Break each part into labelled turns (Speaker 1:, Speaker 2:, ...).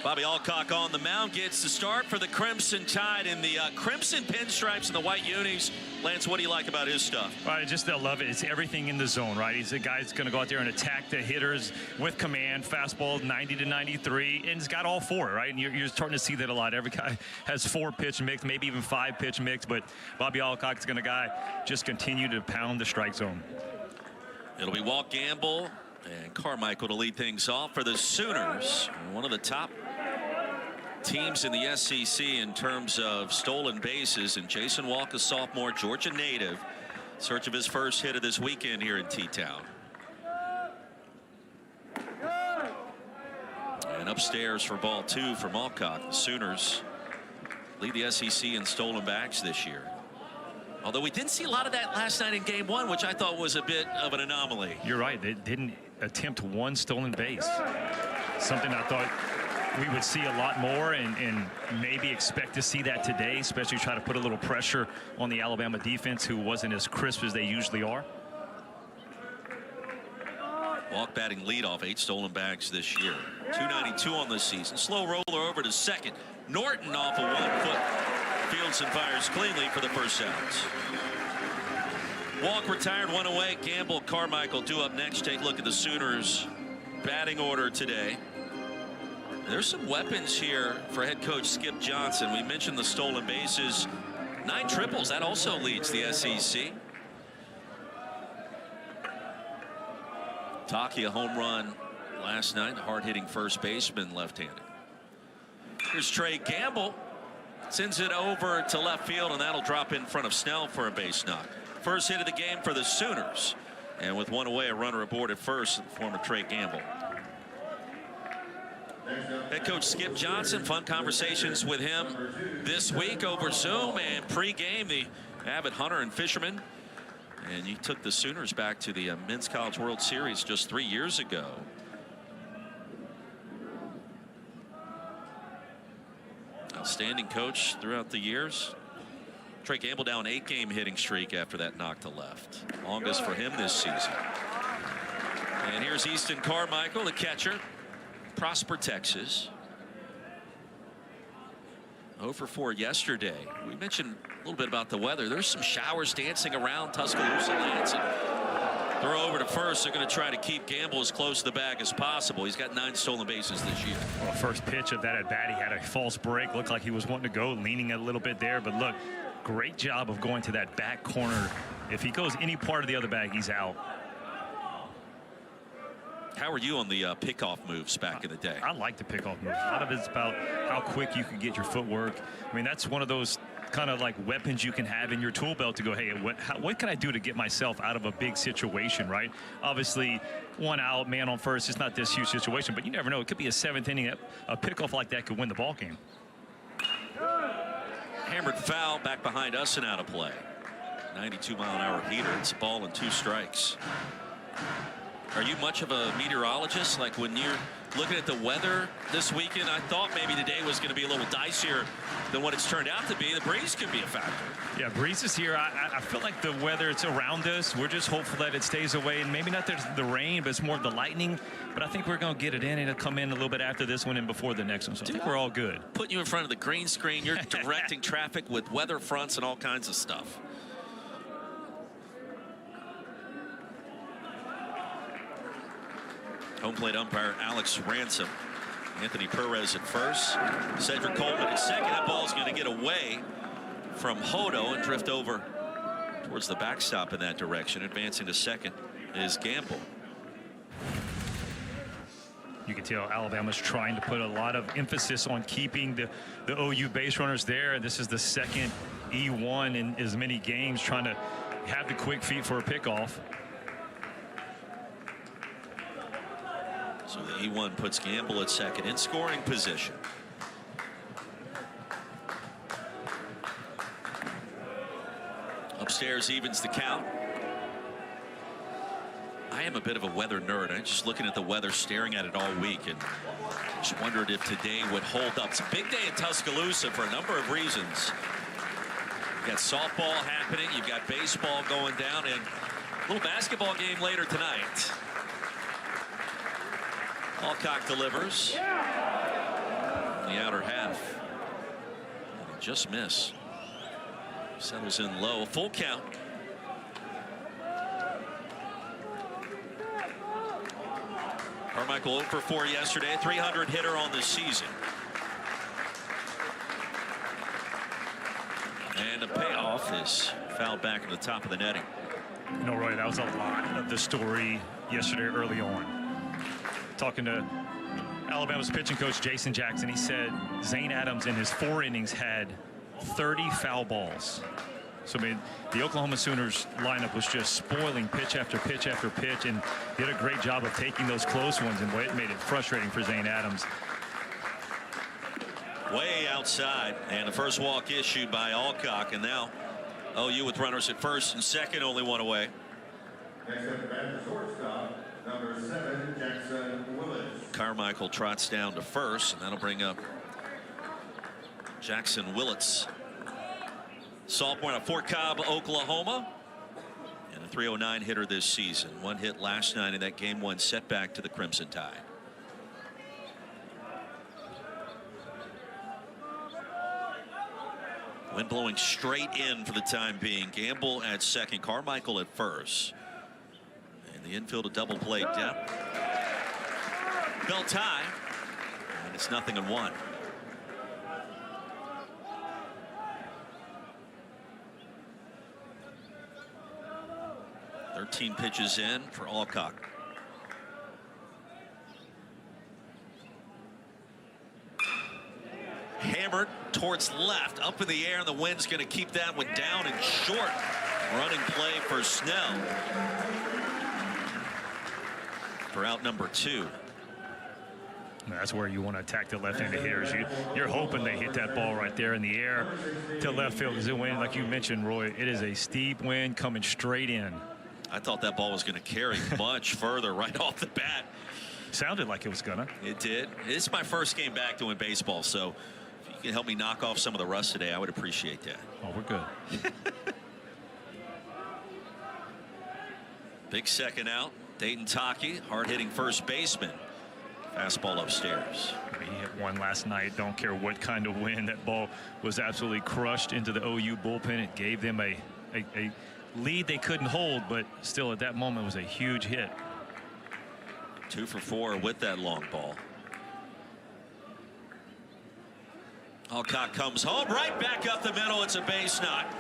Speaker 1: Bobby Alcock on the mound gets the start for the Crimson Tide in the crimson pinstripes and the white unis. Lance, what do you like about his stuff?
Speaker 2: Right, just I love it. It's everything in the zone, right? He's a guy that's going to go out there and attack the hitters with command, fastball 90 to 93, and he's got all four, right? And you're starting to see that a lot. Every guy has 4-pitch mix, maybe even 5-pitch mix, but Bobby Alcock's going to just continue to pound the strike zone.
Speaker 1: It'll be Walt Gamble and Carmichael to lead things off for the Sooners. One of the top teams in the SEC in terms of stolen bases, and Jason Walk, a sophomore, Georgia native, search of his first hit of this weekend here in T-Town. And upstairs for ball 2 from Alcock. The Sooners lead the SEC in stolen backs this year. Although we didn't see a lot of that last night in game 1, which I thought was a bit of an anomaly.
Speaker 2: You're right. They didn't attempt one stolen base. Something I thought we would see a lot more, and maybe expect to see that today, especially try to put a little pressure on the Alabama defense, who wasn't as crisp as they usually are.
Speaker 1: Walk batting leadoff, 8 stolen bags this year. 292 on this season. Slow roller over to second. Norton off a 1-foot. Fields and fires cleanly for the first outs. Walk retired, 1 away. Gamble, Carmichael, 2 up next. Take a look at the Sooners batting order today. There's some weapons here for head coach Skip Johnson. We mentioned the stolen bases. 9 triples. That also leads the SEC. Taki, a home run last night. Hard-hitting first baseman, left-handed. Here's Trey Gamble. Sends it over to left field, and that'll drop in front of Snell for a base knock. First hit of the game for the Sooners. And with 1 away, a runner aboard at first, former Trey Gamble. Head coach Skip Johnson, fun conversations with him this week over Zoom, and pre-game, the avid hunter and fisherman. And he took the Sooners back to the Men's College World Series just 3 years ago. Outstanding coach throughout the years. Trey Gamble down 8-game hitting streak after that knock to left. Longest for him this season. And here's Easton Carmichael, the catcher. Prosper, Texas. 0 for 4 yesterday. We mentioned a little bit about the weather. There's some showers dancing around Tuscaloosa, Lance. Throw over to first. They're going to try to keep Gamble as close to the bag as possible. He's got 9 stolen bases this year.
Speaker 2: Well, first pitch of that at bat, he had a false break. Looked like he was wanting to go, leaning a little bit there. But look, great job of going to that back corner. If he goes any part of the other bag, he's out.
Speaker 1: How are you on the pickoff moves back in the day?
Speaker 2: I like the pickoff moves. A lot of it's about how quick you can get your footwork. I mean, that's one of those kind of like weapons you can have in your tool belt to go, hey, what can I do to get myself out of a big situation, right? Obviously, 1 out, man on first, it's not this huge situation, but you never know. It could be a 7th inning. A pickoff like that could win the ball game.
Speaker 1: Hammered foul back behind us and out of play. 92-mile-an-hour heater. It's a ball and 2 strikes. Are you much of a meteorologist? Like when you're looking at the weather this weekend, I thought maybe the day was going to be a little dicier than what it's turned out to be. The breeze could be a factor.
Speaker 2: Yeah, breeze is here. I feel like the weather, it's around us. We're just hopeful that it stays away. And maybe not the rain, but it's more of the lightning. But I think we're going to get it in, and it'll come in a little bit after this one and before the next one. So I think we're all good.
Speaker 1: Putting you in front of the green screen, you're directing traffic with weather fronts and all kinds of stuff. Home plate umpire Alex Ransom. Anthony Perez at first. Cedric Coleman at second. That ball's going to get away from Hodo and drift over towards the backstop in that direction. Advancing to second is Gamble.
Speaker 2: You can tell Alabama's trying to put a lot of emphasis on keeping the OU base runners there. This is the second E1 in as many games, trying to have the quick feet for a pickoff.
Speaker 1: So the E1 puts Gamble at second in scoring position. Upstairs evens the count. I am a bit of a weather nerd. I'm just looking at the weather, staring at it all week, and just wondered if today would hold up. It's a big day in Tuscaloosa for a number of reasons. You've got softball happening, you've got baseball going down, and a little basketball game later tonight. Alcock delivers. outer half. Just miss. Settles in low. Full count. Carmichael 0 for 4 yesterday. 300 hitter on the season. And the payoff is fouled back in the top of the netting.
Speaker 2: You know, Roy, that was a lot of the story yesterday early on. Talking to Alabama's pitching coach Jason Jackson, he said Zane Adams in his 4 innings had 30 foul balls. So, I mean, the Oklahoma Sooners lineup was just spoiling pitch after pitch after pitch, and did a great job of taking those close ones, and it made it frustrating for Zane Adams.
Speaker 1: Way outside, and the first walk issued by Alcock, and now OU with runners at first and second, only one away.
Speaker 3: Next up, the batter, shortstop, number 7, Jackson Willis.
Speaker 1: Carmichael trots down to first, and that'll bring up Jackson Willits. Sophomore out of Fort Cobb, Oklahoma, and a .309 hitter this season. 1 hit last night in that Game 1 setback to the Crimson Tide. Wind blowing straight in for the time being. Gamble at second, Carmichael at first. And the infield a double play depth. Bell tie, and it's 0-1. Thirteen pitches in for Alcock. Hammered towards left, up in the air, and the wind's going to keep that one down and short. Running play for Snell for out number 2.
Speaker 2: That's where you want to attack the left-handed hitters. You're hoping they hit that ball right there in the air to left field, because the wind, like you mentioned, Roy, it is a steep wind coming straight in.
Speaker 1: I thought that ball was going to carry much further right off the bat.
Speaker 2: Sounded like it was gonna.
Speaker 1: It did. It's my first game back doing baseball, so if you can help me knock off some of the rust today, I would appreciate that.
Speaker 2: Oh, we're good.
Speaker 1: Big second out. Dayton Taki, hard-hitting first baseman. Fastball upstairs.
Speaker 2: He hit one last night. Don't care what kind of wind. That ball was absolutely crushed into the OU bullpen. It gave them a lead they couldn't hold, but still at that moment was a huge hit.
Speaker 1: 2 for 4 with that long ball. Alcock comes home, right back up the middle. It's a base knock.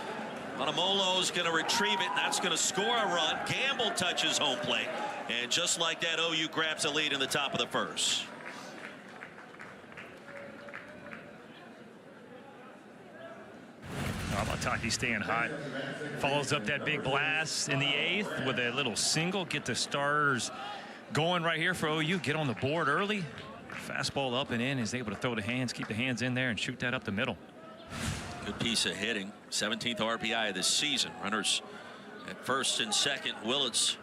Speaker 1: Bonamolo's going to retrieve it, and that's going to score a run. Gamble touches home plate, and just like that, OU grabs a lead in the top of the first.
Speaker 2: How about Taki staying hot? Follows up that big blast in the 8th with a little single. Get the starters going right here for OU. Get on the board early. Fastball up and in. Is able to throw the hands, keep the hands in there, and shoot that up the middle.
Speaker 1: Good piece of hitting. 17th RBI of this season. Runners at first and second. Willits,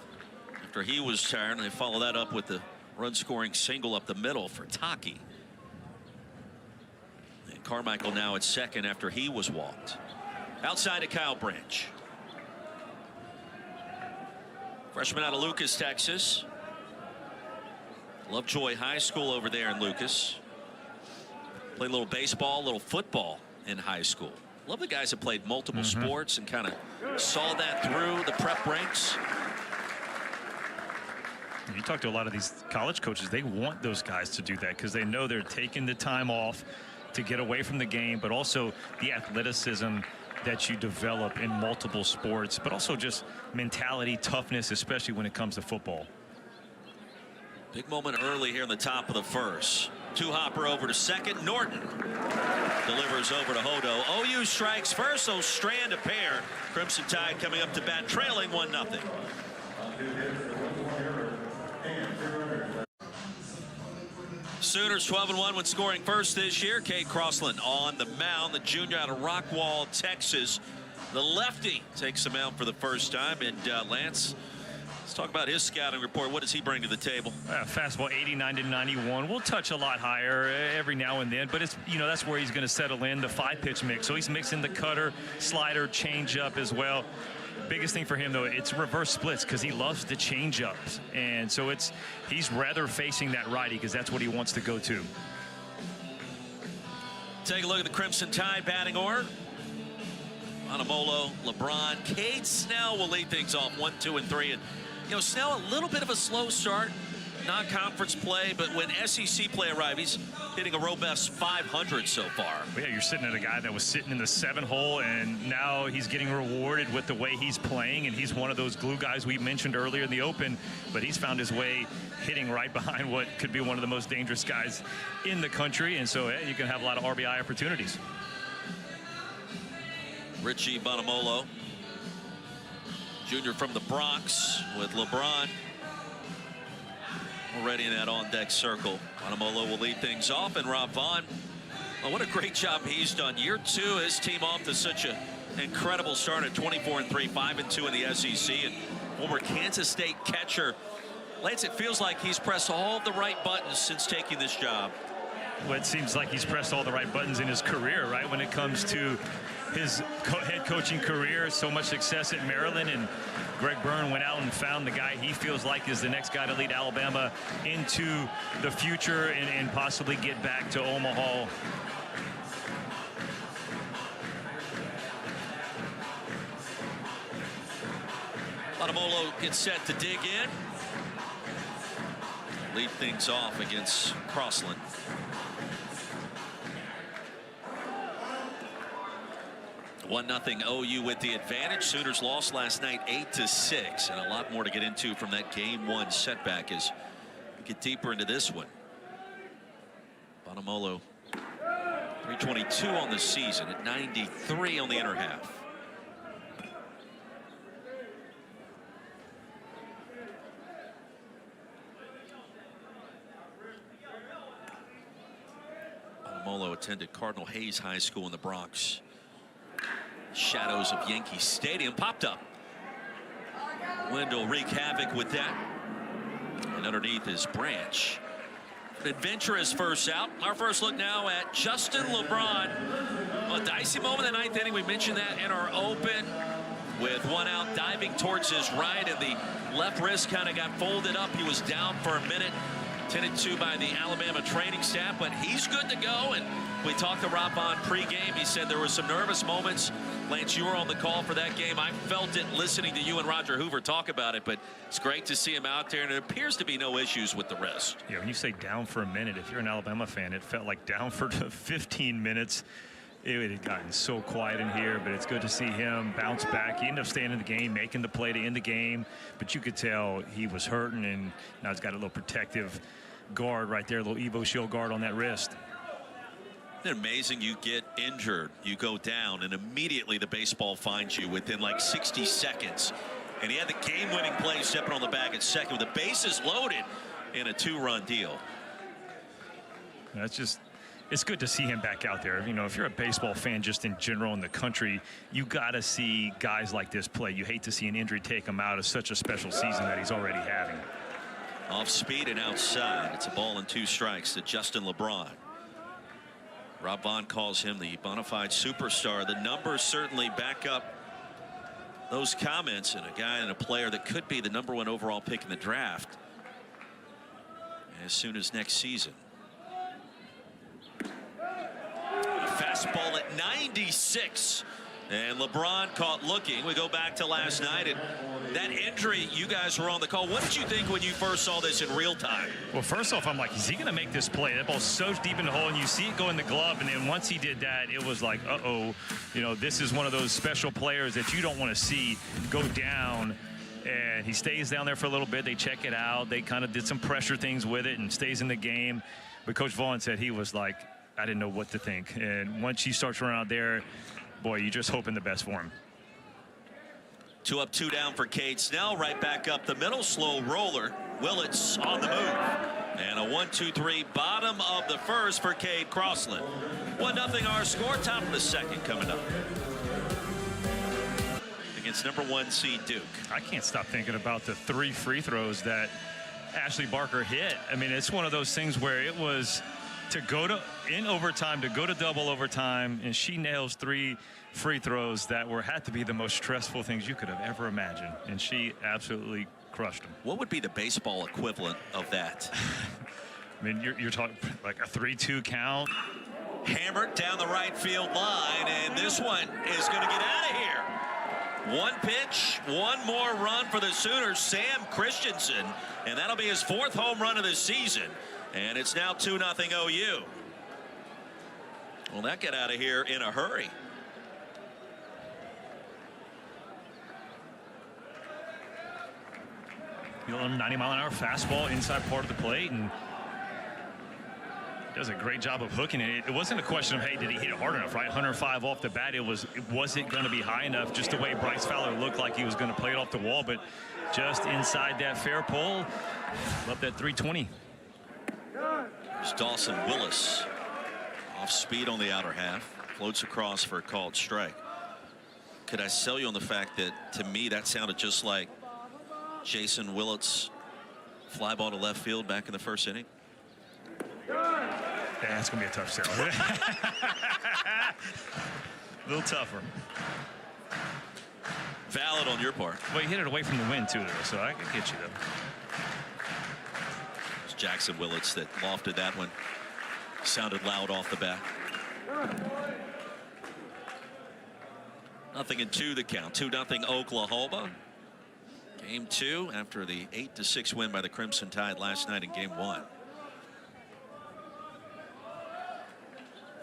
Speaker 1: after he was tired, and they follow that up with the run-scoring single up the middle for Taki. And Carmichael now at second after he was walked. Outside of Kyle Branch. Freshman out of Lucas, Texas. Lovejoy High School over there in Lucas. Played a little baseball, a little football in high school. Love the guys that played multiple sports and kind of saw that through the prep ranks.
Speaker 2: You talk to a lot of these college coaches, they want those guys to do that because they know they're taking the time off to get away from the game, but also the athleticism that you develop in multiple sports, but also just mentality, toughness, especially when it comes to football.
Speaker 1: Big moment early here in the top of the first. Two-hopper over to second. Norton delivers over to Hodo. OU strikes first, so Strand a pair. Crimson Tide coming up to bat, trailing 1-0. Sooners 12-1 when scoring first this year. Cade Crossland on the mound, the junior out of Rockwall, Texas. The lefty takes the mound for the first time. And Lance, let's talk about his scouting report. What does he bring to the table?
Speaker 2: Fastball 89 to 91. We'll touch a lot higher every now and then, but it's, you know, that's where he's going to settle in the 5-pitch mix. So he's mixing the cutter, slider, changeup as well. Biggest thing for him, though, it's reverse splits because he loves the changeups, and so he's rather facing that righty because that's what he wants to go to.
Speaker 1: Take a look at the Crimson Tide batting order. Bonamolo, LeBron, Cade Snell will lead things off 1, 2, and 3. And you know, Snell a little bit of a slow start, non-conference play, but when SEC play arrives, he's hitting a robust 500 so far.
Speaker 2: Yeah, you're sitting at a guy that was sitting in the 7-hole, and now he's getting rewarded with the way he's playing, and he's one of those glue guys we mentioned earlier in the Open, but he's found his way hitting right behind what could be one of the most dangerous guys in the country, and so you can have a lot of RBI opportunities.
Speaker 1: Richie Bonamolo, junior from the Bronx, with LeBron already in that on-deck circle. Bonamolo will lead things off, and Rob Vaughn, well, what a great job he's done. Year 2, his team off to such an incredible start at 24-3, 5-2 in the SEC, and former Kansas State catcher. Lance, it feels like he's pressed all the right buttons since taking this job.
Speaker 2: Well, it seems like he's pressed all the right buttons in his career, right? When it comes to his head coaching career, so much success at Maryland, and Greg Byrne went out and found the guy he feels like is the next guy to lead Alabama into the future and possibly get back to Omaha.
Speaker 1: Bonamolo gets set to dig in. Lead things off against Crossland. One 0 OU with the advantage. Sooners lost last night 8-6, and a lot more to get into from that game 1 setback as we get deeper into this one. Bonamolo, 322 on the season at 93 on the inner half. Bonamolo attended Cardinal Hayes High School in the Bronx. Shadows of Yankee Stadium popped up. Wind will wreak havoc with that. And underneath is Branch. An adventurous first out. Our first look now at Justin LeBron. A dicey moment in the 9th inning. We mentioned that in our Open. With one out, diving towards his right, and the left wrist kind of got folded up. He was down for a minute. Tended to by the Alabama training staff, but he's good to go. And we talked to Rob Vaughn pregame. He said there were some nervous moments. Lance, you were on the call for that game. I felt it listening to you and Roger Hoover talk about it, but it's great to see him out there, and it appears to be no issues with the wrist.
Speaker 2: Yeah, when you say down for a minute, if you're an Alabama fan, it felt like down for 15 minutes. It had gotten so quiet in here, but it's good to see him bounce back. He ended up staying in the game, making the play to end the game, but you could tell he was hurting, and now he's got a little protective guard right there, a little Evo Shield guard on that wrist.
Speaker 1: Isn't it amazing? You get injured, you go down, and immediately the baseball finds you within like 60 seconds. And he had the game-winning play stepping on the bag at second with the bases loaded in a 2-run deal.
Speaker 2: That's just, it's good to see him back out there. You know, if you're a baseball fan just in general in the country, you got to see guys like this play. You hate to see an injury take him out of such a special season that he's already having.
Speaker 1: Off speed and outside. It's a ball and 2 strikes to Justin LeBron. Rob Vaughn calls him the bona fide superstar. The numbers certainly back up those comments, and a guy and a player that could be the #1 overall pick in the draft as soon as next season. A fastball at 96, and LeBron caught looking. We go back to last night, and that injury, you guys were on the call. What did you think when you first saw this in real time?
Speaker 2: Well, first off, I'm like, is he going to make this play? That ball's so deep in the hole, and you see it go in the glove, and then once he did that, it was like, uh-oh. You know, this is one of those special players that you don't want to see go down, and he stays down there for a little bit. They check it out. They kind of did some pressure things with it and stays in the game. But Coach Vaughn said he was like, I didn't know what to think. And once he starts running out there, boy, you're just hoping the best for him.
Speaker 1: 2 up, 2 down for Cade Snell. Right back up the middle. Slow roller. Willits on the move. And a 1-2-3 bottom of the first for Cade Crossland. 1-0 our score. Top of the second coming up. Against #1 seed Duke.
Speaker 2: I can't stop thinking about the 3 free throws that Ashley Barker hit. I mean, it's one of those things where it was to go to in overtime, to go to double overtime, and she nails 3 free throws that had to be the most stressful things you could have ever imagined, and she absolutely crushed them.
Speaker 1: What would be the baseball equivalent of that?
Speaker 2: I mean, you're talking like a 3-2 count.
Speaker 1: hammered down the right field line, and this one is going to get out of here. One pitch, one more run for the Sooners, Sam Christensen, and that'll be his 4th home run of the season. And it's now 2-0 OU. Well, that got out of here in a hurry.
Speaker 2: You know, 90-mile-an-hour fastball inside part of the plate, and does a great job of hooking it. It wasn't a question of, hey, did he hit it hard enough, right? 105 off the bat. Was it going to be high enough? Just the way Bryce Fowler looked like he was going to play it off the wall, but just inside that fair pole. Up that 320.
Speaker 1: There's Dawson Willis. Off speed on the outer half. Floats across for a called strike. Could I sell you on the fact that, to me, that sounded just like Jason Willett's fly ball to left field back in the 1st inning?
Speaker 2: Yeah, that's going to be a tough sell. A little tougher.
Speaker 1: Valid on your part.
Speaker 2: Well, you hit it away from the wind, too, there, so I can get you, though.
Speaker 1: It's Jackson Willits that lofted that one. Sounded loud off the bat. 0-2 the count. 2-0 Oklahoma. Game 2 after the 8-6 win by the Crimson Tide last night in Game 1.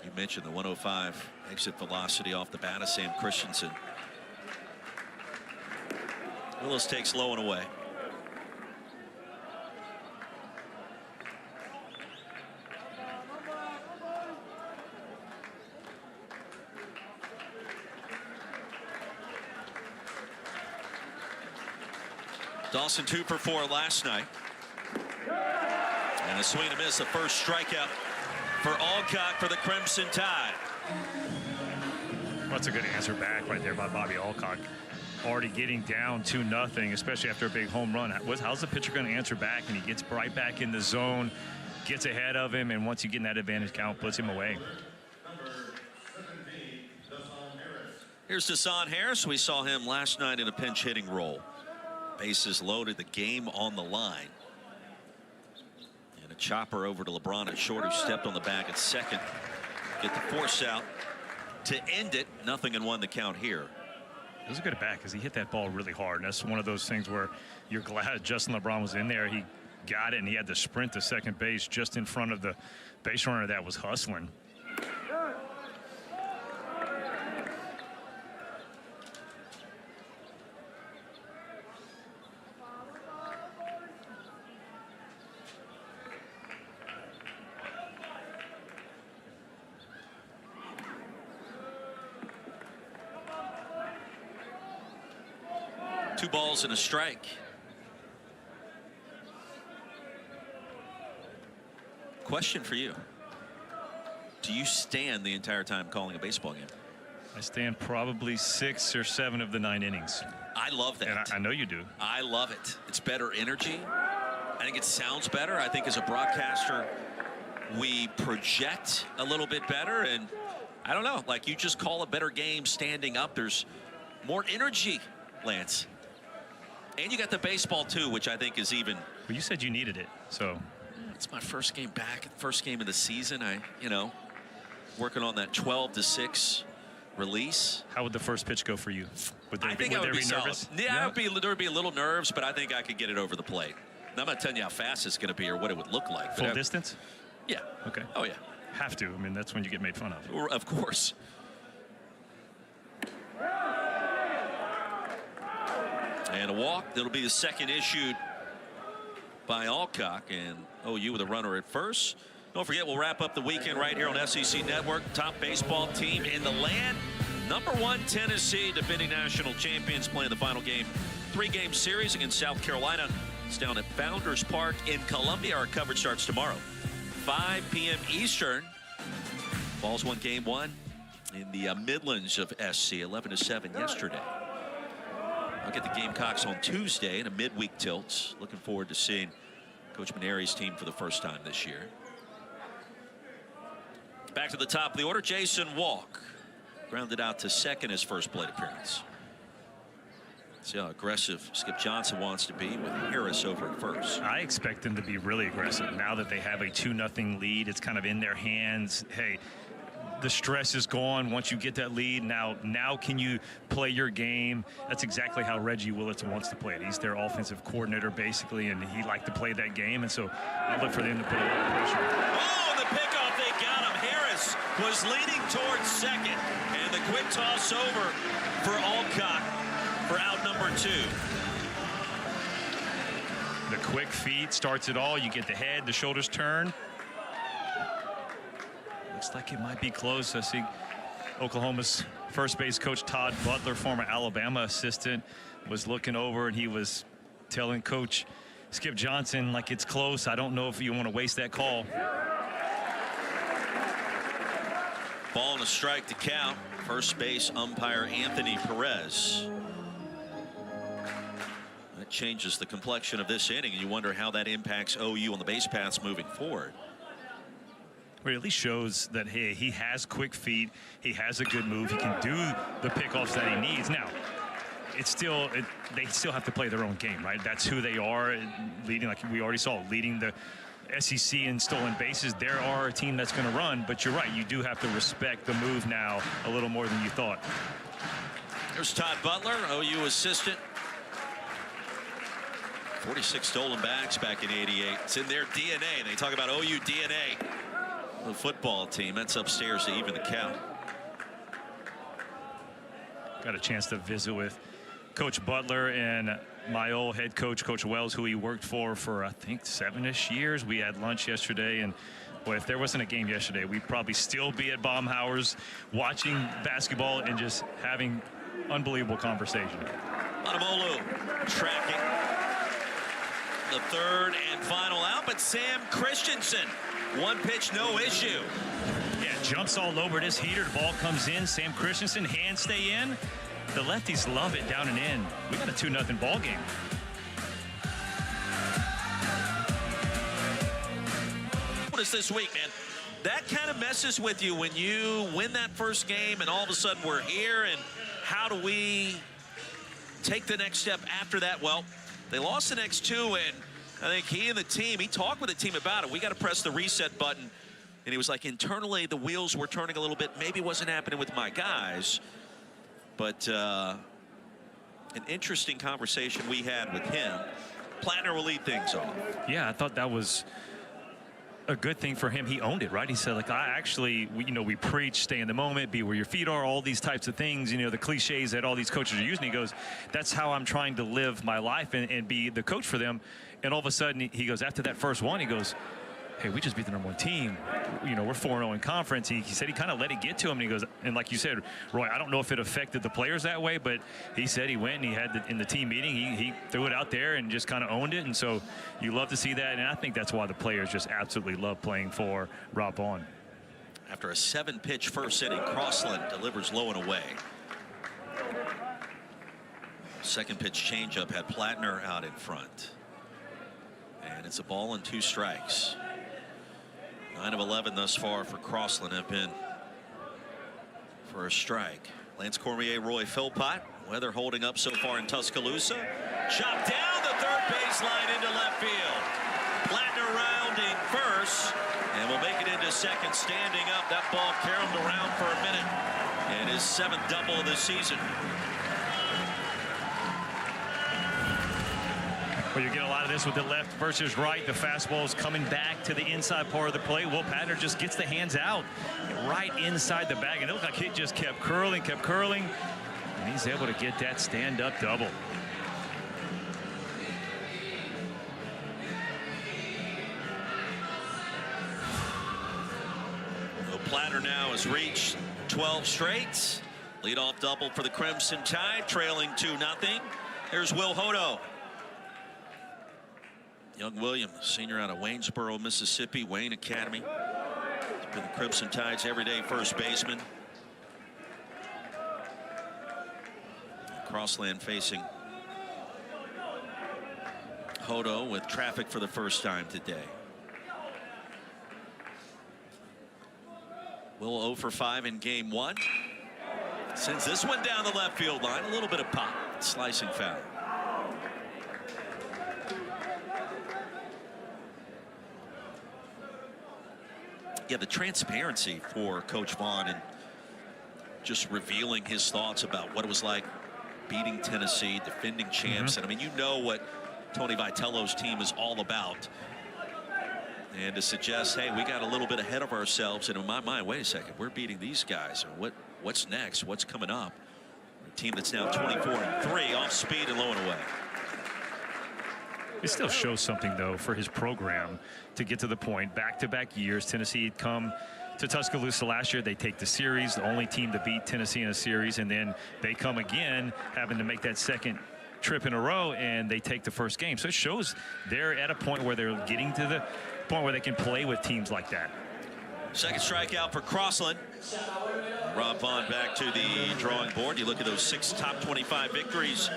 Speaker 1: You mentioned the 105 exit velocity off the bat of Sam Christensen. Willis takes low and away. Dawson 2 for 4 last night. And a swing and a miss, the first strikeout for Alcock for the Crimson Tide.
Speaker 2: That's a good answer back right there by Bobby Alcock. Already getting down 2-0, especially after a big home run. How's the pitcher going to answer back? And he gets right back in the zone, gets ahead of him, and once you get in that advantage count, puts him away.
Speaker 1: Here's Deshaun Harris. We saw him last night in a pinch hitting role. Bases loaded, the game on the line. And a chopper over to LeBron at short, who stepped on the bag at second. Get the force out to end it. 0-1 the count here.
Speaker 2: It was a good at bat because he hit that ball really hard. And that's one of those things where you're glad Justin LeBron was in there. He got it, and he had to sprint to second base just in front of the base runner that was hustling.
Speaker 1: Two balls and a strike. Question for you. Do you stand the entire time calling a baseball game?
Speaker 2: I stand probably 6 or 7 of the 9 innings.
Speaker 1: I love that.
Speaker 2: And I know you do.
Speaker 1: I love it. It's better energy. I think it sounds better. I think as a broadcaster, we project a little bit better. And I don't know, like, you just call a better game standing up. There's more energy, Lance. And you got the baseball too, which I think is even.
Speaker 2: Well, you said you needed it, so.
Speaker 1: It's my first game back, first game of the season. Working on that 12-6 release.
Speaker 2: How would the first pitch go for you? Would there,
Speaker 1: I think
Speaker 2: would
Speaker 1: I would
Speaker 2: there
Speaker 1: be
Speaker 2: be
Speaker 1: solid.
Speaker 2: nervous?
Speaker 1: Yeah, there would be a little nerves, but I think I could get it over the plate. I'm not telling you how fast it's going to be or what it would look like.
Speaker 2: Full distance?
Speaker 1: Yeah.
Speaker 2: Okay.
Speaker 1: Oh, yeah.
Speaker 2: Have to. I mean, that's when you get made fun of.
Speaker 1: Or, of course. And a walk. That'll be the second issued by Alcock, and OU with a runner at first. Don't forget, we'll wrap up the weekend right here on SEC Network. Top baseball team in the land. #1 Tennessee, defending national champions, playing the final game. 3-game series against South Carolina. It's down at Founders Park in Columbia. Our coverage starts tomorrow, 5 p.m. Eastern. Vols won game 1 in the Midlands of SC, 11-7 yesterday. I'll get the Gamecocks on Tuesday in a midweek tilt. Looking forward to seeing Coach Maneri's team for the first time this year. Back to the top of the order, Jason Walk. Grounded out to second his first plate appearance. See how aggressive Skip Johnson wants to be with Harris over at first.
Speaker 2: I expect them to be really aggressive now that they have a 2-0 lead. It's kind of in their hands. Hey, the stress is gone once you get that lead. Now can you play your game? That's exactly how Reggie Willits wants to play it. He's their offensive coordinator, basically, and he liked to play that game. And so I look for them to put a lot of pressure.
Speaker 1: Oh, the pickoff, they got him. Harris was leading towards second. And the quick toss over for Alcott for out number 2.
Speaker 2: The quick feet starts it all. You get the head, the shoulders turn. Looks like it might be close. I see Oklahoma's first base coach Todd Butler, former Alabama assistant, was looking over and he was telling Coach Skip Johnson, like, it's close. I don't know if you want to waste that call.
Speaker 1: Ball and a strike to count. First base umpire Anthony Perez. That changes the complexion of this inning, and you wonder how that impacts OU on the base paths moving forward.
Speaker 2: Well, it at least shows that, hey, he has quick feet. He has a good move. He can do the pickoffs that he needs. Now, they still have to play their own game, right? That's who they are, leading, like we already saw, leading the SEC in stolen bases. There are a team that's going to run, but you're right. You do have to respect the move now a little more than you thought.
Speaker 1: There's Todd Butler, OU assistant. 46 stolen backs back in '88. It's in their DNA. They talk about OU DNA. The football team, that's upstairs to even the count.
Speaker 2: Got a chance to visit with Coach Butler and my old head coach, Coach Wells, who he worked for I think 7-ish years. We had lunch yesterday, and boy, if there wasn't a game yesterday, we'd probably still be at Baumhauer's watching basketball and just having unbelievable conversation.
Speaker 1: Adamolu tracking the third and final out, but Sam Christensen, one pitch, no issue.
Speaker 2: Yeah, jumps all over this heater. The ball comes in. Sam Christensen, hands stay in. The lefties love it down and in. We got a 2-0 ball game.
Speaker 1: What is this week, man? That kind of messes with you when you win that first game and all of a sudden we're here, and how do we take the next step after that? Well, they lost the next 2, and I think he and the team, he talked with the team about it. We got to press the reset button. And he was like, internally, the wheels were turning a little bit. Maybe it wasn't happening with my guys. But an interesting conversation we had with him. Plattner will lead things off.
Speaker 2: Yeah, I thought that was a good thing for him. He owned it, right? He said, like, we preach, stay in the moment, be where your feet are, all these types of things, the cliches that all these coaches are using. He goes, that's how I'm trying to live my life and be the coach for them. And all of a sudden, he goes, after that first one, he goes, hey, we just beat the #1 team. We're 4-0 in conference. He said he kind of let it get to him. And he goes, and like you said, Roy, I don't know if it affected the players that way, but he said he went and he had in the team meeting, he threw it out there and just kind of owned it. And so you love to see that. And I think that's why the players just absolutely love playing for Rob Vaughn.
Speaker 1: After a 7-pitch first inning, Crossland delivers low and away. Second pitch changeup had Plattner out in front. And it's a ball and 2 strikes. 9 of 11 thus far for Crossland have been for a strike. Lance Cormier, Roy Philpott. Weather holding up so far in Tuscaloosa. Chopped down the third baseline into left field. Plattner rounding first, and will make it into second, standing up. That ball caroled around for a minute, and his 7th double of the season.
Speaker 2: Well, you get a lot of this with the left versus right. The fastball is coming back to the inside part of the plate. Will Plattner just gets the hands out right inside the bag. And it looked like it just kept curling. And he's able to get that stand-up double.
Speaker 1: Well, Plattner now has reached 12 straight. Leadoff double for the Crimson Tide, trailing 2-0. Here's Will Hodo. Young William, senior out of Waynesboro, Mississippi, Wayne Academy. He's been the Crimson Tide's everyday first baseman. Crossland facing Hodo with traffic for the first time today. Will 0 for 5 in game 1. Sends this one down the left field line. A little bit of pop. Slicing foul. Yeah, the transparency for Coach Vaughn and just revealing his thoughts about what it was like beating Tennessee, defending champs. And I mean, you know what Tony Vitello's team is all about. And to suggest, hey, we got a little bit ahead of ourselves, and in my mind, wait a second, we're beating these guys, or what's next, what's coming up? A team that's now 24-3, off speed and low and away.
Speaker 2: It still shows something, though, for his program to get to the point. Back-to-back years, Tennessee had come to Tuscaloosa last year. They take the series, the only team to beat Tennessee in a series, and then they come again, having to make that second trip in a row, and they take the first game. So it shows they're at a point where they're getting to the point where they can play with teams like that.
Speaker 1: Second strikeout for Crossland. Rob Vaughn back to the drawing board. You look at those 6 top 25 victories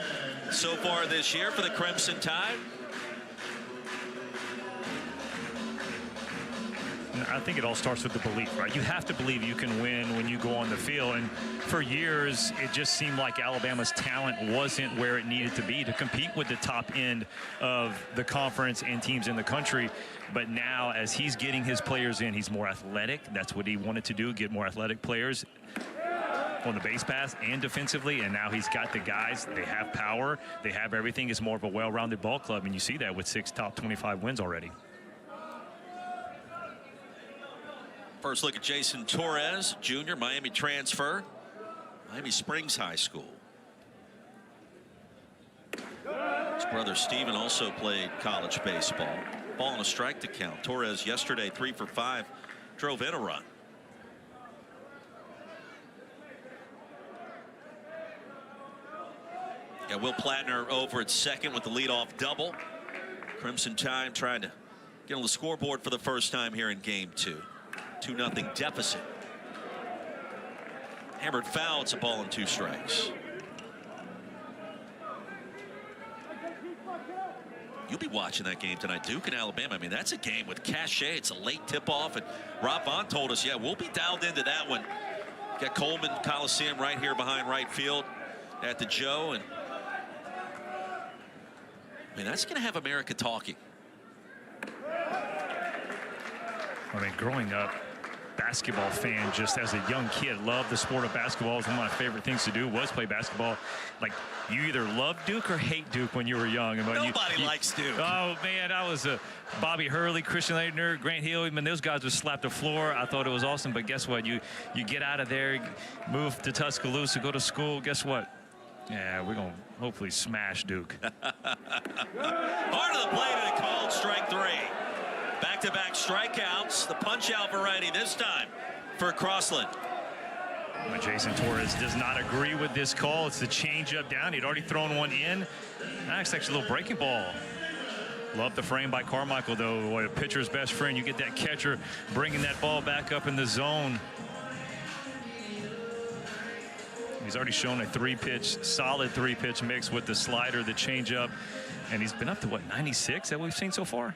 Speaker 1: so far this year for the Crimson Tide.
Speaker 2: I think it all starts with the belief, right? You have to believe you can win when you go on the field. And for years, it just seemed like Alabama's talent wasn't where it needed to be to compete with the top end of the conference and teams in the country. But now, as he's getting his players in, he's more athletic. That's what he wanted to do, get more athletic players on the base pass and defensively. And now he's got the guys. They have power. They have everything. It's more of a well-rounded ball club. And you see that with 6 top 25 wins already.
Speaker 1: First look at Jason Torres, junior, Miami transfer, Miami Springs High School. His brother Steven also played college baseball. Ball and a strike to count. Torres yesterday 3 for 5, drove in a run. Got Will Plattner over at second with the leadoff double. Crimson Tide trying to get on the scoreboard for the first time here in game 2. 2-0 deficit. Hammered foul. It's a ball and 2 strikes. You'll be watching that game tonight, Duke and Alabama. I mean, that's a game with cachet. It's a late tip-off, and Rob Vaughn told us, yeah, we'll be dialed into that one. Got Coleman Coliseum right here behind right field at the Joe, and I mean, that's going to have America talking.
Speaker 2: I mean, growing up, basketball fan, just as a young kid, loved the sport of basketball. It was one of my favorite things to do was play basketball. Like, you either love Duke or hate Duke when you were young. And
Speaker 1: Nobody likes Duke.
Speaker 2: Oh, man, I was a Bobby Hurley, Christian Laettner, Grant Hill. I mean, those guys would slap the floor. I thought it was awesome. But guess what? You get out of there, move to Tuscaloosa, go to school. Guess what? Yeah, we're going to hopefully smash Duke.
Speaker 1: Hard of the plate and a called strike 3. Back-to-back strikeouts, the punch-out variety this time for Crossland.
Speaker 2: But Jason Torres does not agree with this call. It's the changeup down. He'd already thrown one in. That's actually a little breaking ball. Love the frame by Carmichael, though. What a pitcher's best friend. You get that catcher bringing that ball back up in the zone. He's already shown a 3-pitch, solid 3-pitch mix with the slider, the changeup, and he's been up to, what, 96 that we've seen so far?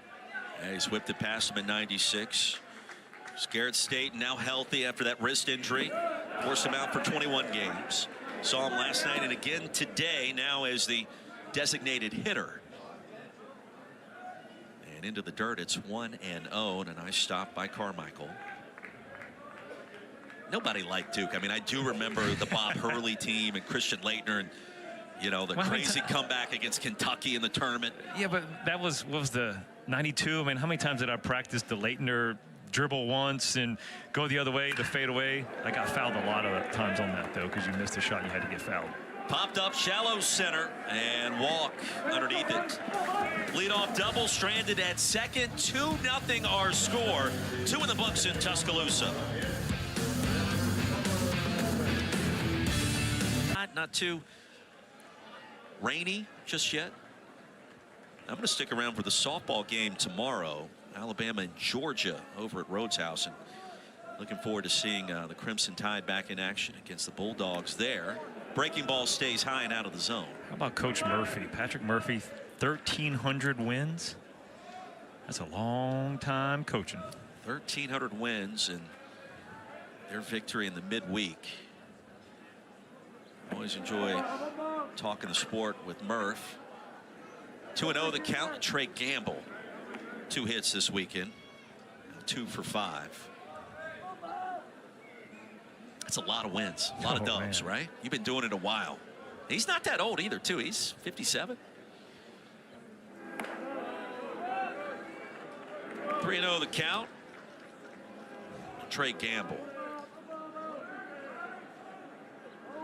Speaker 1: Yeah, he's whipped it past him at 96. Garrett State now healthy after that wrist injury. Forced him out for 21 games. Saw him last night and again today, now as the designated hitter. And into the dirt, it's 1-0, and a nice stop by Carmichael. Nobody liked Duke. I mean, I do remember the Bob Hurley team and Christian Laettner and, you know, the crazy comeback against Kentucky in the tournament.
Speaker 2: Yeah, but that was, what was the 92? I mean, how many times did I practice the Laettner dribble once and go the other way, the fade away? I got fouled a lot of times on that, though, because you missed a shot, you had to get fouled.
Speaker 1: Popped up shallow center and walk underneath it. Leadoff double, stranded at second. 2-0 our score. 2 in the books in Tuscaloosa. Not too rainy just yet. I'm going to stick around for the softball game tomorrow. Alabama and Georgia over at Rhodes House. And looking forward to seeing the Crimson Tide back in action against the Bulldogs there. Breaking ball stays high and out of the zone.
Speaker 2: How about Coach Murphy? Patrick Murphy, 1,300 wins. That's a long time coaching.
Speaker 1: 1,300 wins and their victory in the midweek. Always enjoy talking the sport with Murph. 2-0 the count to Trey Gamble. 2 hits this weekend. 2 for 5. That's a lot of wins, a lot of dubs,
Speaker 2: man.
Speaker 1: right? You've been doing it a while. He's not that old either, too. He's 57. 3-0 the count. Trey Gamble.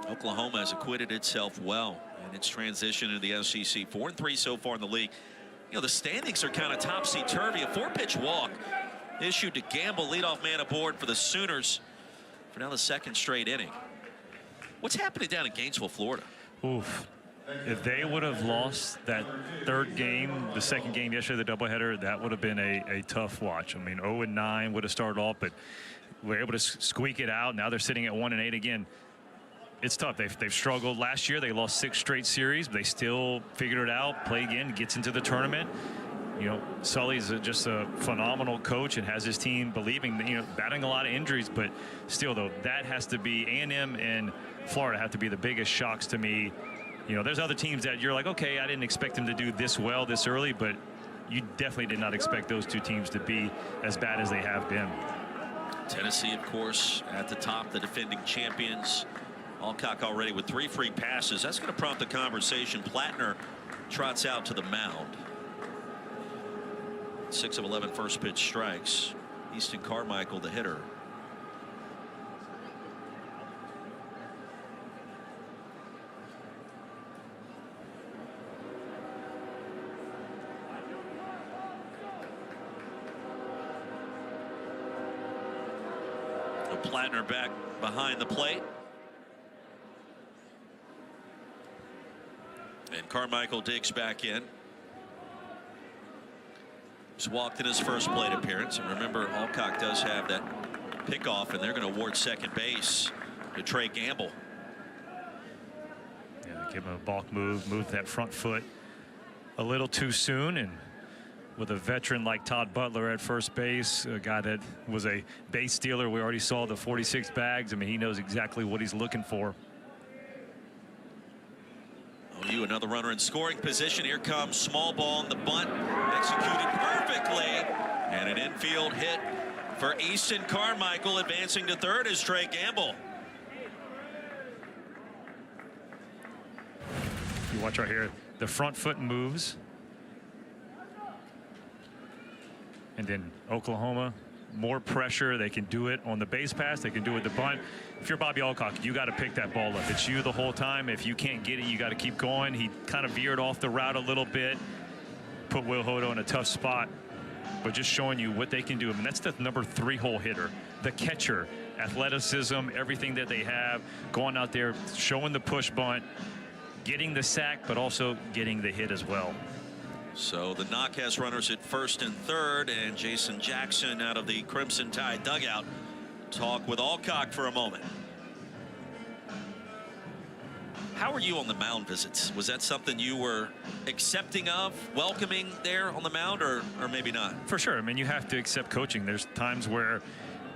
Speaker 1: Oklahoma has acquitted itself well in its transition into the SEC. 4-3 so far in the league. You know, the standings are kind of topsy-turvy. A 4-pitch walk issued to Gamble, leadoff man aboard for the Sooners for now the second straight inning. What's happening down in Gainesville, Florida?
Speaker 2: Oof. If they would have lost that third game, the second game yesterday, the doubleheader, that would have been a tough watch. I mean, 0-9 would have started off, but we're able to squeak it out. Now they're sitting at 1-8 again. It's tough. They've struggled last year. They lost 6 straight series, but they still figured it out, play again, gets into the tournament. You know, Sully's just a phenomenal coach and has his team believing that, you know, battling a lot of injuries, but still, though, that has to be A&M and Florida have to be the biggest shocks to me. You know, there's other teams that you're like, okay, I didn't expect them to do this well this early, but you definitely did not expect those two teams to be as bad as they have been.
Speaker 1: Tennessee, of course, at the top, the defending champions. Alcock already with 3 free passes. That's going to prompt the conversation. Plattner trots out to the mound. 6 of 11 first pitch strikes. Easton Carmichael, the hitter. Plattner back behind the plate. And Carmichael digs back in. He's walked in his first plate appearance. And remember, Alcock does have that pickoff, and they're going to award second base to Trey Gamble.
Speaker 2: Yeah, give him a balk move that front foot a little too soon, and with a veteran like Todd Butler at first base, a guy that was a base stealer. We already saw the 46 bags. I mean, he knows exactly what he's looking for.
Speaker 1: OU another runner in scoring position. Here comes small ball on the bunt, executed perfectly, and an infield hit for Easton Carmichael. Advancing to third is Trey Gamble.
Speaker 2: You watch right here, the front foot moves. And then Oklahoma, more pressure. They can do it on the base pass. They can do it the bunt. If you're Bobby Alcock, you got to pick that ball up. It's you the whole time. If you can't get it, you got to keep going. He kind of veered off the route a little bit, put Will Hodo in a tough spot, but just showing you what they can do. I mean, that's the number 3 hole hitter, the catcher, athleticism, everything that they have, going out there, showing the push bunt, getting the sack, but also getting the hit as well.
Speaker 1: So the knock has runners at first and third, and Jason Jackson out of the Crimson Tide dugout talk with Alcock for a moment. How were you on the mound visits? Was that something you were accepting of, welcoming there on the mound, or maybe not?
Speaker 2: For sure. I mean, you have to accept coaching. There's times where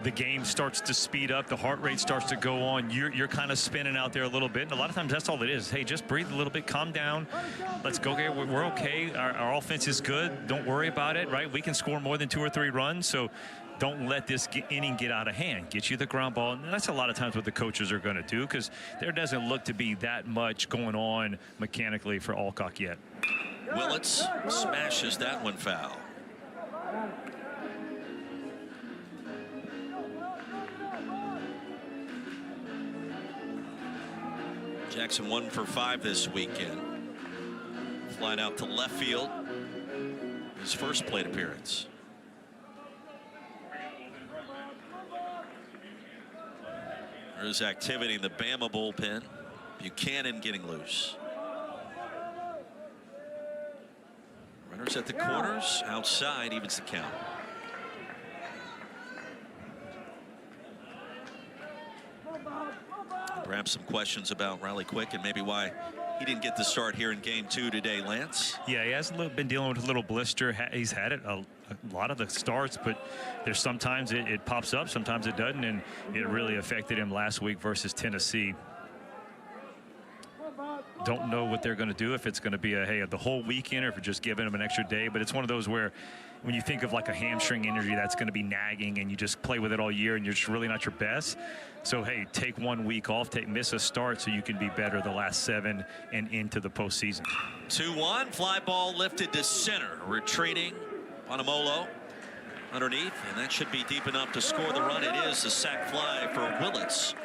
Speaker 2: the game starts to speed up, the heart rate starts to go on, you're kind of spinning out there a little bit, and a lot of times that's all it is. Hey, just breathe a little bit, calm down, let's go. We're okay, our offense is good, don't worry about it, right? We can score more than 2 or 3 runs, so don't let this inning get out of hand. Get you the ground ball, and that's a lot of times what the coaches are going to do, because there doesn't look to be that much going on mechanically for Alcock yet.
Speaker 1: Willits smashes that one foul. Jackson 1 for 5 this weekend. Flied out to left field. His first plate appearance. There's activity in the Bama bullpen. Buchanan getting loose. Runners at the corners, outside, evens the count. Perhaps some questions about Riley Quick and maybe why he didn't get the start here in game 2 today, Lance.
Speaker 2: Yeah, he has been dealing with a little blister. He's had it a lot of the starts, but there's sometimes it pops up, sometimes it doesn't, and it really affected him last week versus Tennessee. don't know what they're going to do, if it's going to be the whole weekend or if you're just giving them an extra day. But it's one of those where when you think of like a hamstring injury that's going to be nagging and you just play with it all year and you're just really not your best. So, hey, take 1 week off, miss a start so you can be better the last 7 and into the postseason.
Speaker 1: 2-1, fly ball lifted to center, retreating Bonamolo underneath, and that should be deep enough to score the run. It is a sac fly for Willits.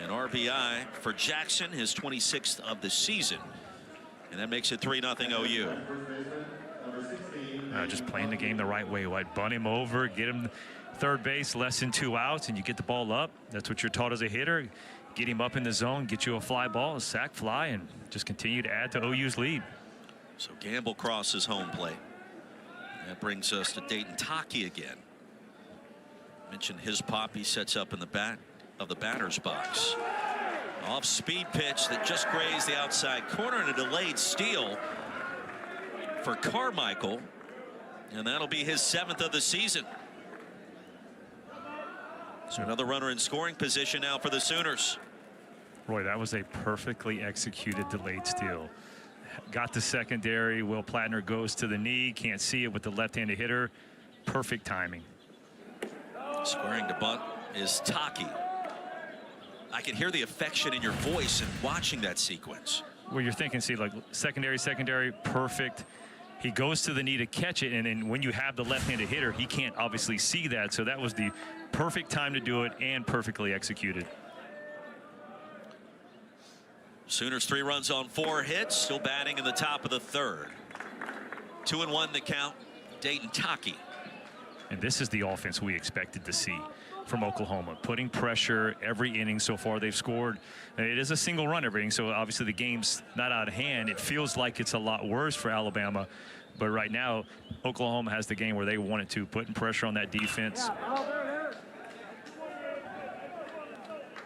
Speaker 1: An RBI for Jackson, his 26th of the season. And that makes it 3-0 OU.
Speaker 2: Just playing the game the right way. Bunt him over, get him third base, less than 2 outs, and you get the ball up. That's what you're taught as a hitter. Get him up in the zone, get you a fly ball, a sac fly, and just continue to add to OU's lead.
Speaker 1: So Gamble crosses home plate. That brings us to Dayton Taki again. Mentioned his pop. He sets up in the back of the batter's box. Off speed pitch that just grazed the outside corner, and a delayed steal for Carmichael, and that'll be his 7th of the season. So another runner in scoring position now for the Sooners.
Speaker 2: Roy, that was a perfectly executed delayed steal. Got the secondary. Will Plattner goes to the knee, can't see it with the left-handed hitter. Perfect timing.
Speaker 1: Squaring to bunt is Taki. I can hear the affection in your voice and watching that sequence.
Speaker 2: Well, you're thinking, see, like secondary, perfect. He goes to the knee to catch it, and then when you have the left-handed hitter, he can't obviously see that. So that was the perfect time to do it and perfectly executed.
Speaker 1: Sooners 3 runs on 4 hits, still batting in the top of the 3rd. 2-1 the count. Dayton Taki.
Speaker 2: And this is the offense we expected to see from Oklahoma, putting pressure every inning so far. They've scored. It is a single run every inning, so obviously the game's not out of hand. It feels like it's a lot worse for Alabama, but right now Oklahoma has the game where they want it to, putting pressure on that defense.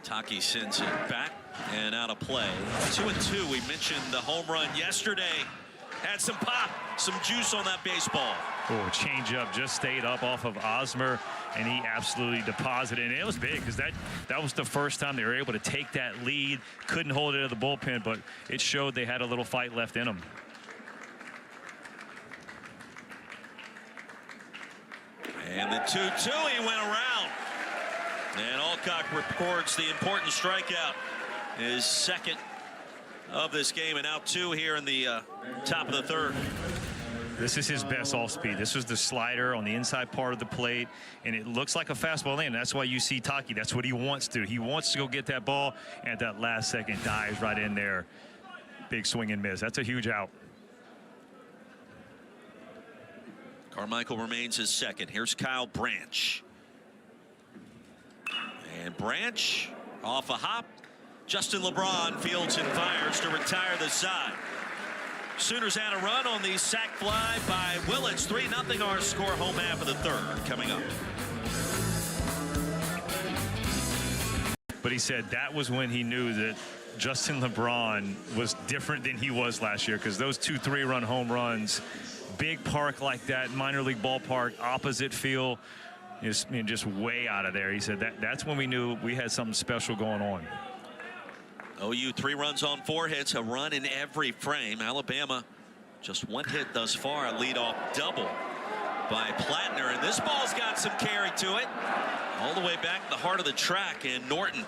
Speaker 1: Taki sends it back and out of play. 2-2. We mentioned the home run yesterday. Had some pop, some juice on that baseball.
Speaker 2: Oh, change up, just stayed up off of Osmer, and he absolutely deposited. And it was big because that was the first time they were able to take that lead. Couldn't hold it at the bullpen, but it showed they had a little fight left in them.
Speaker 1: And the 2-2, he went around. And Alcock reports the important strikeout, his 2nd of this game, and out 2 here in the top of the 3rd.
Speaker 2: This is his best off speed. This was the slider on the inside part of the plate, and it looks like a fastball in. That's why you see Taki. That's what he wants to. He wants to go get that ball, and at that last second dives right in there. Big swing and miss. That's a huge out.
Speaker 1: Carmichael remains his 2nd. Here's Kyle Branch. And Branch off a hop. Justin LeBron fields and fires to retire the side. Sooners had a run on the sac fly by Willits. 3-0 our score, home half of the 3rd coming up.
Speaker 2: But he said that was when he knew that Justin LeBron was different than he was last year, because those 2 3-run home runs, big park like that, minor league ballpark, opposite field, just way out of there. He said that's when we knew we had something special going on.
Speaker 1: OU 3 runs on 4 hits, a run in every frame. Alabama just 1 hit thus far, a leadoff double by Plattner, and this ball's got some carry to it, all the way back in the heart of the track. And Norton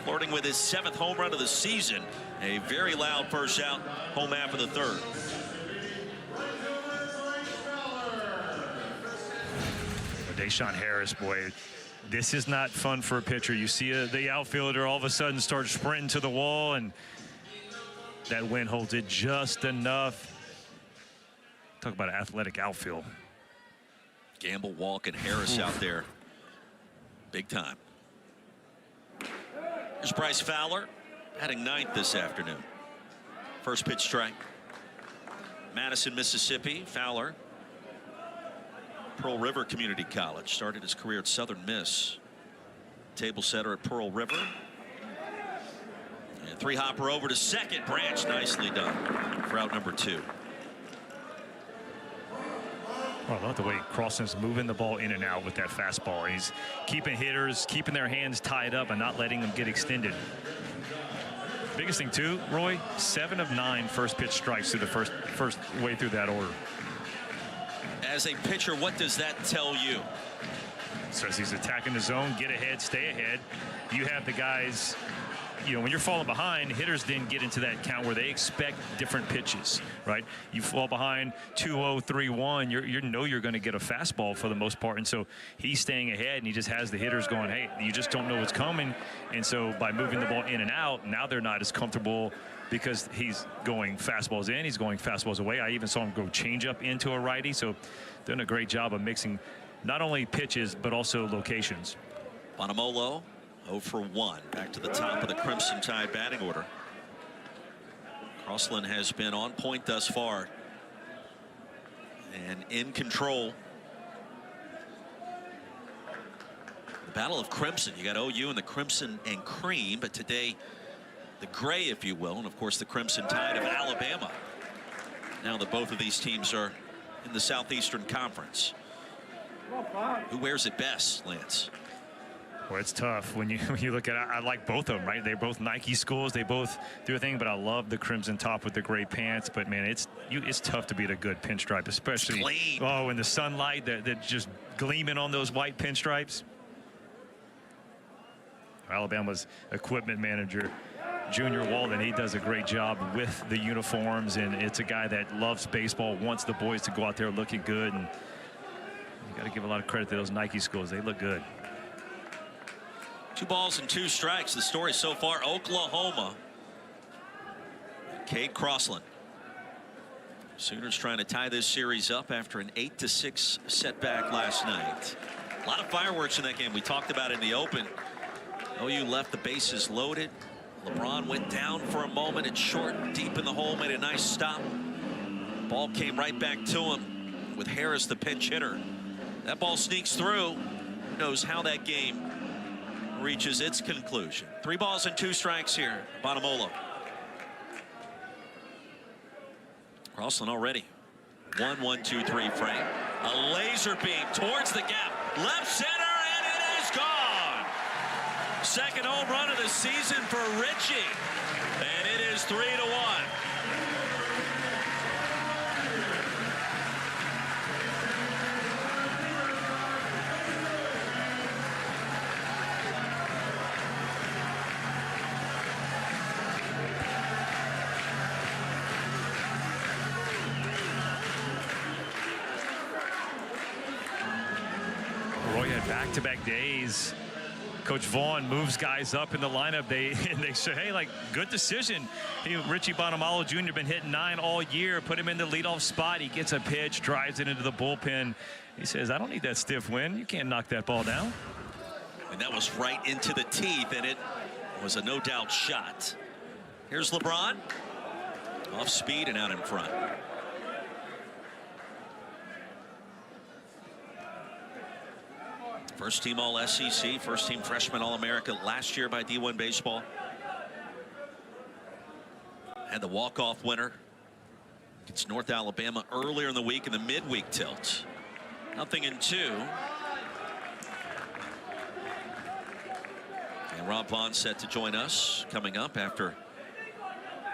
Speaker 1: flirting with his 7th home run of the season. A very loud first out, home half of the 3rd.
Speaker 2: Deshaun Harris, boy, this is not fun for a pitcher. You see the outfielder all of a sudden start sprinting to the wall, and that wind holds it just enough. Talk about an athletic outfield.
Speaker 1: Gamble, Walk, and Harris out there big time. Here's Bryce Fowler, batting 9th this afternoon. First pitch strike. Madison, Mississippi. Fowler, Pearl River Community College, started his career at Southern Miss. Table setter at Pearl River. And 3-hopper over to second. Branch, nicely done for out number 2.
Speaker 2: Well, I love the way Crossan's moving the ball in and out with that fastball. He's keeping hitters, keeping their hands tied up and not letting them get extended. Biggest thing too, Roy, 7 of 9 first pitch strikes through the first way through that order.
Speaker 1: As a pitcher, what does that tell you?
Speaker 2: So as he's attacking the zone, get ahead, stay ahead. You have the guys, you know, when you're falling behind, hitters then get into that count where they expect different pitches, right? You fall behind 2-0, 3-1, you know you're going to get a fastball for the most part. And so he's staying ahead, and he just has the hitters going, hey, you just don't know what's coming. And so by moving the ball in and out, now they're not as comfortable because he's going fastballs in, he's going fastballs away. I even saw him go changeup into a righty. So doing a great job of mixing not only pitches, but also locations.
Speaker 1: Bonamolo, 0 for 1. Back to the top of the Crimson Tide batting order. Crossland has been on point thus far and in control. The battle of Crimson. You got OU and the Crimson and Cream, but today the gray, if you will, and of course the Crimson Tide of Alabama. Now that both of these teams are in the Southeastern Conference. Who wears it best, Lance?
Speaker 2: Well, it's tough when you look at it. I like both of them, right? They're both Nike schools. They both do a thing, but I love the crimson top with the gray pants. But man, it's tough to beat a good pinstripe, especially in the sunlight. They're just gleaming on those white pinstripes. Alabama's equipment manager, Junior Walden, he does a great job with the uniforms, and it's a guy that loves baseball, wants the boys to go out there looking good, and you got to give a lot of credit to those Nike schools. They look good.
Speaker 1: 2 balls and 2 strikes. The story so far, Oklahoma. Cade Crossland. Sooners trying to tie this series up after an 8-6 setback last night. A lot of fireworks in that game. We talked about it in the open. OU left the bases loaded. LeBron went down for a moment. It's short, deep in the hole, made a nice stop. Ball came right back to him with Harris, the pinch hitter. That ball sneaks through. Who knows how that game reaches its conclusion. 3 balls and 2 strikes here. Bonamolo. Crossland already. 1-1-2-3 frame. A laser beam towards the gap. Left center, and it is gone. Second home run of the season for Richie. And it is 3-1.
Speaker 2: Roy had back-to-back days. Coach Vaughn moves guys up in the lineup. They say, hey, like, good decision. Richie Bonamalo Jr. been hitting 9 all year. Put him in the leadoff spot. He gets a pitch, drives it into the bullpen. He says, I don't need that stiff wind. You can't knock that ball down.
Speaker 1: And that was right into the teeth, and it was a no-doubt shot. Here's LeBron. Off speed and out in front. First team All-SEC, first team freshman All-America last year by D1 Baseball. Had the walk-off winner against North Alabama earlier in the week in the midweek tilt. 0-2. And Rob Vaughn set to join us coming up after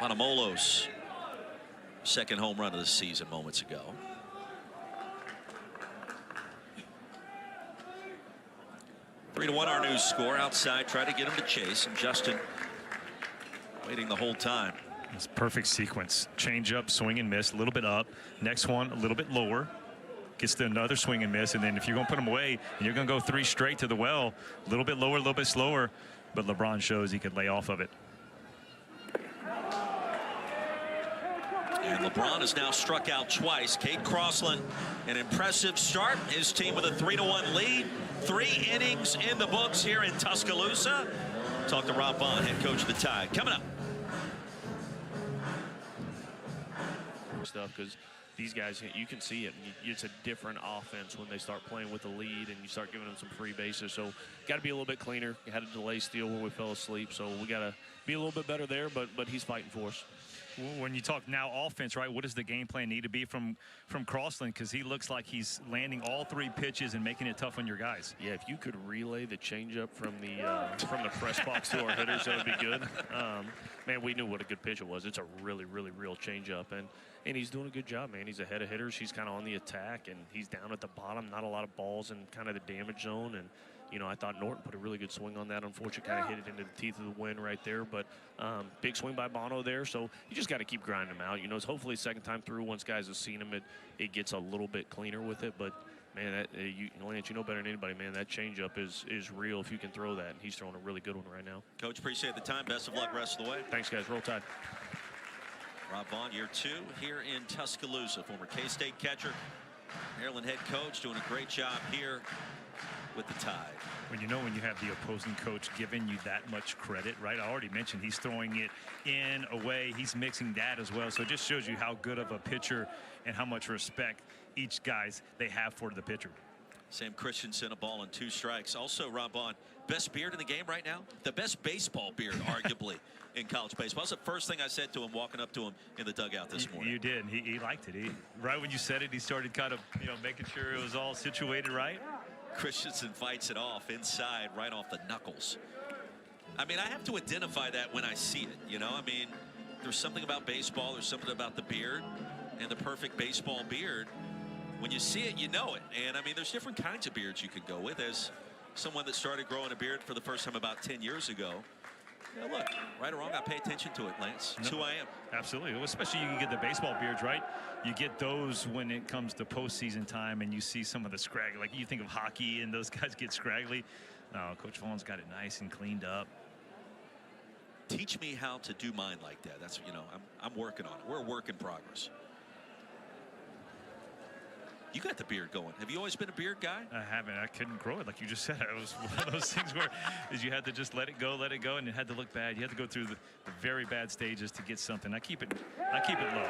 Speaker 1: Bonamolo's second home run of the season moments ago. 3-1 our new score. Outside, try to get him to chase, and Justin waiting the whole time.
Speaker 2: It's perfect sequence. Change up, swing and miss, a little bit up. Next one, a little bit lower. Gets to another swing and miss, and then if you're going to put him away, and you're going to go 3 straight to the well, a little bit lower, a little bit slower, but LeBron shows he could lay off of it.
Speaker 1: And LeBron has now struck out twice. Cade Crossland, an impressive start. His team with a 3-1 lead. 3 innings in the books here in Tuscaloosa. Talk to Rob Vaughn, head coach of the Tide. Coming up.
Speaker 4: Stuff, because these guys, you can see it. It's a different offense when they start playing with the lead and you start giving them some free bases. So got to be a little bit cleaner. Had a delay steal where we fell asleep, so we got to be a little bit better there. But he's fighting for us.
Speaker 2: When you talk now offense, right, what does the game plan need to be from Crossland? Because he looks like he's landing all 3 pitches and making it tough on your guys.
Speaker 4: Yeah, if you could relay the changeup from the press box to our hitters, that would be good. Man, we knew what a good pitch it was. It's a really, really real changeup, and he's doing a good job, man. He's ahead of hitters. He's kind of on the attack, and he's down at the bottom. Not a lot of balls in kind of the damage zone, and you know, I thought Norton put a really good swing on that. Unfortunately, kind of hit it into the teeth of the wind right there. But big swing by Bono there. So you just got to keep grinding him out. You know, it's hopefully second time through, once guys have seen him, it gets a little bit cleaner with it. But, man, Lance, you know better than anybody, man, that changeup is real if you can throw that. And he's throwing a really good one right now.
Speaker 1: Coach, appreciate the time. Best of luck rest of the way.
Speaker 4: Thanks, guys. Roll Tide.
Speaker 1: Rob Vaughn, year 2 here in Tuscaloosa. Former K-State catcher, Maryland head coach, doing a great job here with the Tide.
Speaker 2: When you have the opposing coach giving you that much credit, right? I already mentioned he's throwing it in, away. He's mixing that as well. So it just shows you how good of a pitcher and how much respect each guys they have for the pitcher.
Speaker 1: Sam Christensen, a ball and 2 strikes. Also, Rob Vaughn, best beard in the game right now? The best baseball beard, arguably, in college baseball. That's the first thing I said to him walking up to him in the dugout this morning.
Speaker 2: You did. He liked it. Right when you said it, he started kind of, making sure it was all situated right.
Speaker 1: Christensen fights it off inside, right off the knuckles. I mean, I have to identify that when I see it, I mean, there's something about baseball, there's something about the beard, and the perfect baseball beard. When you see it, you know it. And I mean, there's different kinds of beards you could go with. As someone that started growing a beard for the first time about 10 years ago, look, right or wrong, I pay attention to it, Lance. It's who I am.
Speaker 2: Absolutely. Well, especially you can get the baseball beards, right? You get those when it comes to postseason time and you see some of the scraggly. Like you think of hockey and those guys get scraggly. No, Coach Vaughn's got it nice and cleaned up.
Speaker 1: Teach me how to do mine like that. That's, I'm working on it. We're a work in progress. You got the beard going. Have you always been a beard guy?
Speaker 2: I haven't. I couldn't grow it like you just said. It was one of those things where you had to just let it go, and it had to look bad. You had to go through the very bad stages to get something. I keep it low.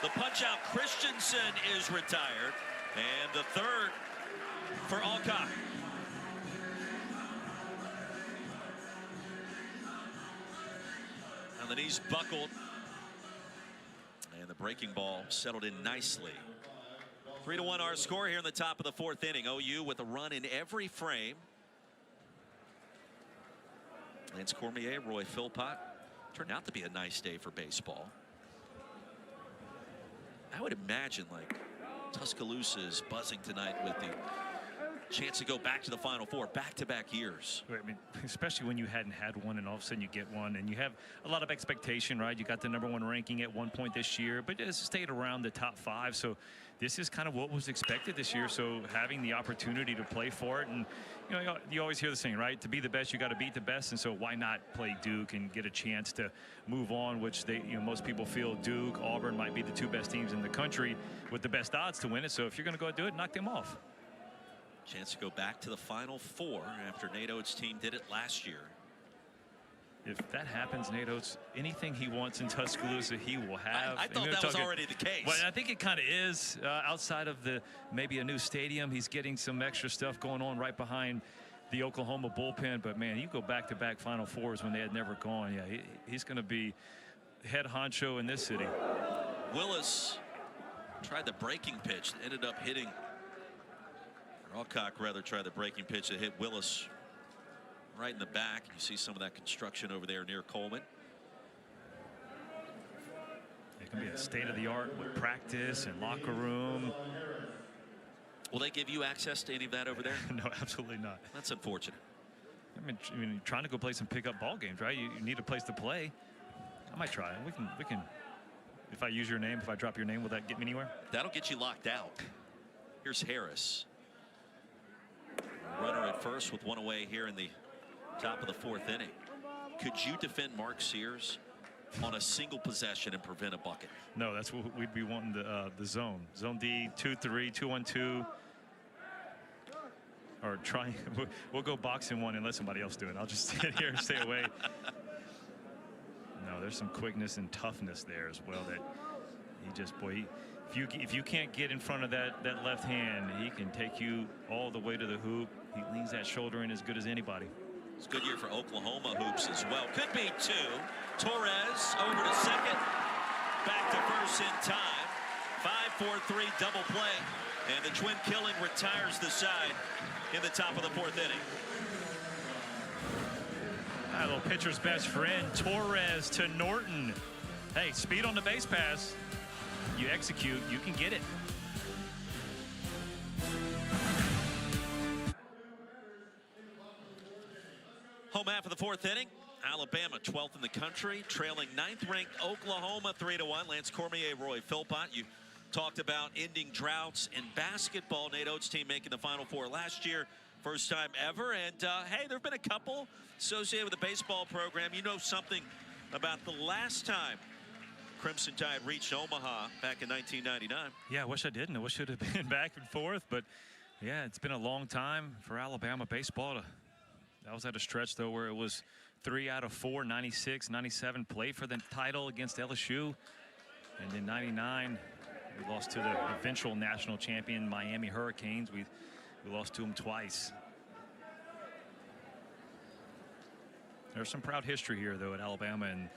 Speaker 1: The punch out Christensen is retired, and the third for Alcott. Now the knees buckled, and the breaking ball settled in nicely. 3-1 our score here in the top of the 4th inning. OU with a run in every frame. Lance Cormier, Roy Philpott. Turned out to be a nice day for baseball. I would imagine like Tuscaloosa is buzzing tonight with the chance to go back to the Final Four, back-to-back years.
Speaker 2: I mean, especially when you hadn't had one and all of a sudden you get one and you have a lot of expectation, right? You got the #1 ranking at one point this year, but it's stayed around the top 5. So this is kind of what was expected this year. So having the opportunity to play for it, and you always hear the saying, right? To be the best, you got to beat the best. And so why not play Duke and get a chance to move on, which most people feel Duke, Auburn might be the 2 best teams in the country with the best odds to win it. So if you're going to go do it, knock them off.
Speaker 1: Chance to go back to the Final Four after Nate Oates' team did it last year.
Speaker 2: If that happens, Nate Oates, anything he wants in Tuscaloosa, he will have.
Speaker 1: I thought that was already the case.
Speaker 2: Well, I think it kind of is. Outside of maybe a new stadium, he's getting some extra stuff going on right behind the Oklahoma bullpen. But, man, you go back-to-back Final Fours when they had never gone. Yeah, he's going to be head honcho in this city.
Speaker 1: Willis tried the breaking pitch, ended up hitting. Alcock rather tried the breaking pitch that hit Willis right in the back. You see some of that construction over there near Coleman.
Speaker 2: It can be a state-of-the-art with practice and locker room.
Speaker 1: Will they give you access to any of that over there?
Speaker 2: No, absolutely not.
Speaker 1: That's unfortunate.
Speaker 2: I mean, you're trying to go play some pickup ball games, right? You need a place to play. I might try. We can. If I use your name, if I drop your name, will that get me anywhere?
Speaker 1: That'll get you locked out. Here's Harris. Runner at first with one away here in the top of the 4th inning. Could you defend Mark Sears on a single possession and prevent a bucket?
Speaker 2: No, that's what we'd be wanting, the zone. Zone D, 2-3, 2-1-2. Or try. We'll go boxing one and let somebody else do it. I'll just stand here and stay away. No, there's some quickness and toughness there as well that he just, boy, if you can't get in front of that left hand, he can take you all the way to the hoop. He leans that shoulder in as good as anybody.
Speaker 1: It's a good year for Oklahoma hoops as well. Could be 2. Torres over to second. back to first in time. 5-4-3 double play. And the twin killing retires the side in the top of the fourth inning.
Speaker 2: A little pitcher's best friend, Torres to Norton. Hey, speed on the base pass. You execute, you can get it.
Speaker 1: Home half of the fourth inning. Alabama 12th in the country, trailing 9th-ranked Oklahoma 3-1. Lance Cormier, Roy Philpott. You talked about ending droughts in basketball. Nate Oates' team making the Final Four last year. First time ever. And, hey, there have been a couple associated with the baseball program. You know something about the last time Crimson Tide reached Omaha back in 1999.
Speaker 2: Yeah, I wish I didn't. I wish it had been back and forth. But, yeah, it's been a long time for Alabama baseball. That was at a stretch, though, where it was 3 out of 4, 96, 97 play for the title against LSU. And in 99, we lost to the eventual national champion Miami Hurricanes. We lost to them twice. There's some proud history here, though, at Alabama, and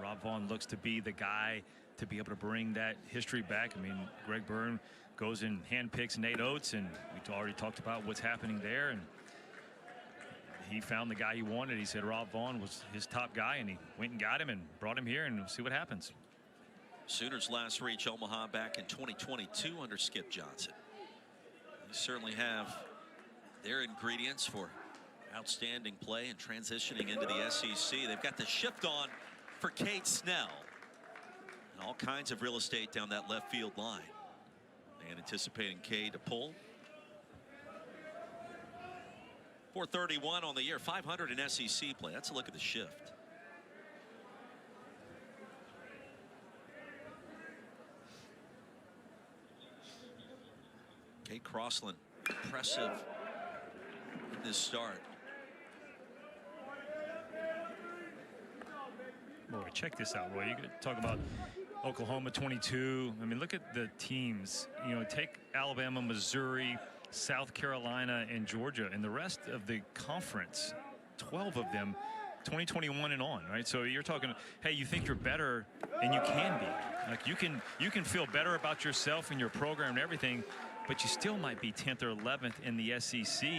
Speaker 2: Rob Vaughn looks to be the guy to be able to bring that history back. I mean, Greg Byrne goes and handpicks Nate Oates, and we already talked about what's happening there, and he found the guy he wanted. He said Rob Vaughn was his top guy, and he went and got him and brought him here, and we'll see what happens.
Speaker 1: Sooners last reached Omaha back in 2022 under Skip Johnson. They certainly have their ingredients for outstanding play and transitioning into the SEC. They've got the shift on for Cade Snell. And all kinds of real estate down that left field line. And anticipating Cade to pull. 431 on the year, 500 in SEC play. That's a look at the shift. Kate Crossland, impressive in this start.
Speaker 2: Boy, check this out, Roy. You could talk about Oklahoma 22. I mean, look at the teams. You know, take Alabama, Missouri, South Carolina, and Georgia, and the rest of the conference, 12 of them, 2021 and on, right? So you're talking, hey, you think you're better, and you can be. Like, you can feel better about yourself and your program and everything, but you still might be 10th or 11th in the SEC.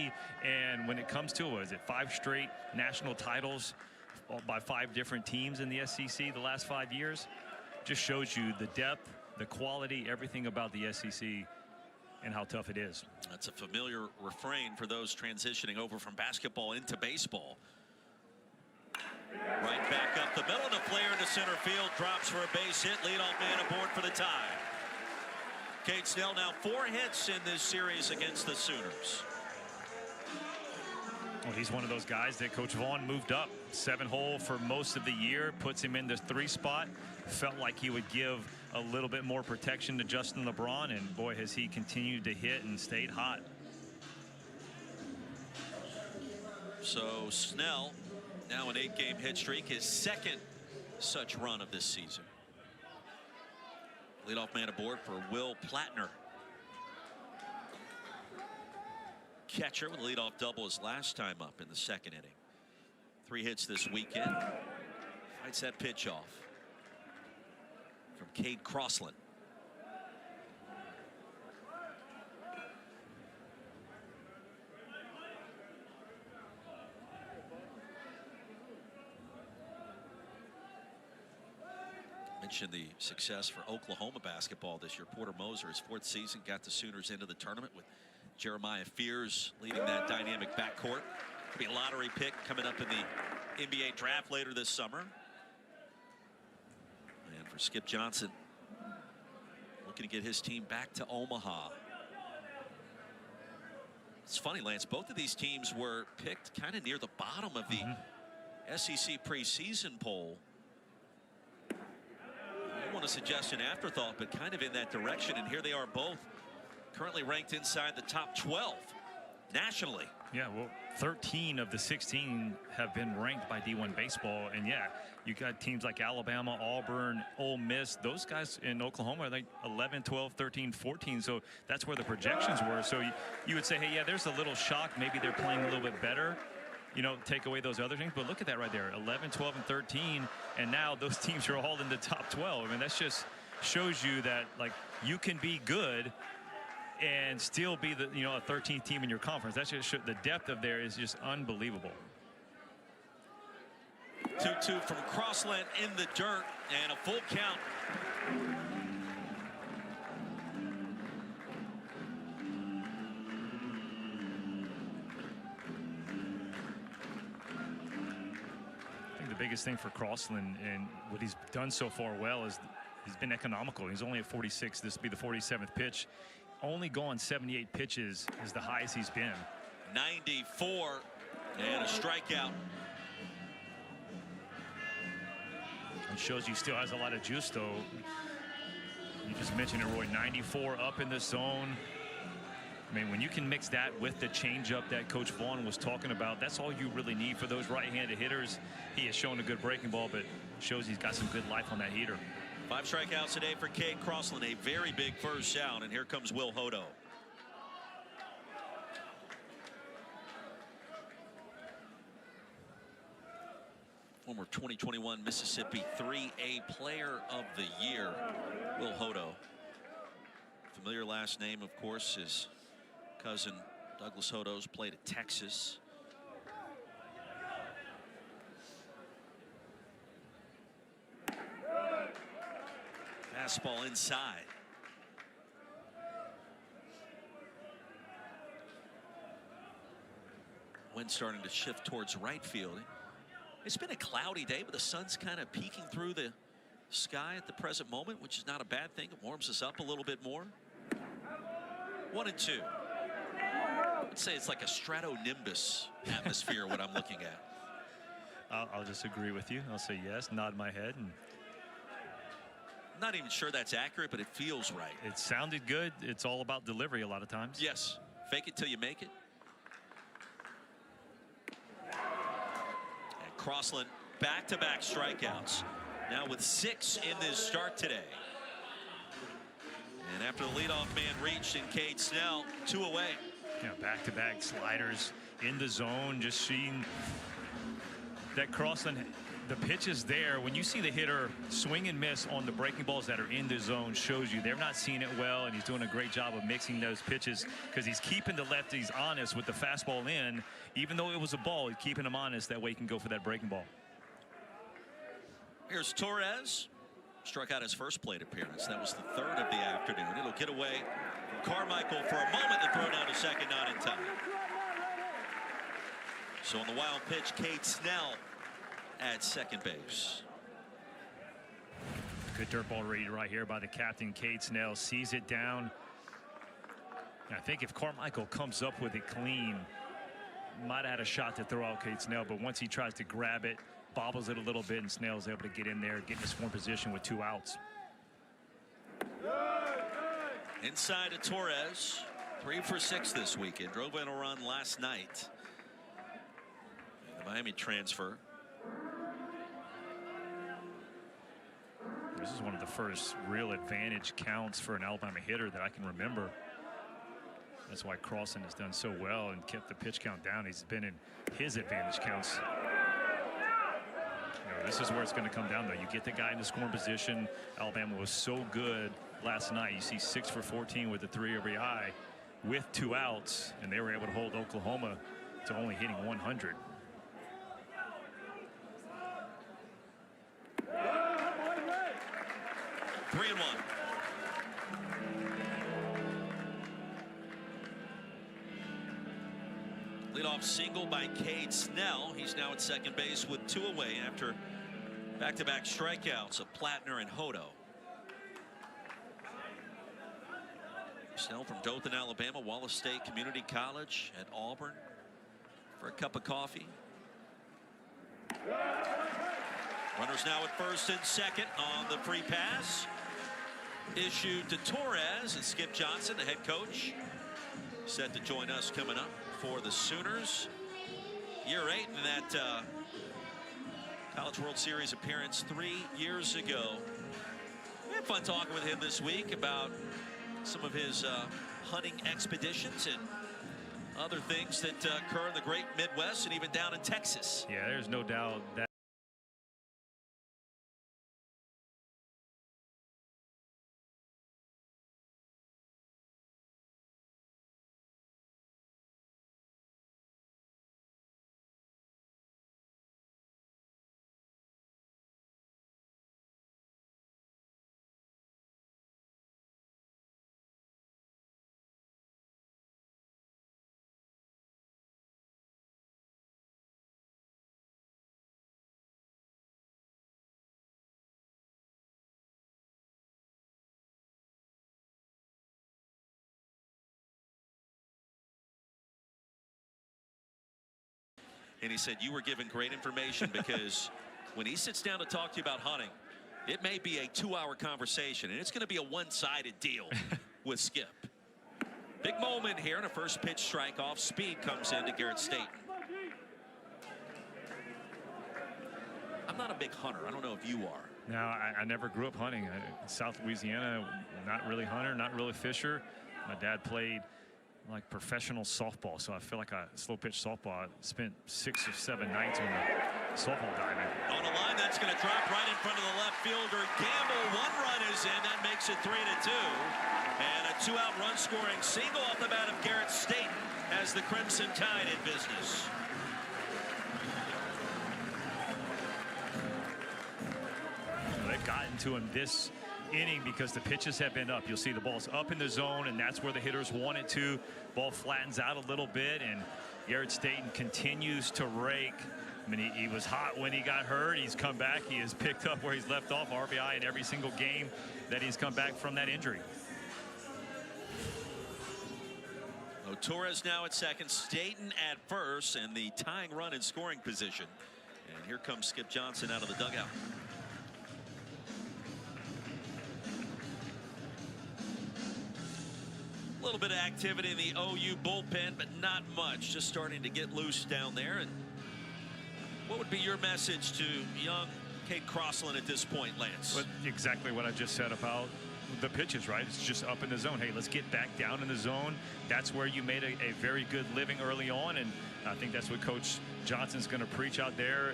Speaker 2: And when it comes to, what is it, 5 straight national titles by 5 different teams in the SEC the last 5 years, just shows you the depth, the quality, everything about the SEC and how tough it is.
Speaker 1: That's a familiar refrain for those transitioning over from basketball into baseball. Right back up the middle, and a player into center field drops for a base hit. Leadoff man aboard for the tie. Cade Snell now 4 hits in this series against the Sooners.
Speaker 2: Well, he's one of those guys that Coach Vaughn moved up 7-hole for most of the year, puts him in the 3 spot. Felt like he would give a little bit more protection to Justin LeBron, and boy, has he continued to hit and stayed hot.
Speaker 1: So Snell now an 8-game hit streak, his second such run of this season. Leadoff man aboard for Will Plattner. Catcher with a leadoff double his last time up in the second inning. 3 hits this weekend. Fights that pitch off from Cade Crossland. Mentioned the success for Oklahoma basketball this year. Porter Moser, his 4th season, got the Sooners into the tournament with Jeremiah Fears leading that dynamic backcourt. Could be a lottery pick coming up in the NBA draft later this summer. And for Skip Johnson, looking to get his team back to Omaha. It's funny, Lance, both of these teams were picked kind of near the bottom of the SEC preseason poll. I don't want to suggest an afterthought, but kind of in that direction, and here they are both currently ranked inside the top 12 nationally.
Speaker 2: Yeah, well, 13 of the 16 have been ranked by D1 baseball, and yeah, you got teams like Alabama, Auburn, Ole Miss. Those guys in Oklahoma are like 11, 12, 13, 14, so that's where the projections were. So you would say, hey, yeah, there's a little shock. Maybe they're playing a little bit better, take away those other things. But look at that right there, 11, 12, and 13. And now those teams are all in the top 12. I mean, that's just shows you that, like, you can be good and still be the, a 13th team in your conference. That's just the depth of there is just unbelievable.
Speaker 1: 2-2 from Crossland in the dirt, and a full count.
Speaker 2: I think the biggest thing for Crossland and what he's done so far well is he's been economical. He's only at 46. This will be the 47th pitch. Only gone 78 pitches is the highest he's been.
Speaker 1: 94 and a strikeout.
Speaker 2: It shows you still has a lot of juice, though. You just mentioned it, Roy. 94 up in the zone. I mean, when you can mix that with the changeup that Coach Vaughn was talking about, that's all you really need for those right-handed hitters. He has shown a good breaking ball, but shows he's got some good life on that heater.
Speaker 1: 5 strikeouts today for Cade Crossland, a very big first out, and here comes Will Hodo. Former 2021 Mississippi 3A Player of the Year, Will Hodo. Familiar last name, of course, his cousin Douglas Hodo's played at Texas. Fastball inside. Wind starting to shift towards right field. It's been a cloudy day, but the sun's kind of peeking through the sky at the present moment, which is not a bad thing. It warms us up a little bit more. 1-2. I'd say it's like a stratonimbus atmosphere what I'm looking at.
Speaker 2: I'll just agree with you. I'll say yes, nod my head. And
Speaker 1: I'm not even sure that's accurate, but it feels right.
Speaker 2: it sounded good. It's all about delivery a lot of times.
Speaker 1: Yes. Fake it till you make it. And Crossland back-to-back strikeouts. Now with 6 in this start today. And after the leadoff man reached in Cade Snell, 2 away.
Speaker 2: Back-to-back sliders in the zone. Just seeing that Crossland, the pitch is there. When you see the hitter swing and miss on the breaking balls that are in the zone, shows you they're not seeing it well, and he's doing a great job of mixing those pitches because he's keeping the lefties honest with the fastball in. Even though it was a ball, he's keeping them honest. That way he can go for that breaking ball.
Speaker 1: Here's Torres. Struck out his first plate appearance. That was the 3rd of the afternoon. It'll get away from Carmichael for a moment. The throw down to second, not in time. So on the wild pitch, Cade Snell at second base.
Speaker 2: Good dirt ball read right here by the captain. Cade Snell sees it down. And I think if Carmichael comes up with it clean, might have had a shot to throw out Cade Snell, but once he tries to grab it, bobbles it a little bit, and Snell's able to get in there, get in a scoring position with 2 outs.
Speaker 1: Inside to Torres. 3 for 6 this weekend. Drove in a run last night. The Miami transfer.
Speaker 2: This is one of the first real advantage counts for an Alabama hitter that I can remember. That's why Crossland has done so well and kept the pitch count down. He's been in his advantage counts. This is where it's going to come down, though. You get the guy in the scoring position. Alabama was so good last night. You see 6 for 14 with the 3 RBI with 2 outs, and they were able to hold Oklahoma to only hitting 100.
Speaker 1: Three and 1. Leadoff single by Cade Snell. He's now at second base with 2 away after back-to-back strikeouts of Plattner and Hodo. Snell from Dothan, Alabama, Wallace State Community College at Auburn for a cup of coffee. Runners now at first and second on the free pass. Issued to Torres, and Skip Johnson, the head coach, set to join us coming up for the Sooners. Year 8 in that College World Series appearance 3 years ago. We had fun talking with him this week about some of his hunting expeditions, and other things that occur in the great Midwest and even down in Texas.
Speaker 2: Yeah, there's no doubt that.
Speaker 1: And he said you were given great information because when he sits down to talk to you about hunting, it may be a 2-hour conversation, and it's going to be a one-sided deal with Skip. Big moment here in a first pitch strike off. Speed comes into Garrett Staten. I'm not a big hunter. I don't know if you are.
Speaker 2: No, I never grew up hunting. South Louisiana, not really hunter, not really fisher. My dad played like professional softball, so I feel like a slow pitch softball. I spent 6 or 7 nights on the softball diamond.
Speaker 1: On a line that's going to drop right in front of the left fielder. Gamble, 1 run is in. That makes it 3-2. And a 2-out run scoring single off the bat of Garrett Staten as the Crimson Tide in business.
Speaker 2: They've gotten to him this inning because the pitches have been up. You'll see the ball's up in the zone, and that's where the hitters want it to. Ball flattens out a little bit, and Garrett Staten continues to rake. I mean, he was hot when he got hurt. He's come back. He has picked up where he's left off. RBI in every single game that he's come back from that injury.
Speaker 1: Torres now at second, Staten at first, and the tying run in scoring position. And here comes Skip Johnson out of the dugout. A little bit of activity in the OU bullpen, but not much. Just starting to get loose down there. And what would be your message to young Cade Crossland at this point, Lance?
Speaker 2: But exactly what I just said about the pitches, right? It's just up in the zone. Hey, let's get back down in the zone. That's where you made a very good living early on, and I think that's what Coach Johnson's going to preach out there.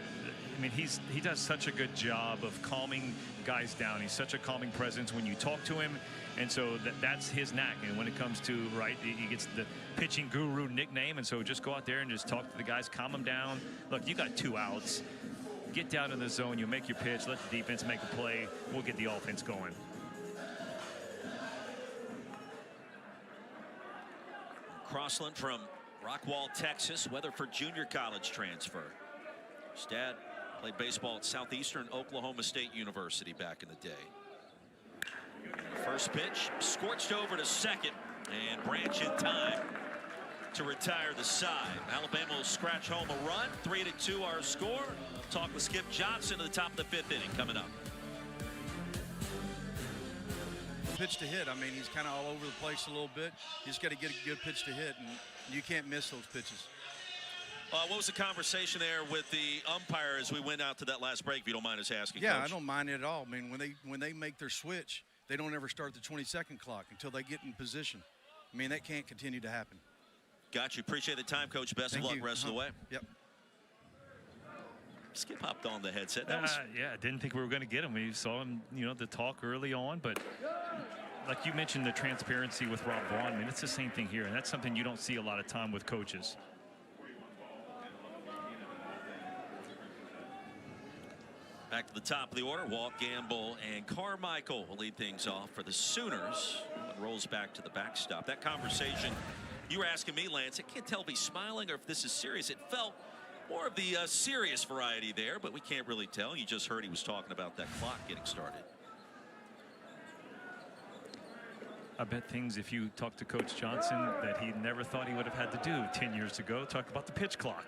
Speaker 2: I mean, he does such a good job of calming guys down. He's such a calming presence when you talk to him, and so that's his knack. And when it comes to, right, he gets the pitching guru nickname, and so just go out there and just talk to the guys, calm them down. Look, you got 2 outs. Get down in the zone. You make your pitch. Let the defense make a play. We'll get the offense going.
Speaker 1: Crossland from Rockwall, Texas, Weatherford Junior College transfer. His dad played baseball at Southeastern Oklahoma State University back in the day. The first pitch scorched over to second, and Branch in time to retire the side. Alabama will scratch home a run. 3-2 our score. Talk with Skip Johnson at the top of the 5th inning coming up.
Speaker 5: Pitch to hit. I mean, he's kind of all over the place a little bit. You just got to get a good pitch to hit, and you can't miss those pitches.
Speaker 1: What was the conversation there with the umpire as we went out to that last break, if you don't mind us asking?
Speaker 5: Yeah,
Speaker 1: Coach?
Speaker 5: I don't mind it at all. I mean, when they make their switch, they don't ever start the 20-second clock until they get in position. I mean, that can't continue to happen.
Speaker 1: Got you. Appreciate the time, Coach. Best
Speaker 5: Thank
Speaker 1: of luck
Speaker 5: you.
Speaker 1: rest of the way.
Speaker 5: Yep.
Speaker 1: Skip hopped on the headset. That was
Speaker 2: Yeah, I didn't think we were going to get him. We saw him, the talk early on, but like you mentioned, the transparency with Rob Vaughn. I mean, it's the same thing here, and that's something you don't see a lot of time with coaches.
Speaker 1: back to the top of the order. Walt, Gamble, and Carmichael will lead things off for the Sooners. It rolls back to the backstop. That conversation you were asking me, Lance, I can't tell if he's smiling or if this is serious. It felt more of the serious variety there, but we can't really tell. You just heard he was talking about that clock getting started.
Speaker 2: I bet things, if you talk to Coach Johnson, that he never thought he would have had to do 10 years ago. Talk about the pitch clock.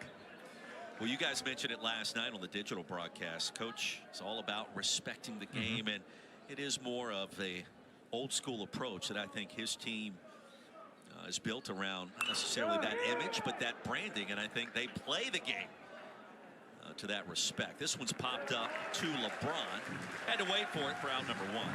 Speaker 1: Well, you guys mentioned it last night on the digital broadcast. Coach is all about respecting the game, and it is more of a old school approach that I think his team is built around, not necessarily that image, but that branding, and I think they play the game to that respect. This one's popped up to LeBron. Had to wait for it for out number one.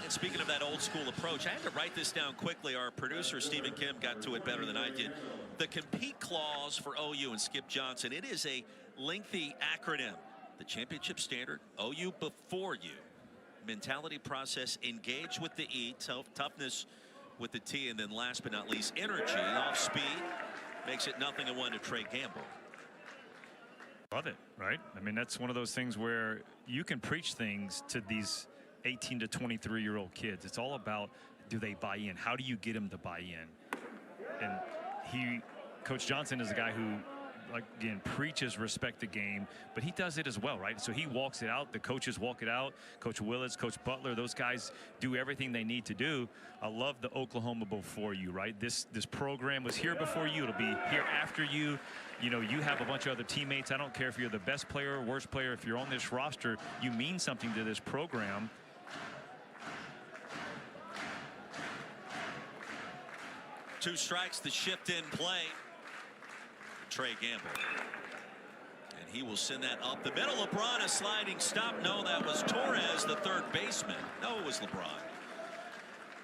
Speaker 1: It's speaking of that old school approach, I had to write this down quickly. Our producer, Stephen Kim, got to it better than I did. The compete clause for OU and Skip Johnson, it is a lengthy acronym. The championship standard, OU before you. Mentality process, engage with the E, toughness with the T, and then last but not least, energy off speed makes it 0-1 to Trey Gamble.
Speaker 2: Love it, right? I mean, that's one of those things where you can preach things to these 18 to 23-year-old kids. It's all about, do they buy in? How do you get them to buy in? And Coach Johnson is a guy who, like, again, preaches respect the game, but he does it as well, right? So he walks it out. The coaches walk it out. Coach Willits, Coach Butler, those guys do everything they need to do. I love the Oklahoma before you, right? This program was here before you. It'll be here after you. You know, you have a bunch of other teammates. I don't care if you're the best player or worst player. If you're on this roster, you mean something to this program.
Speaker 1: Two strikes, the shift in play. Trey Gamble. And he will send that up the middle. LeBron, a sliding stop. No, that was Torres, the third baseman. No, it was LeBron.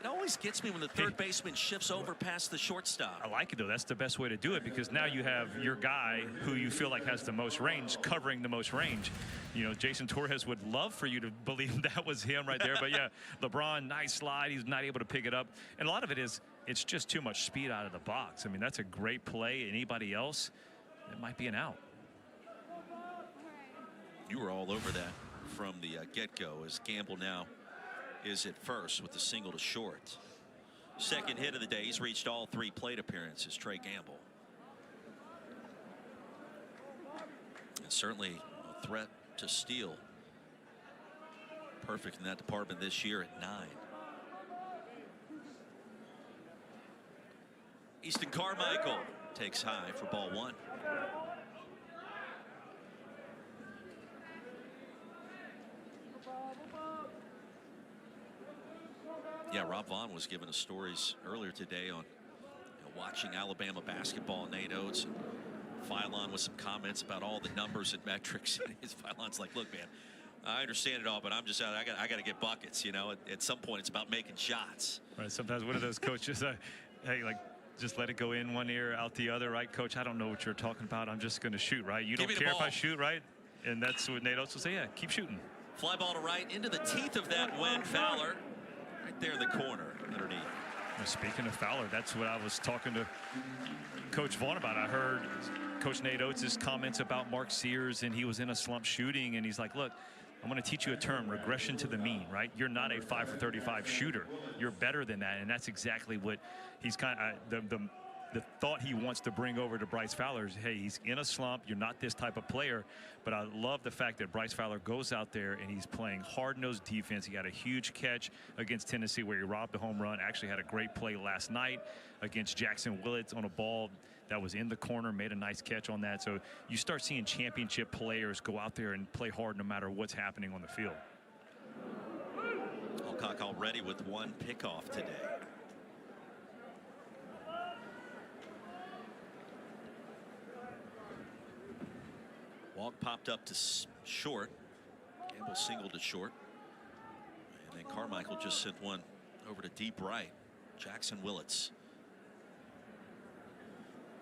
Speaker 1: It always gets me when the third baseman shifts over past the shortstop.
Speaker 2: I like it, though. That's the best way to do it, because now you have your guy who you feel like has the most range covering the most range. You know, Jason Torres would love for you to believe that was him right there. But, yeah, LeBron, nice slide. He's not able to pick it up. And a lot of it is it's just too much speed out of the box. I mean, that's a great play. Anybody else, it might be an out.
Speaker 1: You were all over that from the get-go, as Gamble now is at first with the single to short. Second hit of the day. He's reached all 3 plate appearances, Trey Gamble. And certainly a threat to steal. Perfect in that department this year at 9. Easton Carmichael takes high for ball 1. Yeah, Rob Vaughn was giving us stories earlier today on watching Alabama basketball. Nate Oates and Philon with some comments about all the numbers and metrics. His Philon's like, look, man, I understand it all, but I'm just I got to get buckets. You know, at some point it's about making shots.
Speaker 2: Right. Sometimes one of those coaches, hey, like, just let it go in one ear, out the other, right? Coach, I don't know what you're talking about. I'm just going to shoot, right? You don't care if I shoot, right? And that's what Nate Oates will say. Yeah, keep shooting.
Speaker 1: Fly ball to right into the teeth of that Wen Fowler. Right there in the corner underneath.
Speaker 2: Well, speaking of Fowler, that's what I was talking to Coach Vaughn about. I heard Coach Nate Oates' comments about Mark Sears, and he was in a slump shooting, and he's like, look, I'm going to teach you a term, regression to the mean, right? You're not a 5 for 35 shooter. You're better than that, and that's exactly what he's kind of the thought he wants to bring over to Bryce Fowler is, hey, he's in a slump. You're not this type of player. But I love the fact that Bryce Fowler goes out there and he's playing hard-nosed defense. He got a huge catch against Tennessee where he robbed a home run. Actually had a great play last night against Jackson Willits on a ball that was in the corner, made a nice catch on that. So you start seeing championship players go out there and play hard no matter what's happening on the field.
Speaker 1: Alcock already with 1 pickoff today. Walk popped up to short. Gamble singled to short. And then Carmichael just sent one over to deep right. Jackson Willits.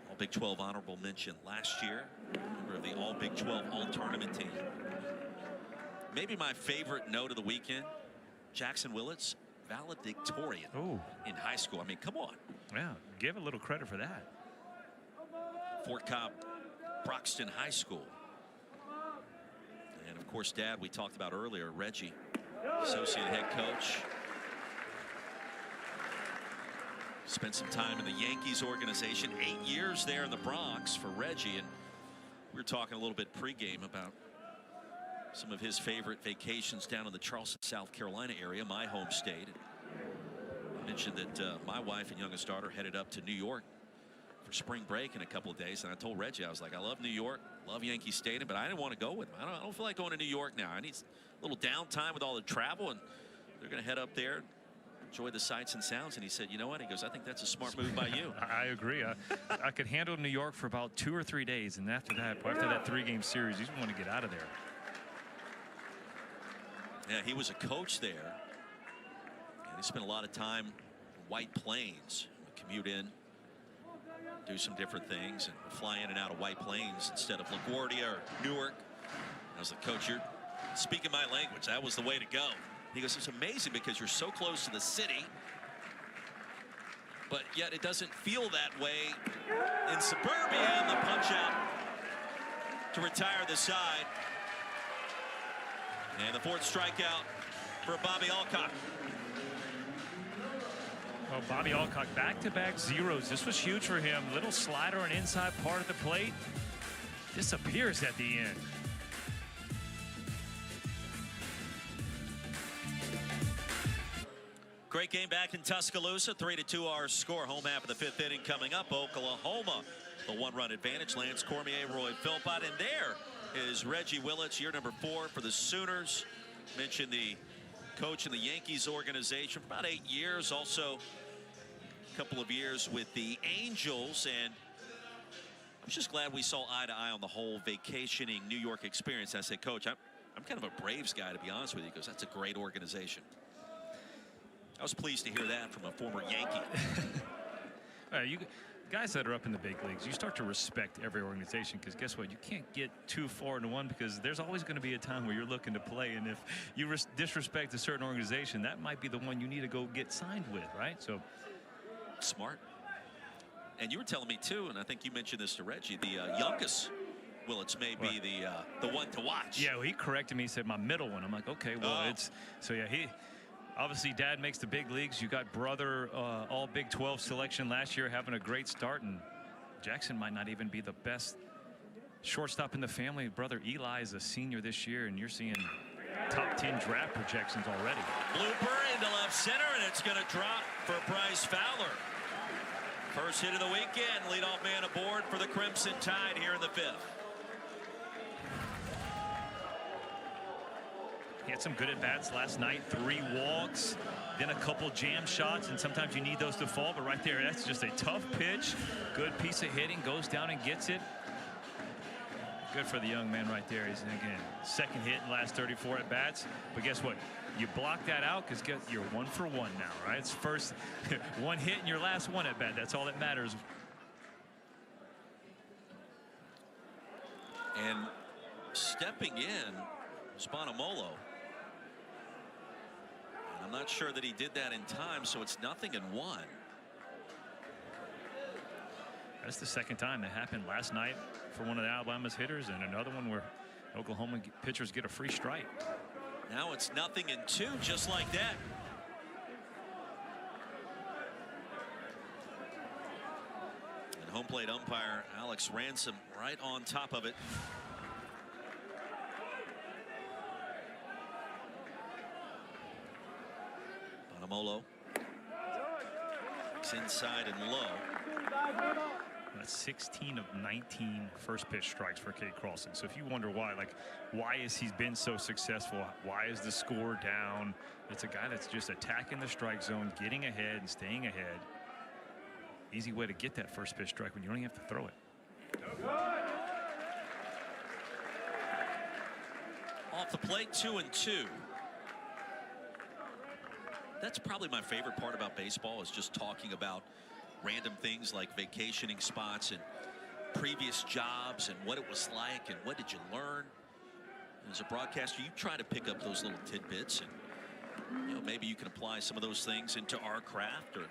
Speaker 1: All Big 12 honorable mention last year. Member of the All Big 12 All Tournament team. Maybe my favorite note of the weekend. Jackson Willits, valedictorian in high school. I mean, come on.
Speaker 2: Yeah, give a little credit for that.
Speaker 1: Fort Cobb Broxton High School. And of course, Dad, we talked about earlier, Reggie, associate head coach. Spent some time in the Yankees organization, 8 years there in the Bronx for Reggie. And we were talking a little bit pregame about some of his favorite vacations down in the Charleston, South Carolina area, my home state. I mentioned that my wife and youngest daughter headed up to New York for spring break in a couple of days, and I told Reggie, I was like, I love New York, love Yankee Stadium, but I didn't want to go with him. I don't feel like going to New York now. I need a little downtime with all the travel, and they're going to head up there, enjoy the sights and sounds. And he said, you know what? He goes, I think that's a smart move by you.
Speaker 2: I agree. I could handle New York for about 2 or 3 days, and after that 3-game series, you just want to get out of there.
Speaker 1: Yeah, he was a coach there. spent a lot of time in White Plains. We commute in, do some different things, and fly in and out of White Plains instead of LaGuardia or Newark. I was like, Coach, you're speaking my language. That was the way to go. He goes, it's amazing because you're so close to the city, but yet it doesn't feel that way in suburbia. And the punch out to retire the side. And the 4th strikeout for Bobby Alcock.
Speaker 2: Oh, Bobby Alcock, back-to-back zeros. This was huge for him. Little slider on inside part of the plate. Disappears at the end.
Speaker 1: Great game back in Tuscaloosa. 3-2 our score. Home half of the 5th inning coming up. Oklahoma, the 1-run advantage. Lance Cormier, Roy Philpott, and there is Reggie Willits, year number 4 for the Sooners. Mentioned the coach in the Yankees organization for about 8 years. Also a couple of years with the Angels. And I was just glad we saw eye to eye on the whole vacationing New York experience. I said, Coach, I'm kind of a Braves guy, to be honest with you. He goes, that's a great organization. I was pleased to hear that from a former Yankee.
Speaker 2: You guys that are up in the big leagues, you start to respect every organization, because guess what? You can't get too far into one, because there's always going to be a time where you're looking to play, and if you disrespect a certain organization, that might be the one you need to go get signed with, right? So
Speaker 1: smart. And you were telling me too, and I think you mentioned this to Reggie, the youngest Willits may be the one to watch.
Speaker 2: Yeah, well, he corrected me. He said my middle one. I'm like, okay, well, it's so yeah. He obviously, Dad makes the big leagues. You got brother all Big 12 selection last year, having a great start, and Jackson might not even be the best shortstop in the family. Brother Eli is a senior this year, and you're seeing top 10 draft projections already.
Speaker 1: Blooper into left center, and it's going to drop for Bryce Fowler. First hit of the weekend. Leadoff man aboard for the Crimson Tide here in the 5th.
Speaker 2: He had some good at-bats last night, 3 walks, then a couple jam shots, and sometimes you need those to fall, but right there, that's just a tough pitch. Good piece of hitting, goes down and gets it. Good for the young man right there. He's, again, second hit in the last 34 at-bats, but guess what? You block that out because you're 1 for 1 now, right? It's first one hit in your last one at-bat. That's all that matters.
Speaker 1: And stepping in, Spanamolo. I'm not sure that he did that in time, so it's 0-1.
Speaker 2: That's the second time that happened last night for one of the Alabama's hitters, and another one where Oklahoma pitchers get a free strike.
Speaker 1: Now it's 0-2, just like that. And home plate umpire Alex Ransom right on top of it. Bonamolo. It's inside and low.
Speaker 2: That's 16 of 19 first pitch strikes for Cade Carlson. So if you wonder why, like, why has he been so successful? Why is the score down? It's a guy that's just attacking the strike zone, getting ahead and staying ahead. Easy way to get that first pitch strike when you don't even have to throw it.
Speaker 1: Off the plate, 2-2. That's probably my favorite part about baseball, is just talking about random things like vacationing spots and previous jobs and what it was like and what did you learn. As a broadcaster, you try to pick up those little tidbits, and you know, maybe you can apply some of those things into our craft or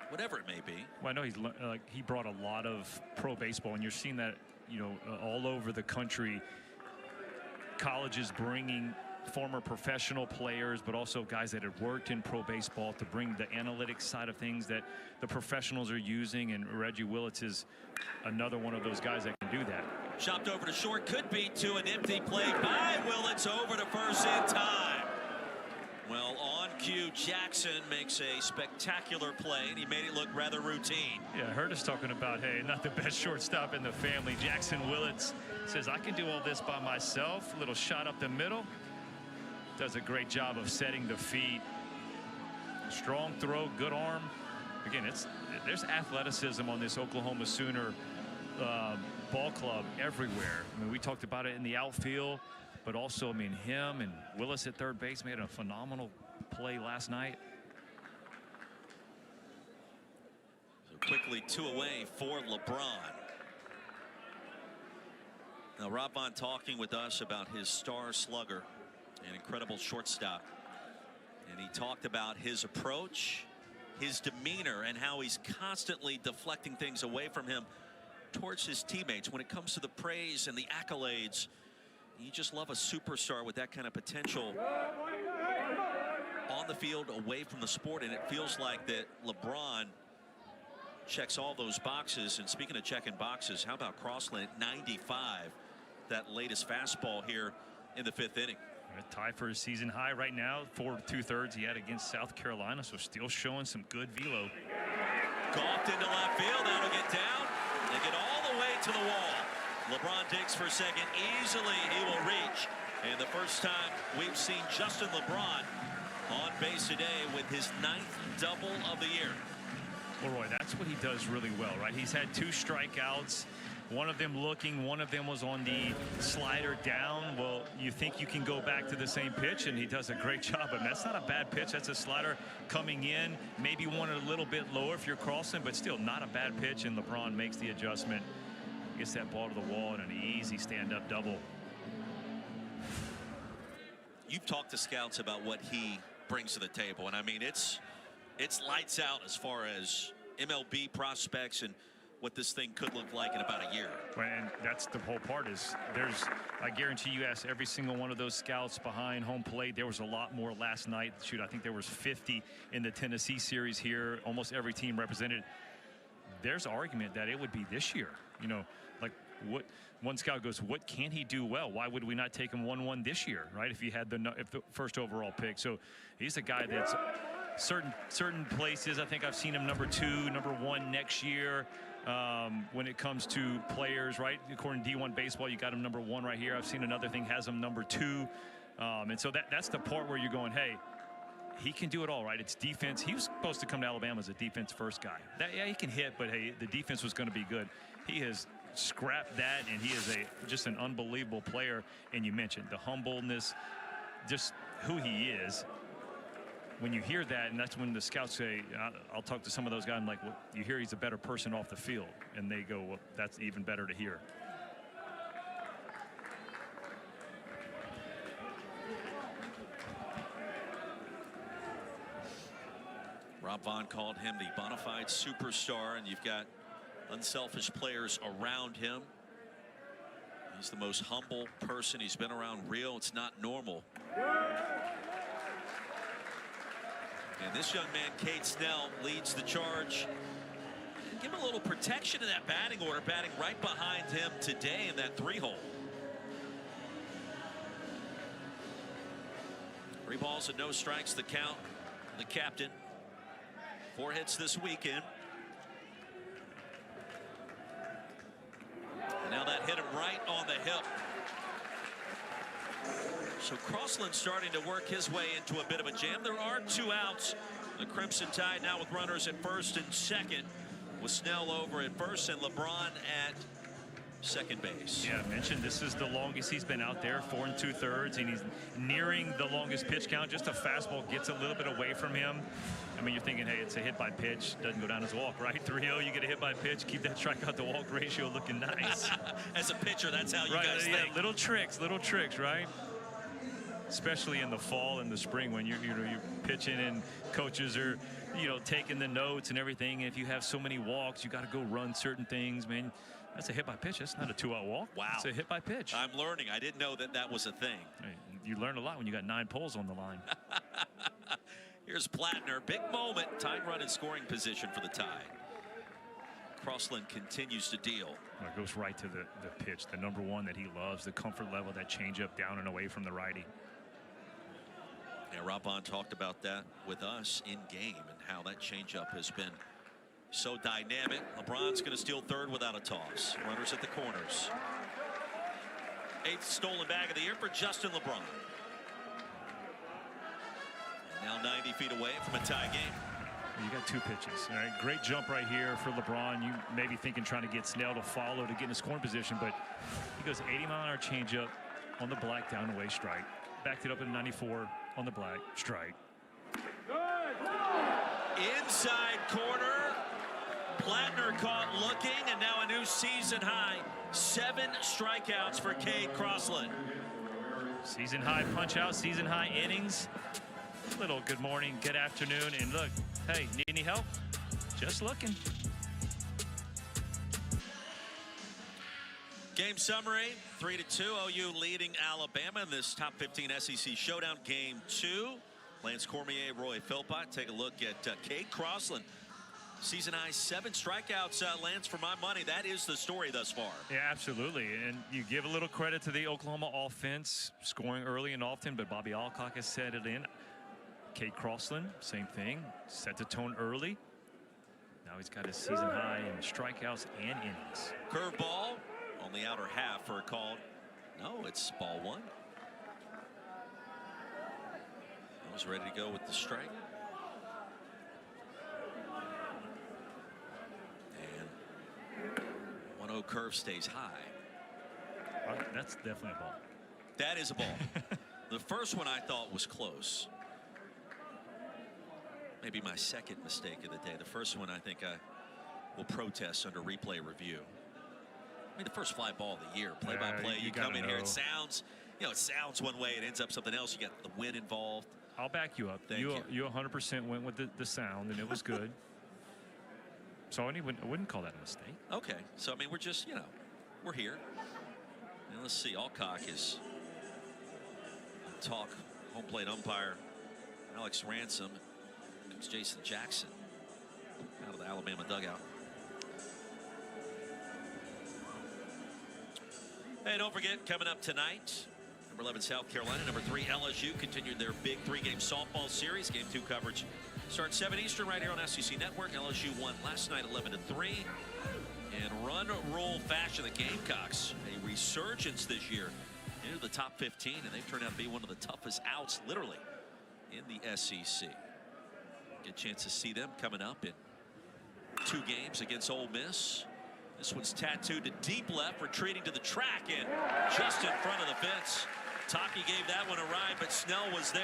Speaker 1: whatever it may be.
Speaker 2: Well, I know he brought a lot of pro baseball, and you're seeing that, you know, all over the country. Colleges bringing former professional players, but also guys that had worked in pro baseball, to bring the analytics side of things that the professionals are using, and Reggie Willits is another one of those guys that can do that.
Speaker 1: Chopped over to short, could be to an empty plate by Willits, over to first in time. Well, on cue, Jackson makes a spectacular play, and he made it look rather routine.
Speaker 2: Yeah, I heard us talking about, hey, not the best shortstop in the family. Jackson Willits says, I can do all this by myself. A little shot up the middle. Does a great job of setting the feet. Strong throw, good arm. Again, there's athleticism on this Oklahoma Sooner ball club everywhere. I mean, we talked about it in the outfield, but also, I mean, him and Willis at third base made a phenomenal play last night.
Speaker 1: Quickly 2 away for LeBron. Now Rob Vaughn talking with us about his star slugger, an incredible shortstop. And he talked about his approach, his demeanor, and how he's constantly deflecting things away from him towards his teammates. When it comes to the praise and the accolades, you just love a superstar with that kind of potential on the field, away from the sport. And it feels like that LeBron checks all those boxes. And speaking of checking boxes, how about Crossland at 95, that latest fastball here in the 5th inning.
Speaker 2: A tie for his season high right now, 4 2/3 he had against South Carolina, so still showing some good velo.
Speaker 1: Golfed into left field. That'll get down. They get all the way to the wall. LeBron digs for second. Easily he will reach. And the first time we've seen Justin LeBron on base today with his 9th double of the year.
Speaker 2: Well, Roy, that's what he does really well, right? He's had 2 strikeouts. One of them looking, one of them was on the slider down. Well, you think you can go back to the same pitch, and he does a great job. And that's not a bad pitch. That's a slider coming in. Maybe one a little bit lower if you're crossing, but still not a bad pitch. And LeBron makes the adjustment, gets that ball to the wall, and an easy stand-up double.
Speaker 1: You've talked to scouts about what he brings to the table, and I mean it's lights out as far as MLB prospects and what this thing could look like in about a year.
Speaker 2: And that's the whole part is I guarantee you ask every single one of those scouts behind home plate. There was a lot more last night. Shoot, I think there was 50 in the Tennessee series here. Almost every team represented. There's argument that it would be this year. You know, like what one scout goes, what can he do well? Why would we not take him 1-1 this year, right? If he had the first overall pick. So he's a guy that's certain places. I think I've seen him number 2, number 1 next year. When it comes to players, right? According to D1 baseball, you got him number 1 right here. I've seen another thing has him number 2. And so that's the part where you're going, hey, he can do it all, right? It's defense. He was supposed to come to Alabama as a defense first guy. Yeah, he can hit, but hey, the defense was going to be good. He has scrapped that, and he is just an unbelievable player. And you mentioned the humbleness, just who he is. When you hear that, and that's when the scouts say, I'll talk to some of those guys, I'm like, well, you hear he's a better person off the field. And they go, well, that's even better to hear.
Speaker 1: Rob Vaughn called him the bona fide superstar, and you've got unselfish players around him. He's the most humble person. He's been around real. It's not normal. And this young man, Cade Snell, leads the charge. Give him a little protection in that batting order, batting right behind him today in that 3-hole. 3 balls and no strikes, the count. The captain. 4 hits this weekend. And now that hit him right on the hip. So Crossland starting to work his way into a bit of a jam. There are 2 outs. The Crimson Tide now with runners at first and second, with Snell over at first and LeBron at second base.
Speaker 2: Yeah, I mentioned this is the longest he's been out there, 4 2/3, and he's nearing the longest pitch count. Just a fastball gets a little bit away from him. I mean, you're thinking, hey, it's a hit by pitch, doesn't go down as a walk, right? 3-0, you get a hit by pitch, keep that strikeout to walk ratio looking nice.
Speaker 1: As a pitcher, that's how you
Speaker 2: right,
Speaker 1: guys think.
Speaker 2: Little tricks, right? Especially in the fall and the spring when you're pitching and coaches are taking the notes and everything. And if you have so many walks, you got to go run certain things, man. That's a hit by pitch. That's not a 2-out walk.
Speaker 1: Wow.
Speaker 2: It's a hit by pitch.
Speaker 1: I'm learning. I didn't know that that was a thing.
Speaker 2: Hey, you learn a lot when you got 9 poles on the line.
Speaker 1: Here's Plattner. Big moment. Tying run in scoring position for the Tide. Crossland continues to deal.
Speaker 2: Well, it goes right to the pitch, the number 1 that he loves, the comfort level, that changeup down and away from the righty.
Speaker 1: Yeah, Rob Vaughn talked about that with us in game and how that changeup has been so dynamic. LeBron's going to steal third without a toss. Runners at the corners. 8th stolen bag of the year for Justin LeBron. And now 90 feet away from a tie game.
Speaker 2: You got 2 pitches. All right, great jump right here for LeBron. You may be thinking trying to get Snell to follow to get in a scoring position, but he goes 80-mile-an-hour changeup on the black down away strike. Backed it up in 94 on the black strike.
Speaker 1: Inside corner. Plattner caught looking, and now a new season high. 7 strikeouts for Cade Crossland.
Speaker 2: Season high punch out, season high innings. Little good morning, good afternoon, and look, hey, need any help? Just looking.
Speaker 1: Game summary, 3-2, OU leading Alabama in this top 15 SEC showdown. Game 2, Lance Cormier, Roy Philpott. Take a look at Cade Crossland. Season high 7 strikeouts, Lance, for my money. That is the story thus far.
Speaker 2: Yeah, absolutely. And you give a little credit to the Oklahoma offense, scoring early and often, but Bobby Alcock has set it in. Cade Crossland, same thing, set the tone early. Now he's got his season high in strikeouts and innings.
Speaker 1: Curveball on the outer half for a call. No, it's ball 1. I was ready to go with the strike. And 1-0 curve stays high.
Speaker 2: That's definitely a ball.
Speaker 1: That is a ball. The first one I thought was close. Maybe my second mistake of the day. The first one I think I will protest under replay review. I mean, the first fly ball of the year, play-by-play. You come in here, it sounds, it sounds one way, it ends up something else. You got the wind involved.
Speaker 2: I'll back you up. You 100% went with the sound, and it was good. So I wouldn't call that a mistake.
Speaker 1: Okay, so I mean, we're just, we're here. And let's see, Alcock is talk home plate umpire Alex Ransom. Comes Jason Jackson out of the Alabama dugout. Hey, don't forget, coming up tonight, number 11 South Carolina, number 3 LSU continued their big 3-game softball series. Game 2 coverage starts 7 Eastern right here on SEC Network. LSU won last night 11-3. In run rule fashion, the Gamecocks, a resurgence this year into the top 15, and they've turned out to be one of the toughest outs, literally, in the SEC. Get a chance to see them coming up in 2 games against Ole Miss. This one's tattooed to deep left, retreating to the track, and just in front of the fence. Taki gave that one a ride, but Snell was there.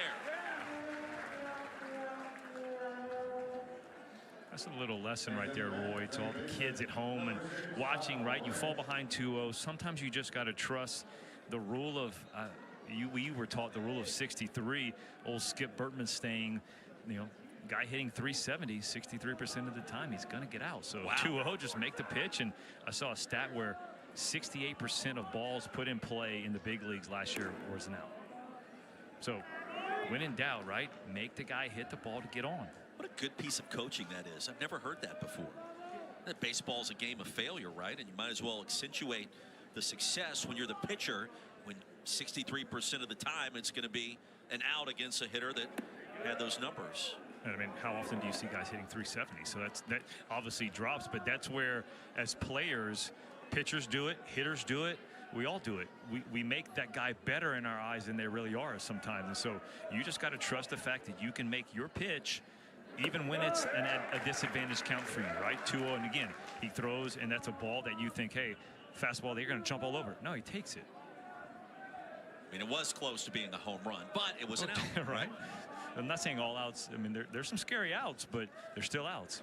Speaker 2: That's a little lesson right there, Roy, to all the kids at home and watching, right? You fall behind 2-0. Sometimes you just got to trust the rule of, we were taught the rule of 63. Old Skip Bertman staying, guy hitting 370 63% of the time, he's going to get out. So 2-0, just make the pitch. And I saw a stat where 68% of balls put in play in the big leagues last year was an out. So when in doubt, right, make the guy hit the ball to get on.
Speaker 1: What a good piece of coaching that is. I've never heard that before. That baseball's a game of failure, right? And you might as well accentuate the success when you're the pitcher, when 63% of the time it's going to be an out against a hitter that had those numbers.
Speaker 2: I mean, how often do you see guys hitting 370? So that obviously drops, but that's where, as players, pitchers do it, hitters do it, we all do it. We make that guy better in our eyes than they really are sometimes. And so you just got to trust the fact that you can make your pitch even when it's a disadvantage count for you, right? 2-0, and again, he throws, and that's a ball that you think, hey, fastball, they're going to jump all over. No, he takes it.
Speaker 1: I mean, it was close to being a home run, but it was an out.
Speaker 2: Right? I'm not saying all outs. I mean, there's some scary outs, but they're still outs.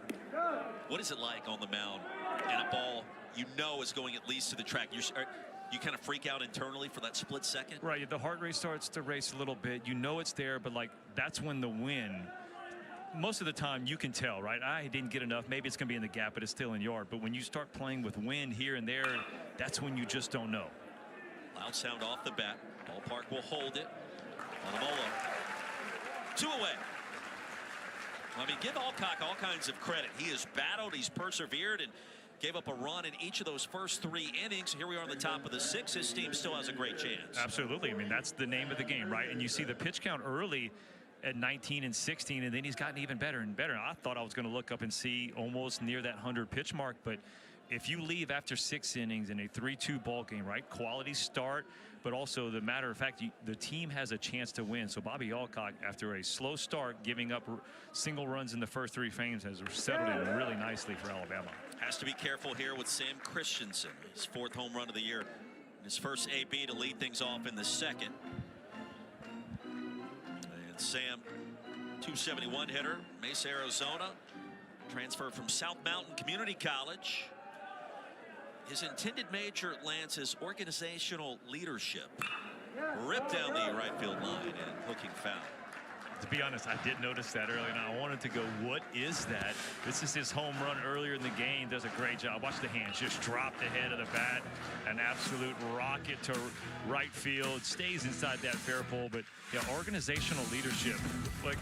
Speaker 1: What is it like on the mound and a ball is going at least to the track? You kind of freak out internally for that split second?
Speaker 2: Right. The heart rate starts to race a little bit. It's there, but that's when the wind. Most of the time you can tell, right? I didn't get enough. Maybe it's going to be in the gap, but it's still in yard. But when you start playing with wind here and there, that's when you just don't know.
Speaker 1: Loud sound off the bat. Ballpark will hold it. Bonamolo. 2 away. I mean, give Alcock all kinds of credit. He has battled, he's persevered, and gave up a run in each of those first 3 innings. Here we are on the top of the 6th. His team still has a great chance.
Speaker 2: Absolutely. I mean, that's the name of the game, right? And you see the pitch count early at 19 and 16, and then he's gotten even better and better. I thought I was going to look up and see almost near that 100 pitch mark, but if you leave after 6 innings in a 3-2 ball game, right? Quality start, but also the matter of fact, the team has a chance to win. So Bobby Alcock, after a slow start, giving up single runs in the first 3 frames, has settled in really nicely for Alabama.
Speaker 1: Has to be careful here with Sam Christensen, his 4th home run of the year. His first AB to lead things off in the 2nd. And Sam, 271 hitter, Mesa, Arizona. transfer from South Mountain Community College. His intended major, Lance, is organizational leadership. Ripped down the right field line and hooking foul.
Speaker 2: To be honest, I did notice that earlier, and I wanted to go, what is that? This is his home run earlier in the game. Does a great job. Watch the hands. Just dropped the head of the bat. An absolute rocket to right field. Stays inside that fair pole. But, yeah, organizational leadership. Like,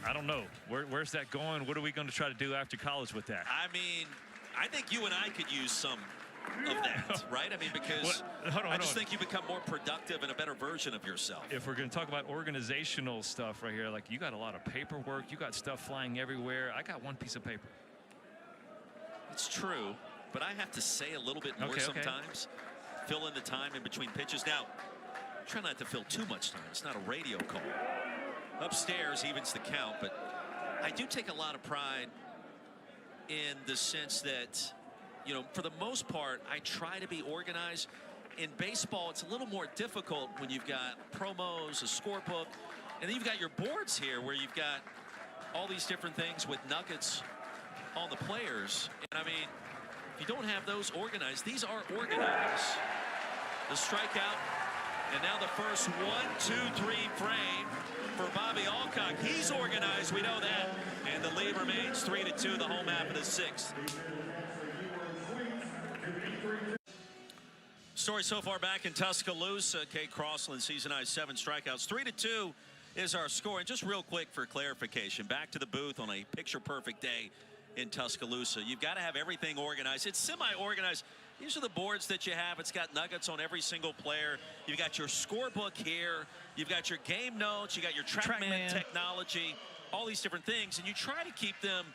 Speaker 2: I don't know. Where's that going? What are we going to try to do after college with that?
Speaker 1: I mean, I think you and I could use some of that, right? I mean, because I just think you become more productive and a better version of yourself.
Speaker 2: If we're going to talk about organizational stuff right here, like you got a lot of paperwork, you got stuff flying everywhere. I got one piece of paper.
Speaker 1: It's true, but I have to say a little bit more sometimes. Fill in the time in between pitches. Now, try not to fill too much time. It's not a radio call. Upstairs evens the count, but I do take a lot of pride in the sense that, you know, for the most part, I try to be organized. In baseball, it's a little more difficult when you've got promos, a scorebook, and then you've got your boards here where you've got all these different things with nuggets on the players. And I mean, if you don't have those organized, these are organized. The strikeout, and now the first 1-2-3 frame for Bobby Alcock. He's organized, we know that. And the lead remains 3-2, the home half of the sixth. Story so far back in Tuscaloosa. Kate Crossland, season high 7 strikeouts. 3-2 is our score. And just real quick for clarification, back to the booth on a picture-perfect day in Tuscaloosa. You've got to have everything organized. It's semi-organized. These are the boards that you have. It's got nuggets on every single player. You've got your scorebook here. You've got your game notes. You got your TrackMan technology, all these different things. And you try to keep them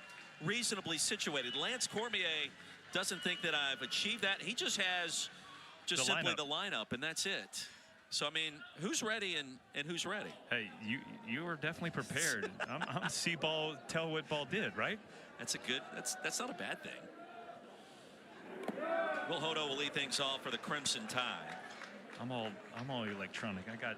Speaker 1: reasonably situated. Lance Cormier doesn't think that I've achieved that. He just has just simply the lineup, and that's it. So, I mean, who's ready and who's ready?
Speaker 2: Hey, you were definitely prepared. I'm see ball, tell what ball did, right?
Speaker 1: That's a good, that's not a bad thing. Will Hodo will lead things off for the Crimson Tide.
Speaker 2: I'm all electronic. I got,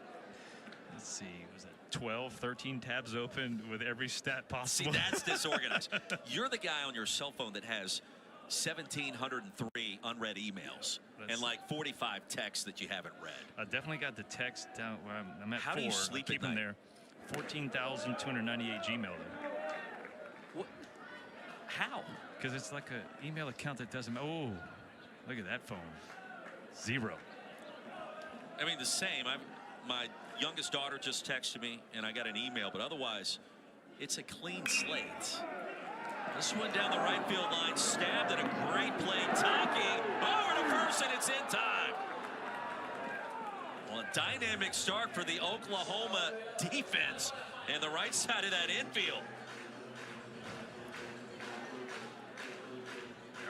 Speaker 2: let's see, was it 12, 13 tabs open with every stat possible?
Speaker 1: See, that's disorganized. You're the guy on your cell phone that has 1,703 unread emails and like 45 texts that you haven't read.
Speaker 2: I definitely got the text down where I'm at.
Speaker 1: How
Speaker 2: 4.
Speaker 1: do you sleep
Speaker 2: I keep
Speaker 1: at
Speaker 2: them
Speaker 1: night?
Speaker 2: there. 14,298 Gmail there.
Speaker 1: What? How?
Speaker 2: Because it's like an email account that doesn't. Oh, look at that phone. 0.
Speaker 1: I mean, the same. My youngest daughter just texted me and I got an email, but otherwise it's a clean slate. This one down the right field line, stabbed at a great play. Taki over to first, and it's in time. Well, a dynamic start for the Oklahoma defense and the right side of that infield.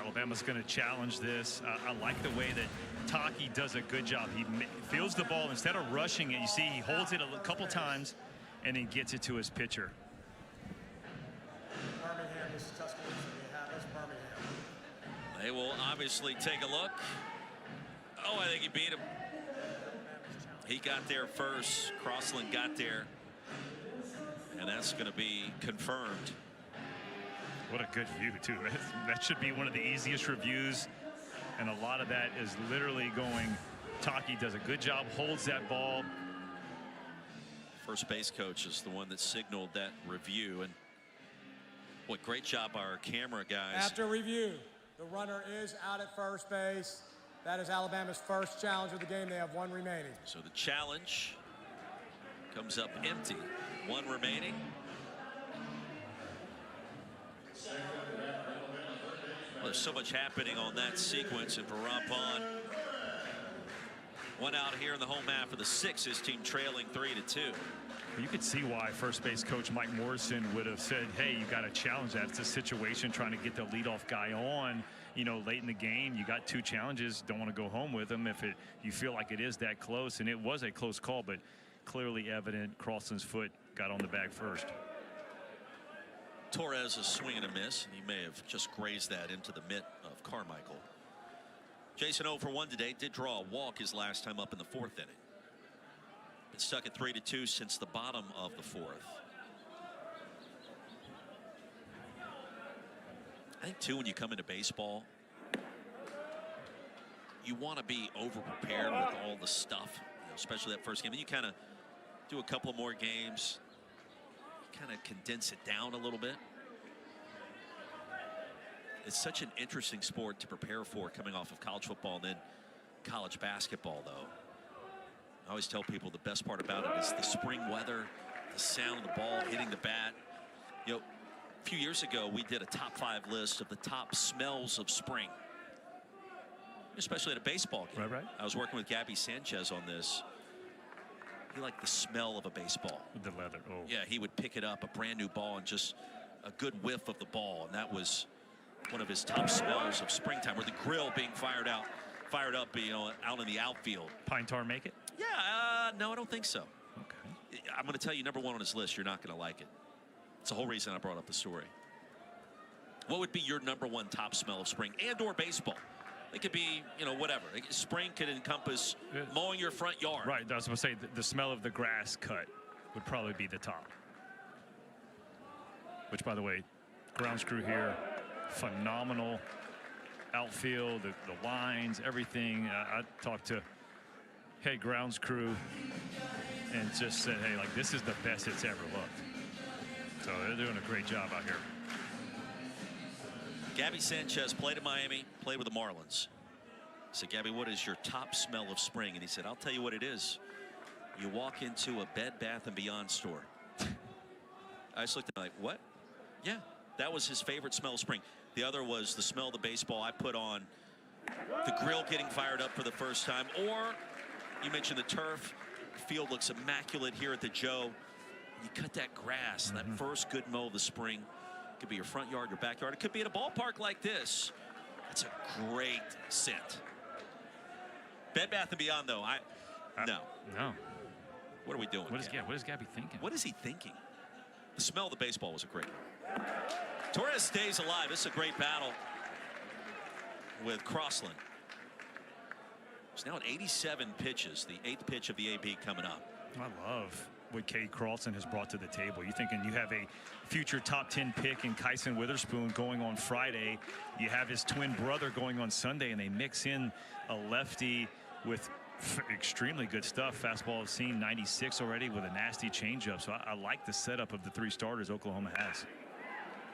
Speaker 2: Alabama's going to challenge this. I like the way that Taki does a good job. He feels the ball instead of rushing it. You see, he holds it a couple times and then gets it to his pitcher.
Speaker 6: Birmingham, this is Tuscaloosa. They have us, Birmingham.
Speaker 1: They will obviously take a look. Oh, I think he beat him. He got there first. Crossland got there. And that's going to be confirmed.
Speaker 2: What a good view, too. That should be one of the easiest reviews. And a lot of that is literally going, Taki does a good job, holds that ball.
Speaker 1: First base coach is the one that signaled that review. And what great job by our camera guys.
Speaker 6: After review, the runner is out at first base. That is Alabama's first challenge of the game. They have 1 remaining.
Speaker 1: So the challenge comes up empty. 1 remaining. Well, there's so much happening on that sequence, and for Rampon, 1 out here in the home half of the 6th. His team trailing 3-2.
Speaker 2: You could see why first base coach Mike Morrison would have said, hey, you got to challenge that. It's a situation trying to get the leadoff guy on, you know, late in the game. You got 2 challenges. Don't want to go home with them if you feel like it is that close. And it was a close call, but clearly evident Crossland's foot got on the bag first.
Speaker 1: Torres is swing and a miss, and he may have just grazed that into the mitt of Carmichael. Jason 0 for 1 today. Did draw a walk his last time up in the 4th inning. Been stuck at 3-2 since the bottom of the 4th. I think, too, when you come into baseball, you want to be over-prepared with all the stuff, especially that first game. Then you kind of do a couple more games, kind of condense it down a little bit. It's such an interesting sport to prepare for coming off of college football and then college basketball, though. I always tell people the best part about it is the spring weather, the sound of the ball hitting the bat. A few years ago, we did a top 5 list of the top smells of spring, especially at a baseball game.
Speaker 2: Right.
Speaker 1: I was working with Gabby Sanchez on this. He liked the smell of a baseball.
Speaker 2: The leather. Oh.
Speaker 1: Yeah, he would pick it up, a brand new ball, and just a good whiff of the ball, and that was one of his top smells of springtime, or the grill being fired up, out in the outfield.
Speaker 2: Pine tar make it?
Speaker 1: Yeah, no, I don't think so.
Speaker 2: Okay.
Speaker 1: I'm going to tell you, number 1 on his list, you're not going to like it. It's the whole reason I brought up the story. What would be your number 1 top smell of spring and/or baseball? It could be, whatever. Spring could encompass mowing your front yard.
Speaker 2: Right. I was going to say the smell of the grass cut would probably be the top. Which, by the way, grounds crew here, phenomenal outfield, the lines, everything. I talked to head grounds crew and just said, hey, like, this is the best it's ever looked. So they're doing a great job out here.
Speaker 1: Gabby Sanchez played at Miami, played with the Marlins. I said, Gabby, what is your top smell of spring? And he said, I'll tell you what it is. You walk into a Bed Bath & Beyond store. I just looked at him like, what? Yeah, that was his favorite smell of spring. The other was the smell of the baseball I put on, the grill getting fired up for the first time. Or you mentioned the turf. The field looks immaculate here at the Joe. You cut that grass, that first good mow of the spring. It could be your front yard, your backyard. It could be at a ballpark like this. That's a great scent. Bed Bath & Beyond, though, no.
Speaker 2: No.
Speaker 1: What are we doing?
Speaker 2: What is Gabby thinking?
Speaker 1: What is he thinking? The smell of the baseball was a great one. Torres stays alive. This is a great battle with Crossland. He's now at 87 pitches, the 8th pitch of the AB coming up.
Speaker 2: I love what Cade Carlson has brought to the table. You're thinking you have a future top 10 pick in Kyson Witherspoon going on Friday. You have his twin brother going on Sunday, and they mix in a lefty with extremely good stuff. Fastball I've seen 96 already with a nasty changeup. So I like the setup of the 3 starters Oklahoma has.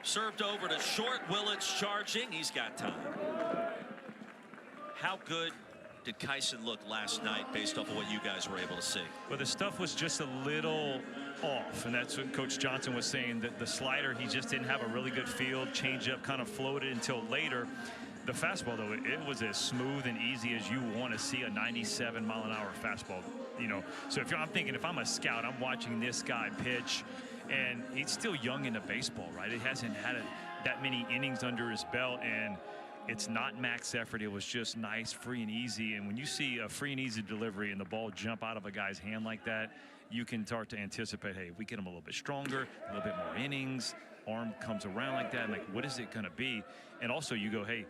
Speaker 1: Served over to short. Willits charging. He's got time. How good did Kyson look last night based off of what you guys were able to see?
Speaker 2: Well, the stuff was just a little off, and that's what Coach Johnson was saying, that the slider, he just didn't have a really good field. Changeup kind of floated until later. The fastball, though, it was as smooth and easy as you want to see a 97-mile-an-hour fastball. So I'm thinking, if I'm a scout, I'm watching this guy pitch, and he's still young into baseball, right? It hasn't had that many innings under his belt, and it's not max effort. It was just nice, free and easy. And when you see a free and easy delivery and the ball jump out of a guy's hand like that, you can start to anticipate, hey, if we get him a little bit stronger, a little bit more innings, arm comes around like that, and like, what is it going to be? And also you go, hey,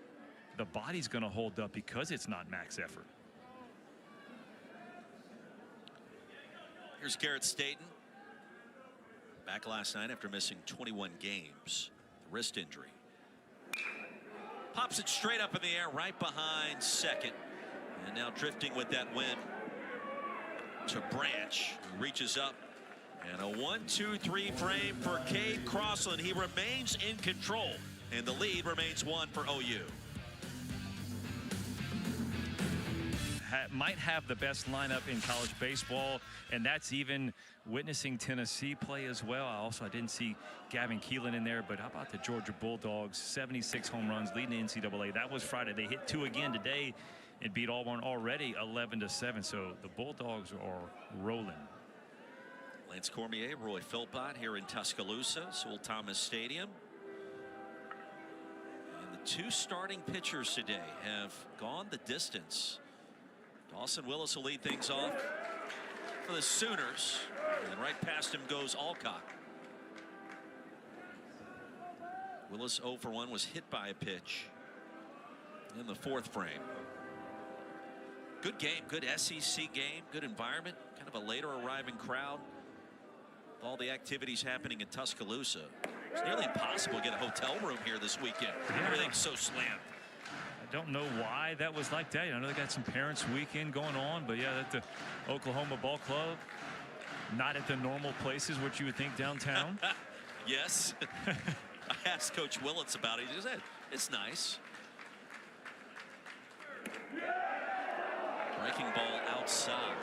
Speaker 2: the body's going to hold up because it's not max effort.
Speaker 1: Here's Garrett Staten. Back last night after missing 21 games. Wrist injury. Pops it straight up in the air right behind second. And now drifting with that wind to Branch, who reaches up. And a 1-2-3 frame for Cade Crossland. He remains in control, and the lead remains 1 for OU.
Speaker 2: Might have the best lineup in college baseball, and that's even witnessing Tennessee play as well. I didn't see Gavin Keelan in there, but how about the Georgia Bulldogs? 76 home runs leading the NCAA. That was Friday. They hit 2 again today and beat Auburn already 11-7. So the Bulldogs are rolling.
Speaker 1: Lance Cormier, Roy Philpott here in Tuscaloosa, Sewell Thomas Stadium. And the 2 starting pitchers today have gone the distance. Dawson Willis will lead things off for the Sooners, and right past him goes Alcock. Willis 0 for 1, was hit by a pitch in the 4th frame. Good game, good SEC game, good environment, kind of a later arriving crowd. All the activities happening in Tuscaloosa. It's nearly impossible to get a hotel room here this weekend.
Speaker 2: Yeah.
Speaker 1: Everything's so slammed.
Speaker 2: I don't know why that was like that. I know they got some parents' weekend going on, but yeah, at the Oklahoma Ball Club, not at the normal places, what you would think downtown.
Speaker 1: Yes. I asked Coach Willits about it. He said, it's nice. Breaking ball outside.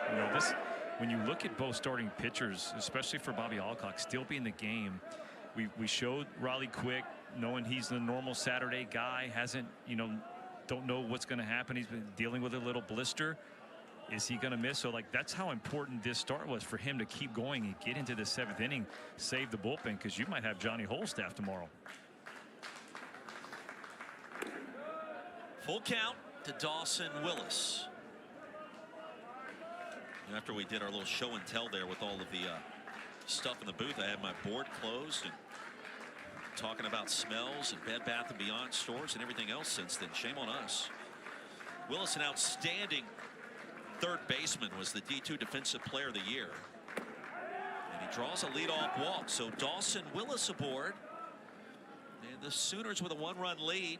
Speaker 2: You know, this, when you look at both starting pitchers, especially for Bobby Alcock, still be in the game. We showed Riley Quick, knowing he's the normal Saturday guy, hasn't, don't know what's going to happen. He's been dealing with a little blister. Is he going to miss? So, like, that's how important this start was for him to keep going and get into the 7th inning, save the bullpen, because you might have Johnny Holstaff tomorrow.
Speaker 1: Full count to Dawson Willis. After we did our little show and tell there with all of the stuff in the booth, I had my board closed and talking about smells and Bed Bath & Beyond stores and everything else since then. Shame on us. Willis, an outstanding third baseman, was the D2 Defensive Player of the Year. And he draws a leadoff walk. So Dawson Willis aboard. And the Sooners with a 1-run lead.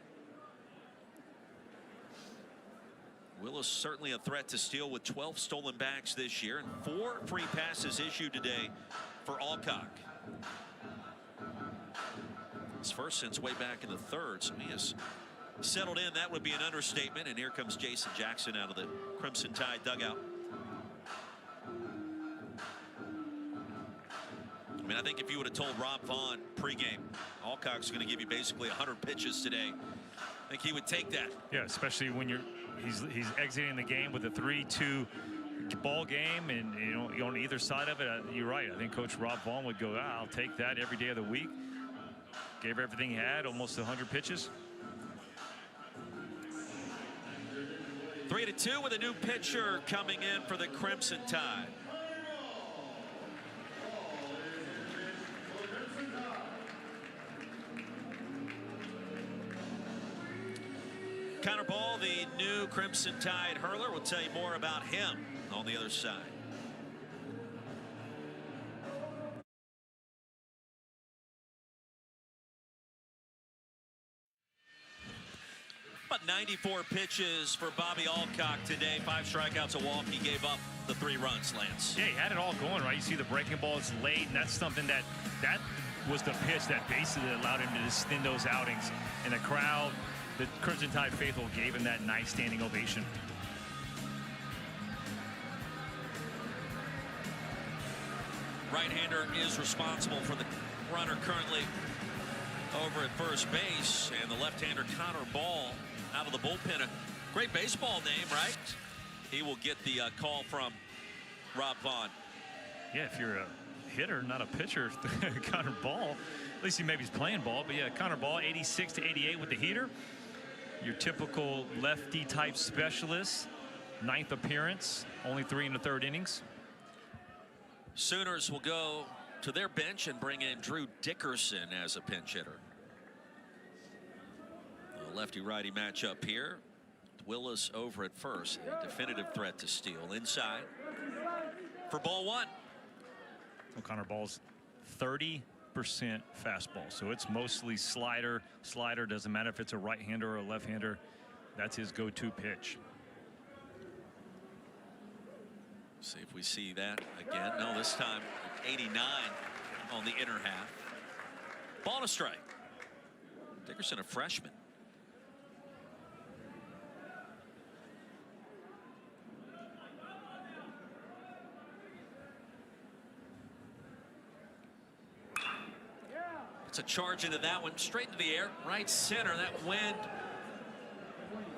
Speaker 1: Willis certainly a threat to steal with 12 stolen bags this year and 4 free passes issued today for Alcock. His first since way back in the 3rd, so he has settled in. That would be an understatement. And here comes Jason Jackson out of the Crimson Tide dugout. I mean, I think if you would have told Rob Vaughn pregame Alcock's going to give you basically 100 pitches today, I think he would take that.
Speaker 2: Yeah, especially when he's exiting the game with a 3-2 ball game, and on either side of it, you're right. I think Coach Rob Vaughn would go, I'll take that every day of the week. Gave everything he had, almost 100 pitches.
Speaker 1: 3-2 with a new pitcher coming in for the Crimson Tide. Connor Ball, the new Crimson Tide hurler. We'll tell you more about him on the other side. About 94 pitches for Bobby Alcock today. 5 strikeouts, a walk. He gave up the 3 runs, Lance.
Speaker 2: Yeah, he had it all going, right? You see the breaking ball is late, and that's something that was the pitch that basically allowed him to extend those outings. And the crowd, the Crimson Tide faithful, gave him that nice standing ovation.
Speaker 1: Right-hander is responsible for the runner currently over at first base, and the left-hander Connor Ball out of the bullpen. A great baseball name, right? He will get the call from Rob Vaughn.
Speaker 2: Yeah, if you're a hitter, not a pitcher, Connor Ball, at least he maybe he's playing ball, but yeah, Connor Ball, 86 to 88 with the heater. Your typical lefty type specialist. 9th appearance, only 3 in the 3rd innings.
Speaker 1: Sooners will go to their bench and bring in Drew Dickerson as a pinch hitter. A lefty-righty matchup here. Willis over at first. A definitive threat to steal. Inside for ball 1.
Speaker 2: Well, Connor Ball's 30% fastball, so it's mostly slider. Slider doesn't matter if it's a right-hander or a left-hander. That's his go-to pitch.
Speaker 1: See if we see that again. No, this time 89 on the inner half. Ball and a strike. Dickerson, a freshman. It's a charge into that one, straight into the air, right center. That wind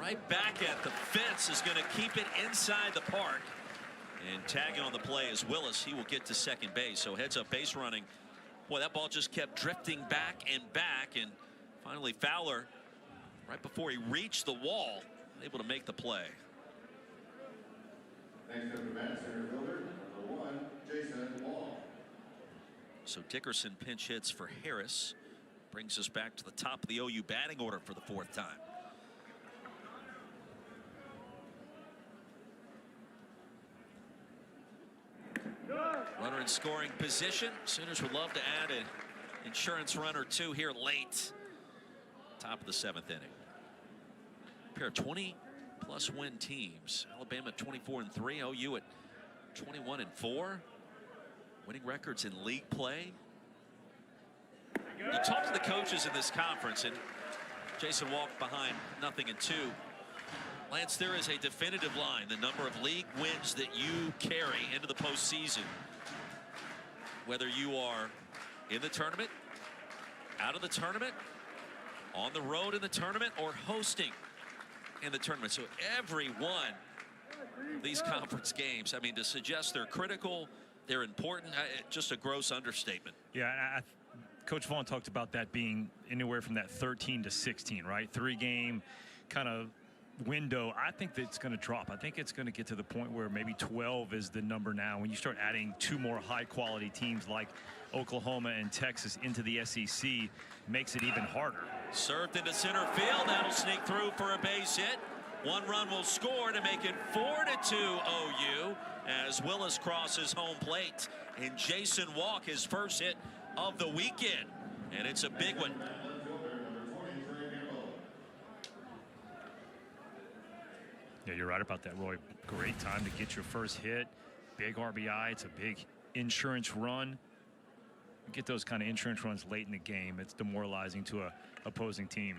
Speaker 1: right back at the fence is going to keep it inside the park. And tagging on the play is Willis. He will get to second base. So heads up base running. Boy, that ball just kept drifting back. And finally Fowler, right before he reached the wall, able to make the play.
Speaker 3: Next up to bat, center fielder, number 1, Jason Wall.
Speaker 1: So Dickerson pinch hits for Harris. Brings us back to the top of the OU batting order for the 4th time. Runner in scoring position. Sooners would love to add a insurance run or two here late. Top of the 7th inning. A pair of 20-plus win teams. Alabama 24-3, OU at 21-4. Winning records in league play. You talk to the coaches in this conference, and Jason walked behind 0-2. Lance, there is a definitive line, the number of league wins that you carry into the postseason, whether you are in the tournament, out of the tournament, on the road in the tournament, or hosting in the tournament. So every one of these conference games, I mean, to suggest they're critical, they're important, just a gross understatement.
Speaker 2: Yeah, Coach Vaughn talked about that being anywhere from that 13 to 16, right? 3-game kind of window. I think that's going to drop. I think it's going to get to the point where maybe 12 is the number now. When you start adding 2 more high-quality teams like Oklahoma and Texas into the SEC, makes it even harder.
Speaker 1: Served into center field. That'll sneak through for a base hit. 1 run will score to make it 4-2 OU as Willis crosses home plate. And Jason Walk, his first hit of the weekend, and it's a big one.
Speaker 2: Yeah, you're right about that, Roy. Great time to get your first hit. Big RBI. It's a big insurance run. You get those kind of insurance runs late in the game, it's demoralizing to a opposing team.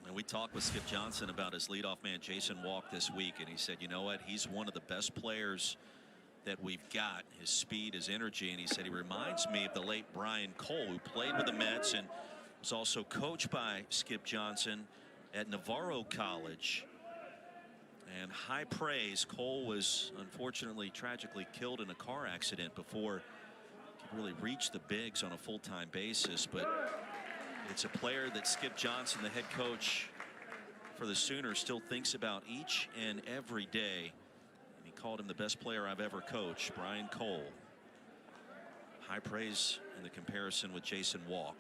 Speaker 1: And we talked with Skip Johnson about his leadoff man Jason Walk this week, and he said, you know what, he's one of the best players that we've got. His speed, his energy, and he said he reminds me of the late Brian Cole, who played with the Mets and was also coached by Skip Johnson at Navarro College. And high praise. Cole was unfortunately tragically killed in a car accident before he could really reach the bigs on a full-time basis. But it's a player that Skip Johnson, the head coach for the Sooners, still thinks about each and every day. And he called him the best player I've ever coached, Brian Cole. High praise in the comparison with Jason Walk.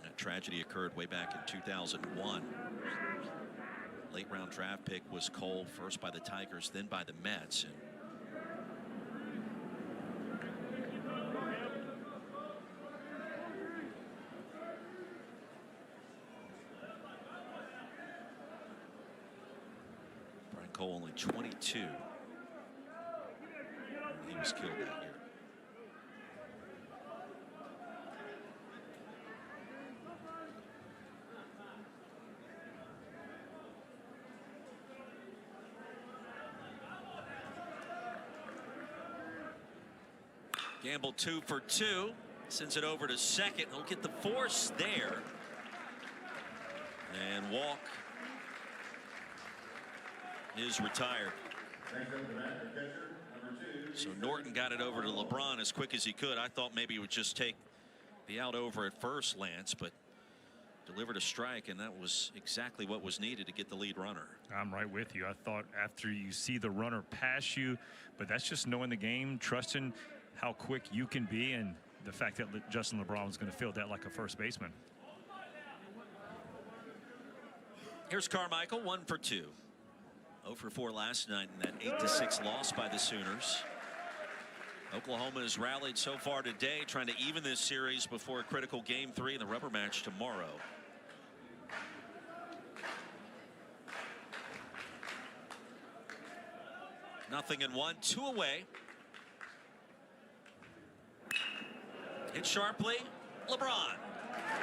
Speaker 1: That tragedy occurred way back in 2001. Late round draft pick was Cole, first by the Tigers, then by the Mets. And Brian Cole only 22 when he was killed that year. Gamble 2 for 2, sends it over to second. He'll get the force there, and Walk is retired. So Norton got it over to LeBron as quick as he could. I thought maybe he would just take the out over at first, Lance, but delivered a strike, and that was exactly what was needed to get the lead runner.
Speaker 2: I'm right with you. I thought after you see the runner pass you, but that's just knowing the game, trusting how quick you can be, and the fact that Justin LeBron was going to field that like a first baseman.
Speaker 1: Here's Carmichael, 1 for 2. 0 for 4 last night in that 8-6 loss by the Sooners. Oklahoma has rallied so far today, trying to even this series before a critical game 3 in the rubber match tomorrow. Nothing in 1, 2 away. Hit sharply, LeBron.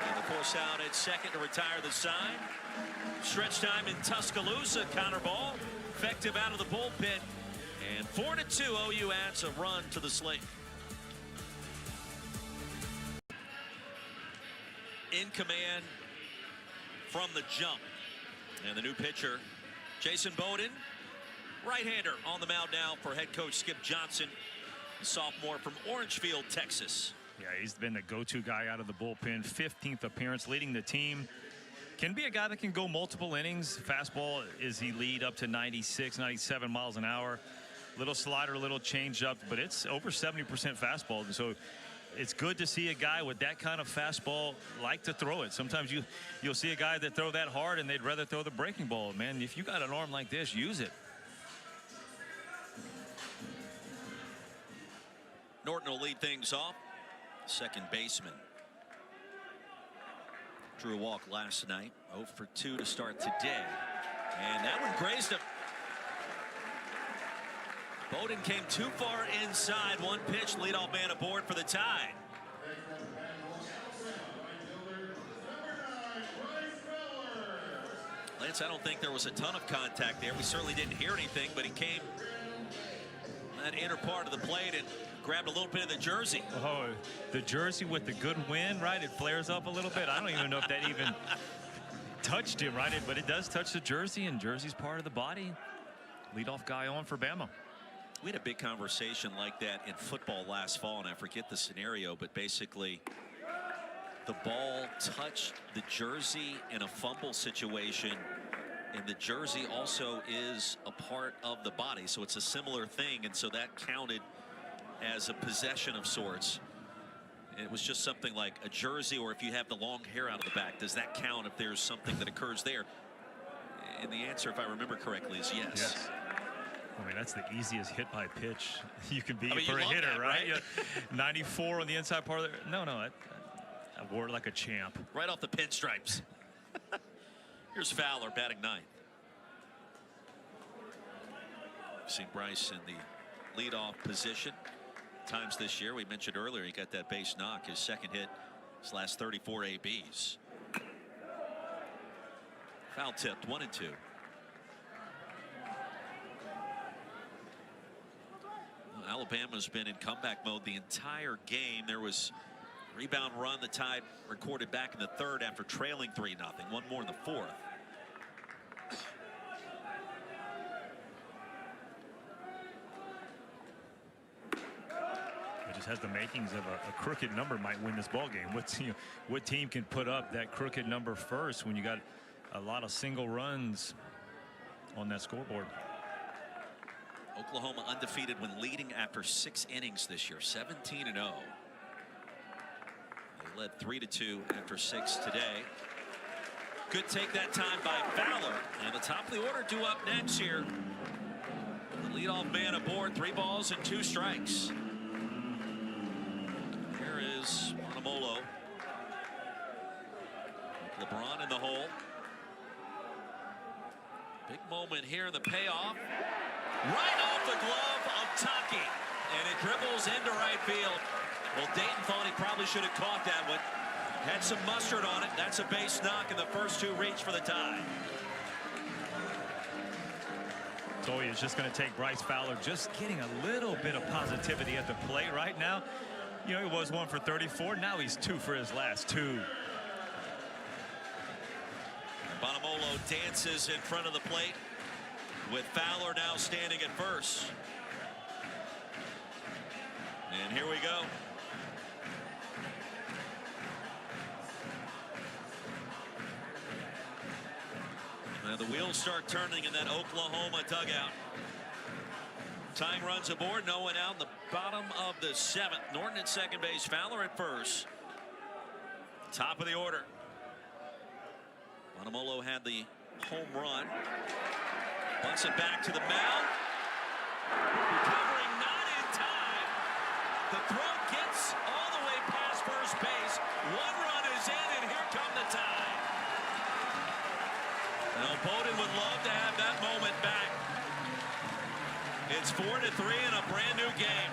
Speaker 1: And the force out at second to retire the side. Stretch time in Tuscaloosa. Counter ball, effective out of the bullpen. And 4-2, OU adds a run to the slate. In command from the jump. And the new pitcher, Jason Bowden, right-hander on the mound now for head coach Skip Johnson, a sophomore from Orangefield, Texas.
Speaker 2: Yeah, he's been the go-to guy out of the bullpen. 15th appearance, leading the team. Can be a guy that can go multiple innings. Fastball is elite, up to 96, 97 miles an hour. Little slider, little changeup, but it's over 70% fastball. And so it's good to see a guy with that kind of fastball like to throw it. Sometimes you'll see a guy that throw that hard and they'd rather throw the breaking ball. Man, if you got an arm like this, use it.
Speaker 1: Norton will lead things off. Second baseman. Drew a walk last night. 0 for 2 to start today. And that one grazed him. Bowden came too far inside. One pitch, leadoff man aboard for the tie. Lance, I don't think there was a ton of contact there. We certainly didn't hear anything, but he came that inner part of the plate and grabbed a little bit of the jersey.
Speaker 2: Oh, the jersey with the good wind, right? It flares up a little bit. I don't even know if that even touched him, right? But it does touch the jersey, and jersey's part of the body. Leadoff guy on for Bama.
Speaker 1: We had a big conversation like that in football last fall, and I forget the scenario, but basically the ball touched the jersey in a fumble situation, and the jersey also is a part of the body, so it's a similar thing, and so that counted as a possession of sorts. It was just something like a jersey, or if you have the long hair out of the back, does that count if there's something that occurs there? And the answer, if I remember correctly, is yes.
Speaker 2: Yes. I mean, that's the easiest hit by pitch you can be
Speaker 1: I mean,
Speaker 2: for a
Speaker 1: you love
Speaker 2: hitter,
Speaker 1: that,
Speaker 2: right?
Speaker 1: right?
Speaker 2: Yeah. 94 on the inside part of the. No, I wore it like a champ.
Speaker 1: Right off the pinstripes. Here's Fowler batting ninth. We've seen Bryce in the leadoff position times this year. We mentioned earlier he got that base knock, his second hit, his last 34 ABs. Foul tipped, 1-2. Alabama's been in comeback mode the entire game. There was a rebound run the Tide recorded back in the third after trailing 3-0. One more in the fourth.
Speaker 2: It just has the makings of a crooked number might win this ball game. What team can put up that crooked number first when you got a lot of single runs on that scoreboard?
Speaker 1: Oklahoma undefeated when leading after 6 innings this year, 17-0. They led 3-2 after 6 today. Good take that time by Fowler. And the top of the order due up next here. The leadoff man aboard, 3 balls and 2 strikes. Here is Bonamolo. LeBron in the hole. Big moment here in the payoff. Right off the glove of Taki, and it dribbles into right field. Well, Dayton thought he probably should have caught that one. Had some mustard on it. That's a base knock, and the first 2 reach for the tie.
Speaker 2: So it's just going to take Bryce Fowler just getting a little bit of positivity at the plate right now. You know, he was 1 for 34. Now he's 2 for his last 2.
Speaker 1: Bonamolo dances in front of the plate, with Fowler now standing at first. And here we go. Now the wheels start turning in that Oklahoma dugout. Tying runs aboard, no one out in the bottom of the 7th. Norton at second base, Fowler at first. Top of the order. Bonamolo had the home run. Bunts it back to the mound. Recovering not in time. The throw gets all the way past first base. 1 run is in, and here come the tie. Now Bowden would love to have that moment back. It's 4-3 in a brand new game.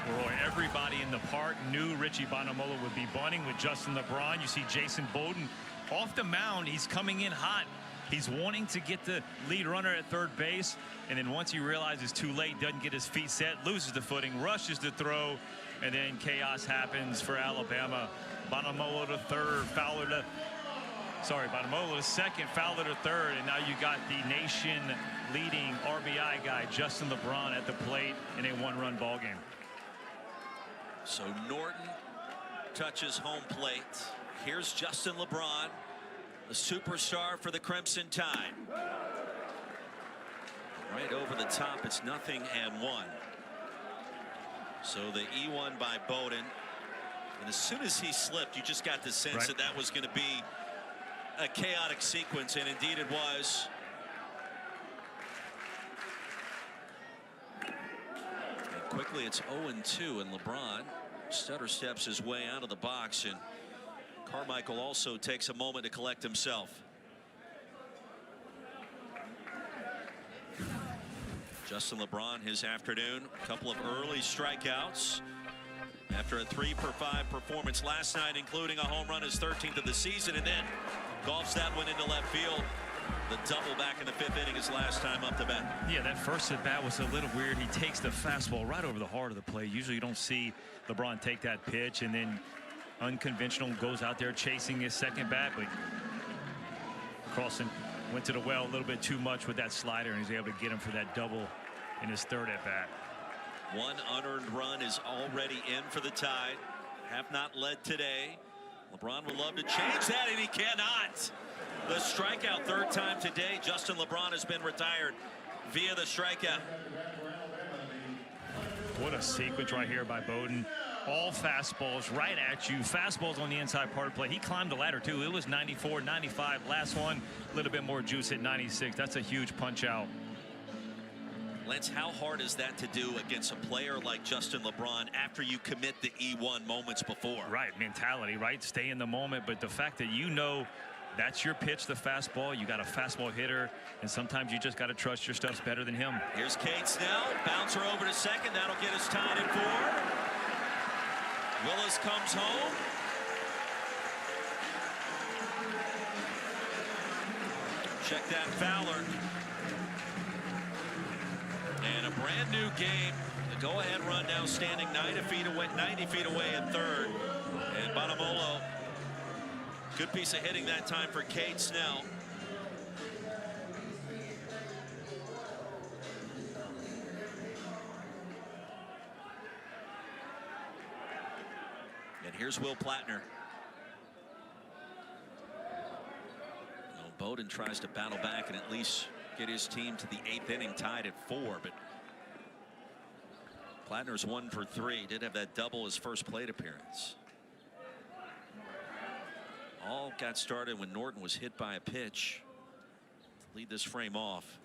Speaker 2: Roy, everybody in the park knew Richie Bonamolo would be bunting with Justin LeBron. You see Jason Bowden off the mound. He's coming in hot. He's wanting to get the lead runner at third base. And then once he realizes it's too late, doesn't get his feet set, loses the footing, rushes the throw, and then chaos happens for Alabama. Bonamolo to third, Fowler to, Bonamolo to second, Fowler to third. And now you got the nation leading RBI guy, Justin LeBron, at the plate in a 1-run ball game.
Speaker 1: So Norton touches home plate. Here's Justin LeBron, the superstar for the Crimson Tide. Right over the top, it's 0-1. So the E1 by Bowden. And as soon as he slipped, you just got the sense
Speaker 2: right.
Speaker 1: that that was going to be a chaotic sequence, and indeed it was. And quickly it's 0-2, and LeBron stutter steps his way out of the box, and Carmichael also takes a moment to collect himself. Justin LeBron, his afternoon, a couple of early strikeouts after a 3-for-5 performance last night, including a home run, his 13th of the season, and then golfs that one into left field. The double back in the 5th inning his last time up to bat.
Speaker 2: Yeah, that first at bat was a little weird. He takes the fastball right over the heart of the plate. Usually you don't see LeBron take that pitch, and then unconventional goes out there chasing his second bat, but Carlson went to the well a little bit too much with that slider, and he's able to get him for that double in his 3rd at bat.
Speaker 1: One unearned run is already in for the Tide. Have not led today. LeBron would love to change that, and he cannot. The strikeout 3rd time today. Justin LeBron has been retired via the strikeout.
Speaker 2: What a sequence right here by Bowden. All fastballs right at you. Fastballs on the inside part of play. He climbed the ladder too. It was 94, 95. Last one, a little bit more juice at 96. That's a huge punch out.
Speaker 1: Lance, how hard is that to do against a player like Justin LeBron after you commit the E1 moments before?
Speaker 2: Right, mentality, right? Stay in the moment. But the fact that you know that's your pitch, the fastball, you got a fastball hitter, and sometimes you just got to trust your stuff's better than him.
Speaker 1: Here's Cade Snell. Bouncer over to second. That'll get us tied at 4. Willis comes home. Check that, Fowler. And a brand new game. The go-ahead run now standing 90 feet away at 3rd. And Bonamolo, good piece of hitting that time for Cade Snell. And here's Will Platner. Well, Bowden tries to battle back and at least get his team to the 8th inning, tied at 4. But Platner's 1 for 3. Did have that double his first plate appearance. All got started when Norton was hit by a pitch to lead this frame off.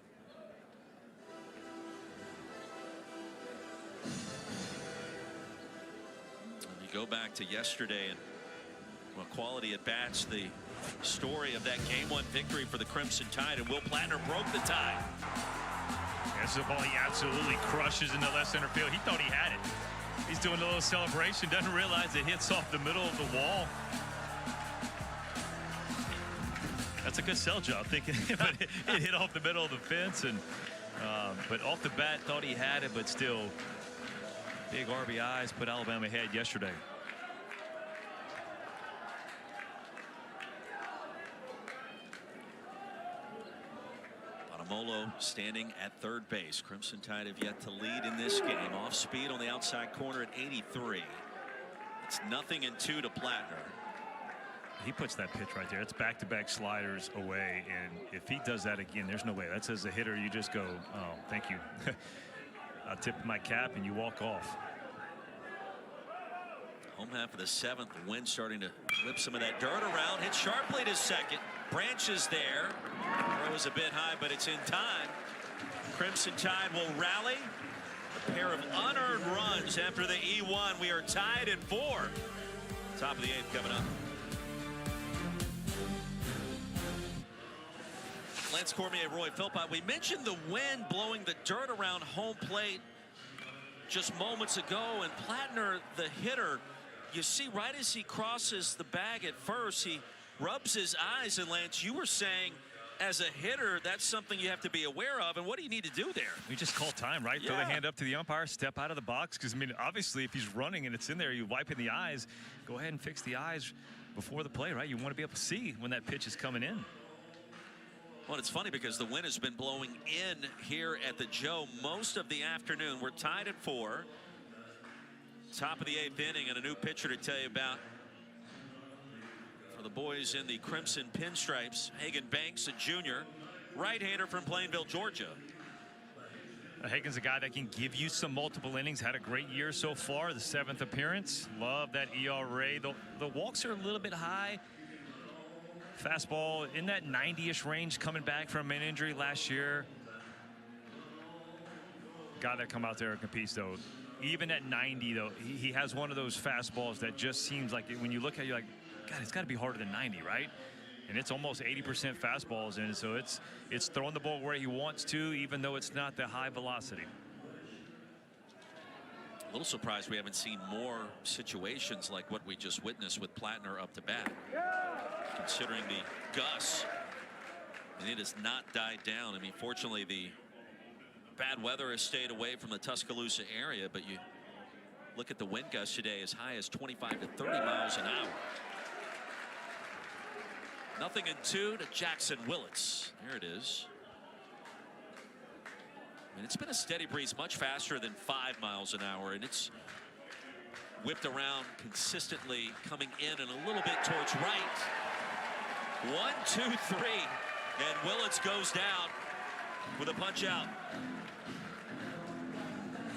Speaker 1: Go back to yesterday and well, quality at bats, the story of that game-1 victory for the Crimson Tide, and Will Platner broke the tie.
Speaker 2: This is a ball he absolutely crushes into left center field. He thought he had it. He's doing a little celebration, doesn't realize it hits off the middle of the wall. That's a good sell job, thinking, but it hit off the middle of the fence, and but off the bat thought he had it, but still. Big RBIs put Alabama ahead yesterday.
Speaker 1: Bonamolo standing at 3rd base. Crimson Tide have yet to lead in this game. Off speed on the outside corner at 83. It's 0-2 to Platner.
Speaker 2: He puts that pitch right there. It's back-to-back sliders away, and if he does that again, there's no way. That's as a hitter, you just go, oh, thank you. I'll tip my cap and you walk off.
Speaker 1: Home half of the 7th. The wind starting to whip some of that dirt around. Hit sharply to second. Branch is there. Throw is a bit high, but it's in time. Crimson Tide will rally. A pair of unearned runs after the E1. We are tied at 4. Top of the 8th coming up. Lance Cormier, Roy Philpott. We mentioned the wind blowing the dirt around home plate just moments ago, and Platner, the hitter, you see right as he crosses the bag at first, he rubs his eyes, and Lance, you were saying as a hitter, that's something you have to be aware of, and what do you need to do there?
Speaker 2: You just call time, right? Throw the hand up to the umpire, step out of the box, because I mean, obviously if he's running and it's in there, you wipe in the eyes, go ahead and fix the eyes before the play, right? You want to be able to see when that pitch is coming in.
Speaker 1: Well, it's funny because the wind has been blowing in here at the Joe most of the afternoon. We're tied at 4. Top of the 8th inning, and a new pitcher to tell you about for the boys in the Crimson Pinstripes. Hagan Banks, a junior, right-hander from Plainville, Georgia.
Speaker 2: Hagan's a guy that can give you some multiple innings. Had a great year so far. The 7th appearance. Love that ERA. The walks are a little bit high. Fastball in that 90-ish range, coming back from an injury last year. Guy that come out there and competes, though. Even at 90, though, he has one of those fastballs that just seems like when you look at it, you're like, God, it's got to be harder than 90, right? And it's almost 80% fastballs, and so it's throwing the ball where he wants to, even though it's not the high velocity.
Speaker 1: A little surprised we haven't seen more situations like what we just witnessed with Plattner up to bat. Considering the Gus, and it has not died down. I mean, fortunately, the bad weather has stayed away from the Tuscaloosa area, but you look at the wind gusts today as high as 25 to 30 miles an hour. Nothing in 2 to Jackson Willits. There it is. And it's been a steady breeze, much faster than 5 miles an hour, and it's whipped around consistently, coming in and a little bit towards right. 1, 2, 3, and Willits goes down with a punch out.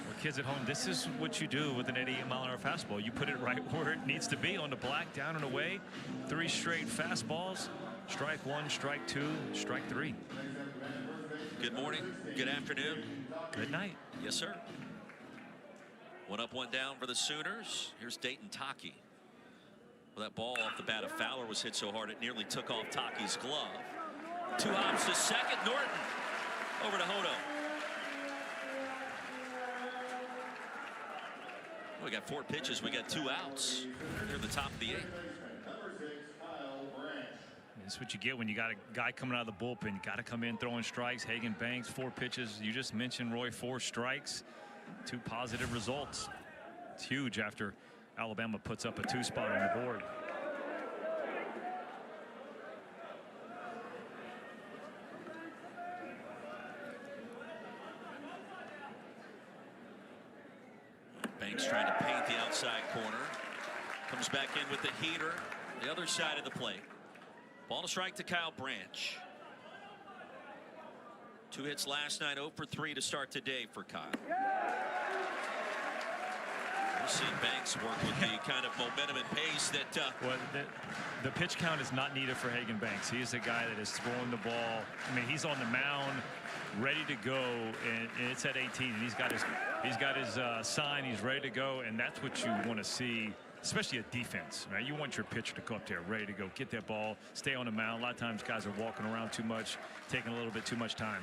Speaker 2: Well, kids at home, this is what you do with an 88-mile-an-hour fastball. You put it right where it needs to be, on the black, down and away. 3 straight fastballs. Strike 1, strike 2, strike 3.
Speaker 1: Good morning, good afternoon,
Speaker 2: good night.
Speaker 1: Yes, sir. 1 up, 1 down for the Sooners. Here's Dayton Taki. Well, that ball off the bat of Fowler was hit so hard it nearly took off Taki's glove. 2 hops to second. Norton over to Hodo. We got 4 pitches. We got 2 outs here in the top of the 8th.
Speaker 2: That's what you get when you got a guy coming out of the bullpen. You got to come in throwing strikes. Hagan Banks, 4 pitches. You just mentioned Roy, 4 strikes, 2 positive results. It's huge after Alabama puts up a 2 spot on the board.
Speaker 1: Banks trying to paint the outside corner. Comes back in with the heater. The other side of the plate. Ball to strike to Kyle Branch. 2 hits last night, 0 for 3 to start today for Kyle. We'll see Banks work with the kind of momentum and pace that.
Speaker 2: Well, the pitch count is not needed for Hagan Banks. He is a guy that is throwing the ball. I mean, he's on the mound, ready to go, and it's at 18. And he's got his sign. He's ready to go, and that's what you want to see. Especially a defense, right? You want your pitcher to go up there ready to go, get that ball, stay on the mound. A lot of times guys are walking around too much, taking a little bit too much time.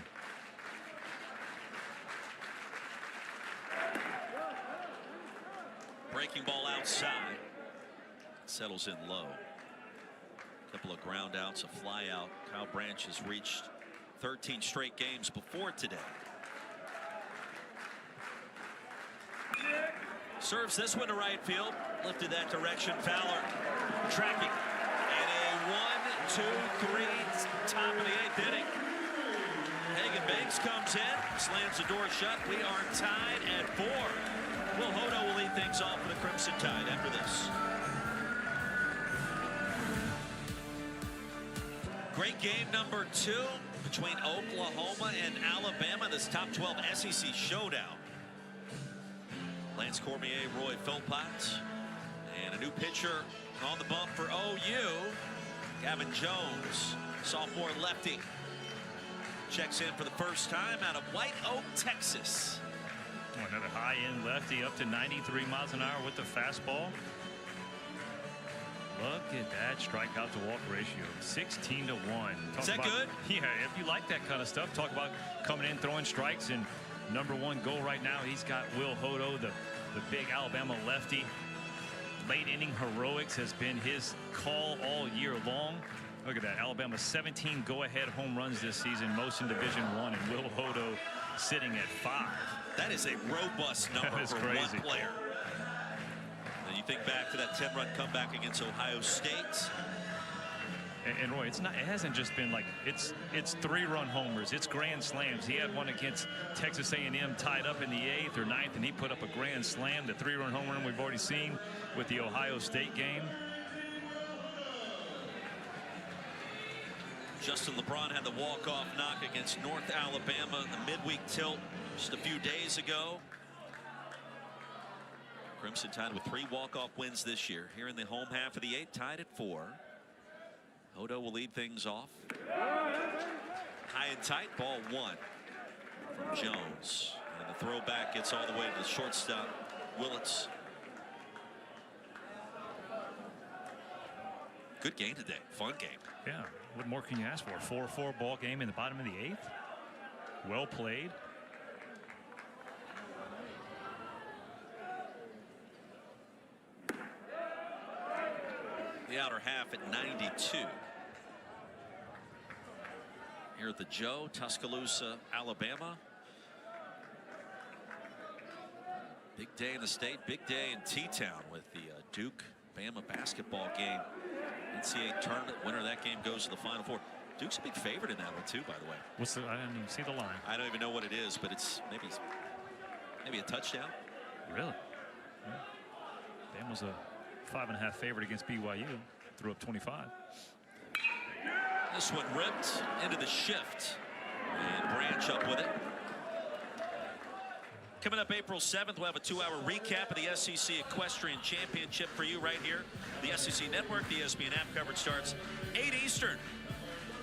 Speaker 1: Breaking ball outside. Settles in low. Couple of ground outs, a fly out. Kyle Branch has reached 13 straight games before today. Serves this one to right field. Lifted that direction. Fowler tracking. And a 1, 2, 3 top of the 8th inning. Hagan Banks comes in, slams the door shut. We are tied at 4. Will Hodo will lead things off for the Crimson Tide after this. Great game number 2 between Oklahoma and Alabama. This top 12 SEC showdown. Lance Cormier, Roy Philpott, and a new pitcher on the bump for OU. Gavin Jones, sophomore lefty, checks in for the first time out of White Oak, Texas.
Speaker 2: Another high-end lefty up to 93 miles an hour with the fastball. Look at that strikeout to walk ratio, 16 to 1.
Speaker 1: Is that good?
Speaker 2: Yeah, if you like that kind of stuff, talk about coming in throwing strikes. And #1 goal right now, he's got Will Hodo, the big Alabama lefty. Late inning heroics has been his call all year long. Look at that, Alabama 17 go-ahead home runs this season, most in Division I, and Will Hodo sitting at 5.
Speaker 1: That is a robust number for
Speaker 2: crazy.
Speaker 1: one player. And you think back to that 10-run comeback against Ohio State.
Speaker 2: And Roy, it hasn't just been like it's 3-run homers, it's grand slams. He had one against Texas A&M tied up in the 8th or 9th, and he put up a grand slam. The 3-run home run we've already seen with the Ohio State game.
Speaker 1: Justin LeBron had the walk-off knock against North Alabama in the midweek tilt just a few days ago. Crimson Tide with 3 walk-off wins this year. Here in the home half of the 8th, tied at 4. Hodo will lead things off. High and tight, ball 1 from Jones. And the throwback gets all the way to the shortstop, Willits. Good game today. Fun game.
Speaker 2: Yeah. What more can you ask for? 4-4 ball game in the bottom of the 8th. Well played.
Speaker 1: The outer half at 92. Here at the Joe, Tuscaloosa, Alabama. Big day in the state, big day in T-Town with the Duke Bama basketball game. NCAA tournament winner of that game goes to the Final Four. Duke's a big favorite in that one too, by the way.
Speaker 2: What's the? I didn't even see the line.
Speaker 1: I don't even know what it is, but it's maybe a touchdown.
Speaker 2: Really? Yeah. Bam was a 5.5 favorite against BYU. Threw up 25.
Speaker 1: This one ripped into the shift, and Branch up with it. Coming up April 7th, we'll have a 2-hour recap of the SEC Equestrian Championship for you right here. The SEC Network, the ESPN app coverage starts 8 Eastern.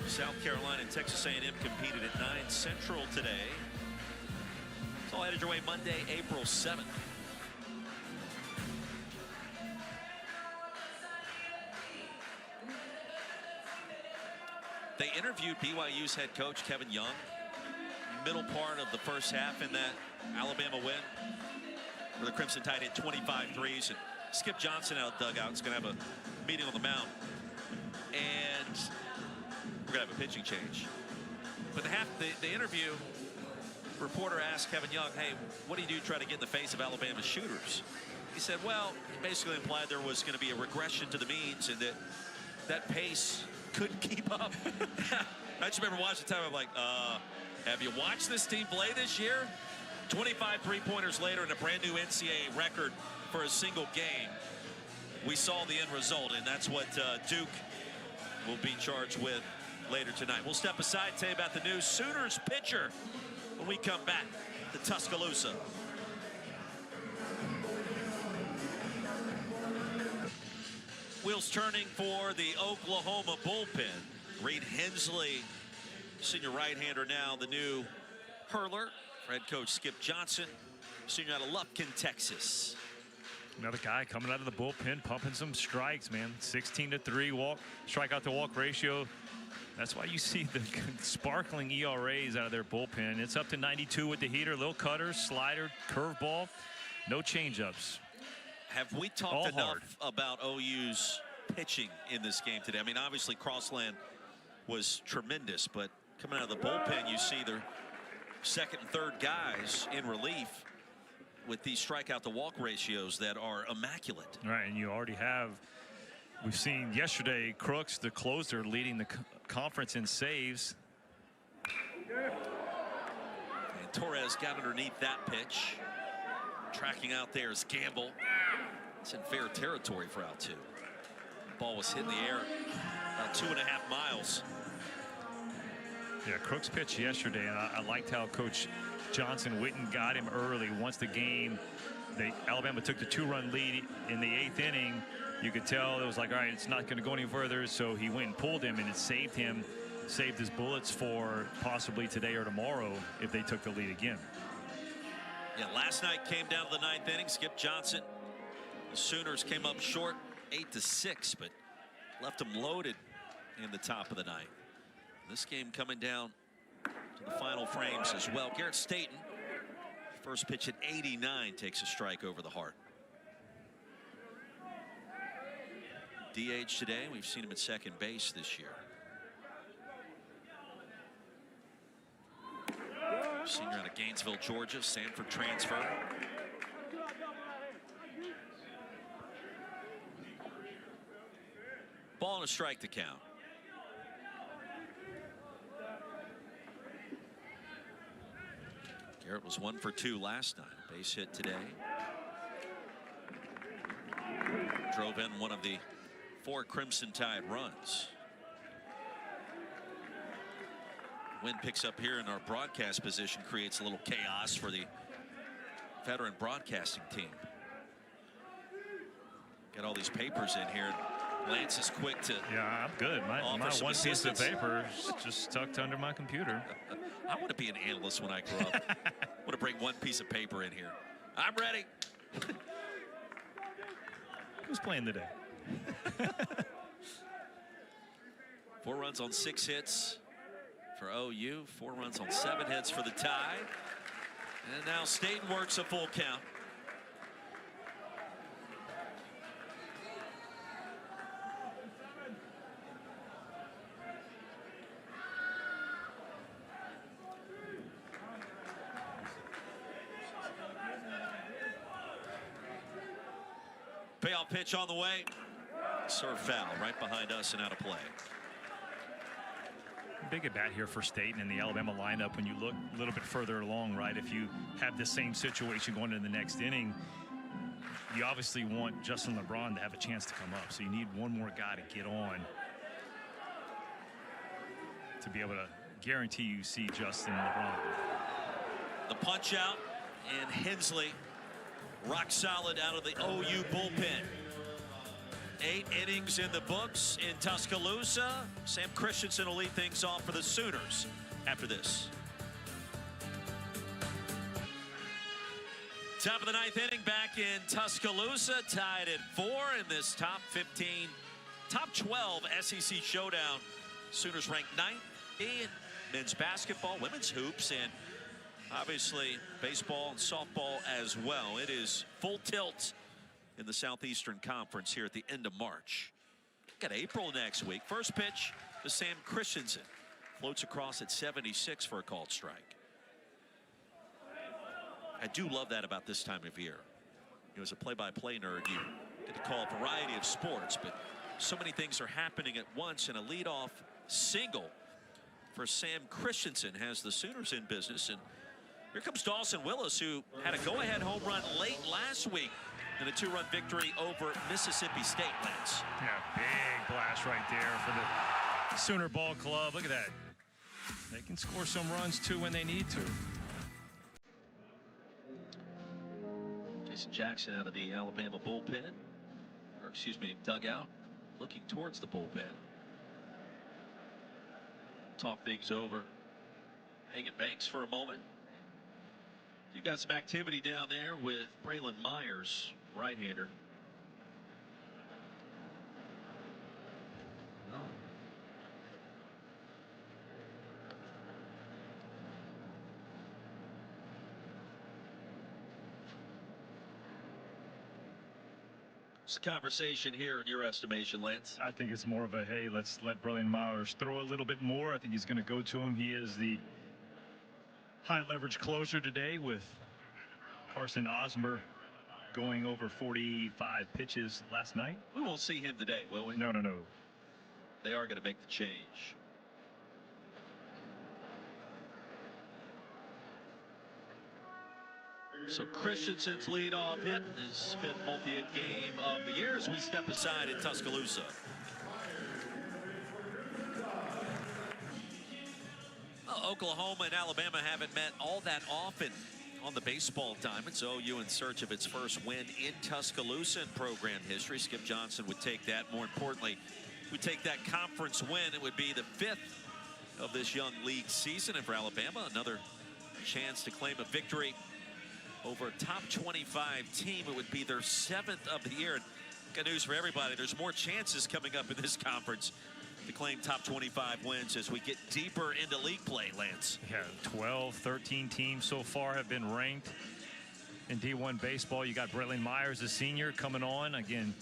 Speaker 1: South Carolina and Texas A&M competed at 9 Central today. It's all headed your way Monday, April 7th. They interviewed BYU's head coach, Kevin Young, middle part of the first half in that Alabama win, where the Crimson Tide hit 25 threes, and Skip Johnson out dugout is going to have a meeting on the mound, and we're going to have a pitching change. But the interview, reporter asked Kevin Young, hey, what do you do to try to get in the face of Alabama's shooters? He said, well, he basically implied there was going to be a regression to the means and that pace couldn't keep up. I just remember watching the time, I'm like, have you watched this team play this year? 25 three-pointers later and a brand new NCAA record for a single game. We saw the end result, and that's what Duke will be charged with later tonight. We'll step aside and tell you about the new Sooners pitcher when we come back to Tuscaloosa. Wheels turning for the Oklahoma bullpen. Reed Hensley, senior right-hander now, the new hurler. Head coach Skip Johnson, senior out of Lufkin, Texas.
Speaker 2: Another guy coming out of the bullpen, pumping some strikes, man. 16-3 strikeout to walk ratio. That's why you see the sparkling ERAs out of their bullpen. It's up to 92 with the heater, little cutter, slider, curveball, no changeups.
Speaker 1: Have we talked enough about OU's pitching in this game today? I mean, obviously Crossland was tremendous, but coming out of the bullpen, you see their second and third guys in relief with these strikeout to walk ratios that are immaculate.
Speaker 2: Right, and you already have, we've seen yesterday Crooks, the closer, leading the conference in saves.
Speaker 1: And Torres got underneath that pitch. Tracking out there is Gamble. It's in fair territory for out 2. Ball was hit in the air about 2.5 miles.
Speaker 2: Yeah, Crooks pitched yesterday, and I liked how Coach Johnson Witten got him early. Once the game, Alabama took the 2-run lead in the 8th inning. You could tell it was like, all right, it's not going to go any further. So he went and pulled him, and it saved him, saved his bullets for possibly today or tomorrow if they took the lead again.
Speaker 1: Yeah, last night came down to the 9th inning. Skip Johnson, the Sooners came up short 8-6, but left them loaded in the top of the 9th. This game coming down to the final frames as well. Garrett Staten, first pitch at 89, takes a strike over the heart. DH today, we've seen him at second base this year. Senior out of Gainesville, Georgia, Sanford transfer. Ball and a strike to count. Garrett was 1 for 2 last night. Base hit today. Drove in one of the 4 Crimson Tide runs. Wind picks up here in our broadcast position, creates a little chaos for the veteran broadcasting team. Got all these papers in here. Lance is quick to.
Speaker 2: Yeah, I'm good. My
Speaker 1: Offer some
Speaker 2: one piece of
Speaker 1: assistance.
Speaker 2: paper is just tucked under my computer.
Speaker 1: I want to be an analyst when I grow up. I want to bring one piece of paper in here. I'm ready.
Speaker 2: Who's playing today?
Speaker 1: 4 runs on 6 hits for OU. 4 runs on 7 hits for the Tide. And now Staten works a full count. Payoff pitch on the way. Serve foul right behind us and out of play.
Speaker 2: Big at bat here for Staten in the Alabama lineup. When you look a little bit further along, right, if you have the same situation going into the next inning, you obviously want Justin LeBron to have a chance to come up. So you need one more guy to get on to be able to guarantee you see Justin LeBron.
Speaker 1: The punch out, and Hensley rock solid out of the OU bullpen. 8 innings in the books in Tuscaloosa. Sam Christensen will lead things off for the Sooners after this. Top of the 9th inning back in Tuscaloosa, tied at 4 in this top 12 SEC showdown. Sooners ranked 9th in men's basketball, women's hoops, and obviously baseball and softball as well. It is full tilt in the Southeastern Conference here at the end of March. Got April next week. First pitch to Sam Christensen. Floats across at 76 for a called strike. I do love that about this time of year. You know, as a play-by-play nerd, you get to call a variety of sports, but so many things are happening at once, and a leadoff single for Sam Christensen has the Sooners in business. And here comes Dawson Willis, who had a go-ahead home run late last week in a 2-run victory over Mississippi State. Lance.
Speaker 2: Yeah, big blast right there for the Sooner Ball Club. Look at that. They can score some runs too when they need to.
Speaker 1: Jason Jackson out of the Alabama bullpen, or excuse me, dugout, looking towards the bullpen. Talk things over. Hagan Banks for a moment. You got some activity down there with Braylon Myers, right-hander. What's the conversation here in your estimation, Lance?
Speaker 2: I think it's more of a, hey, let's let Braylon Myers throw a little bit more. I think he's going to go to him. He is the high leverage closer today, with Carson Osmer going over 45 pitches last night.
Speaker 1: We won't see him today, will we?
Speaker 2: No.
Speaker 1: They are going to make the change. So Christensen's leadoff hit has been multi game of the year as we step aside in Tuscaloosa. Well, Oklahoma and Alabama haven't met all that often on the baseball diamonds. OU in search of its first win in Tuscaloosa in program history. Skip Johnson would take that. More importantly, would take that conference win. It would be the 5th of this young league season. And for Alabama, another chance to claim a victory over a top 25 team. It would be their 7th of the year. And good news for everybody, there's more chances coming up in this conference to claim top 25 wins as we get deeper into league play, Lance.
Speaker 2: Yeah, 12, 13 teams so far have been ranked in D1 baseball. You got Braylon Myers, the senior, coming on. Again,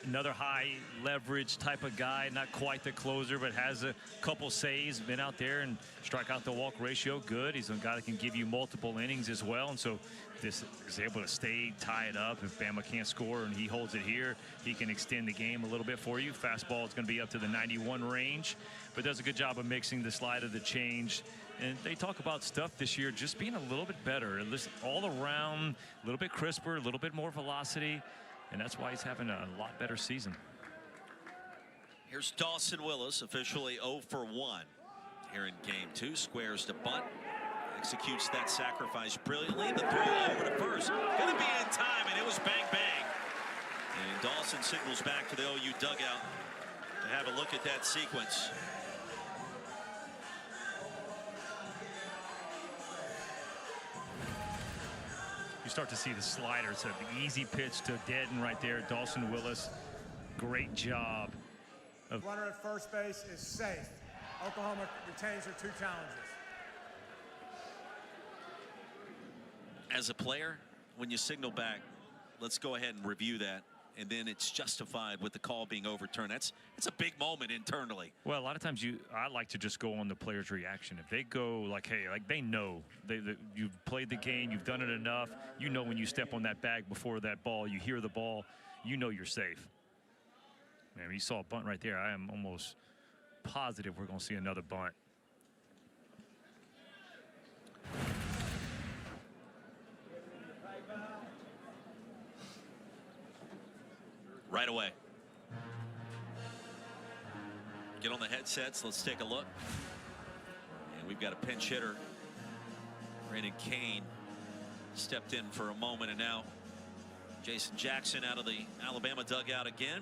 Speaker 2: another high leverage type of guy, not quite the closer, but has a couple saves, been out there and strikeout to walk ratio good. He's a guy that can give you multiple innings as well. And so this is able to stay tied up. If Bama can't score and he holds it here, he can extend the game a little bit for you. Fastball is going to be up to the 91 range, but does a good job of mixing the slider, the change. And they talk about stuff this year just being a little bit better, all around, a little bit crisper, a little bit more velocity. And that's why he's having a lot better season.
Speaker 1: Here's Dawson Willis, officially 0 for 1 here in game 2. Squares to bunt, executes that sacrifice brilliantly. The throw over to first, gonna be in time, and it was bang bang. And Dawson signals back to the OU dugout to have a look at that sequence.
Speaker 2: You start to see the slider. It's an easy pitch to Deaden right there. Dawson Willis, great job.
Speaker 6: Runner at first base is safe. Oklahoma retains their 2 challenges.
Speaker 1: As a player, when you signal back, let's go ahead and review that, and then it's justified with the call being overturned. It's a big moment internally.
Speaker 2: Well, a lot of times I like to just go on the player's reaction. If they go like, hey, like they know you've played the game, you've done it enough. You know when you step on that bag before that ball, you hear the ball, you know you're safe. Man, you saw a bunt right there. I am almost positive we're going to see another bunt.
Speaker 1: Right away. Get on the headsets. Let's take a look. And we've got a pinch hitter. Brandon Kane stepped in for a moment, and now Jason Jackson out of the Alabama dugout again.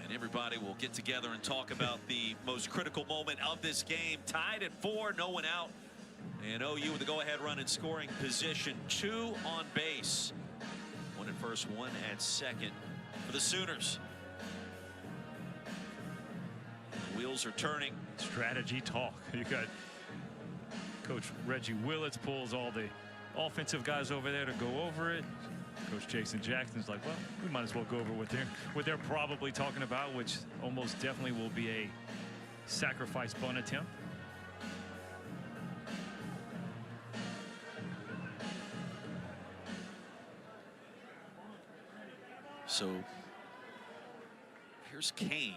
Speaker 1: And everybody will get together and talk about the most critical moment of this game. Tied at 4, no one out. And OU with the go-ahead run in scoring position. 2 on base. 1 at first, 1 at second for the Sooners. The wheels are turning.
Speaker 2: Strategy talk. You got Coach Reggie Willits pulls all the offensive guys over there to go over it. Coach Jason Jackson's like, well, we might as well go over what they're probably talking about, which almost definitely will be a sacrifice bunt attempt.
Speaker 1: So here's Kane.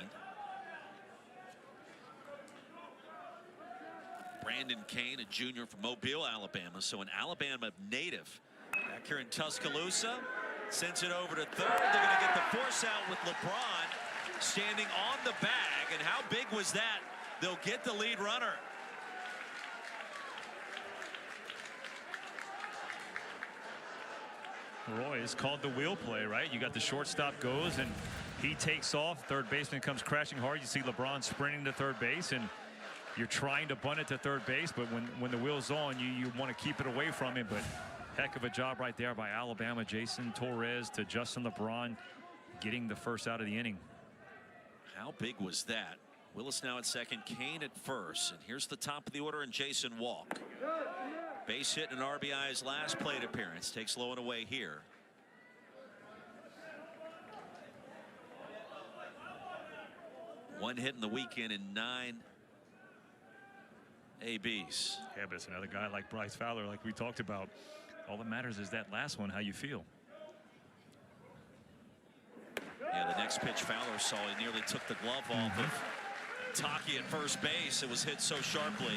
Speaker 1: Brandon Kane, a junior from Mobile, Alabama. So an Alabama native back here in Tuscaloosa. Sends it over to third. They're going to get the force out with LeBron standing on the bag. And how big was that? They'll get the lead runner.
Speaker 2: Roy, is called the wheel play, right? You got the shortstop goes and he takes off. Third baseman comes crashing hard. You see LeBron sprinting to third base, and you're trying to bunt it to third base, but when the wheel's on, you want to keep it away from him. But heck of a job right there by Alabama. Jason Torres to Justin LeBron, getting the first out of the inning.
Speaker 1: How big was that? Willis now at second, Kane at first, and here's the top of the order, and Jason Walk. Base hit in RBI's last plate appearance. Takes low and away here. One hit in the weekend in 9 ABs.
Speaker 2: Yeah, but it's another guy like Bryce Fowler, like we talked about. All that matters is that last one, how you feel.
Speaker 1: Yeah, the next pitch Fowler saw, he nearly took the glove off of Taki at first base. It was hit so sharply.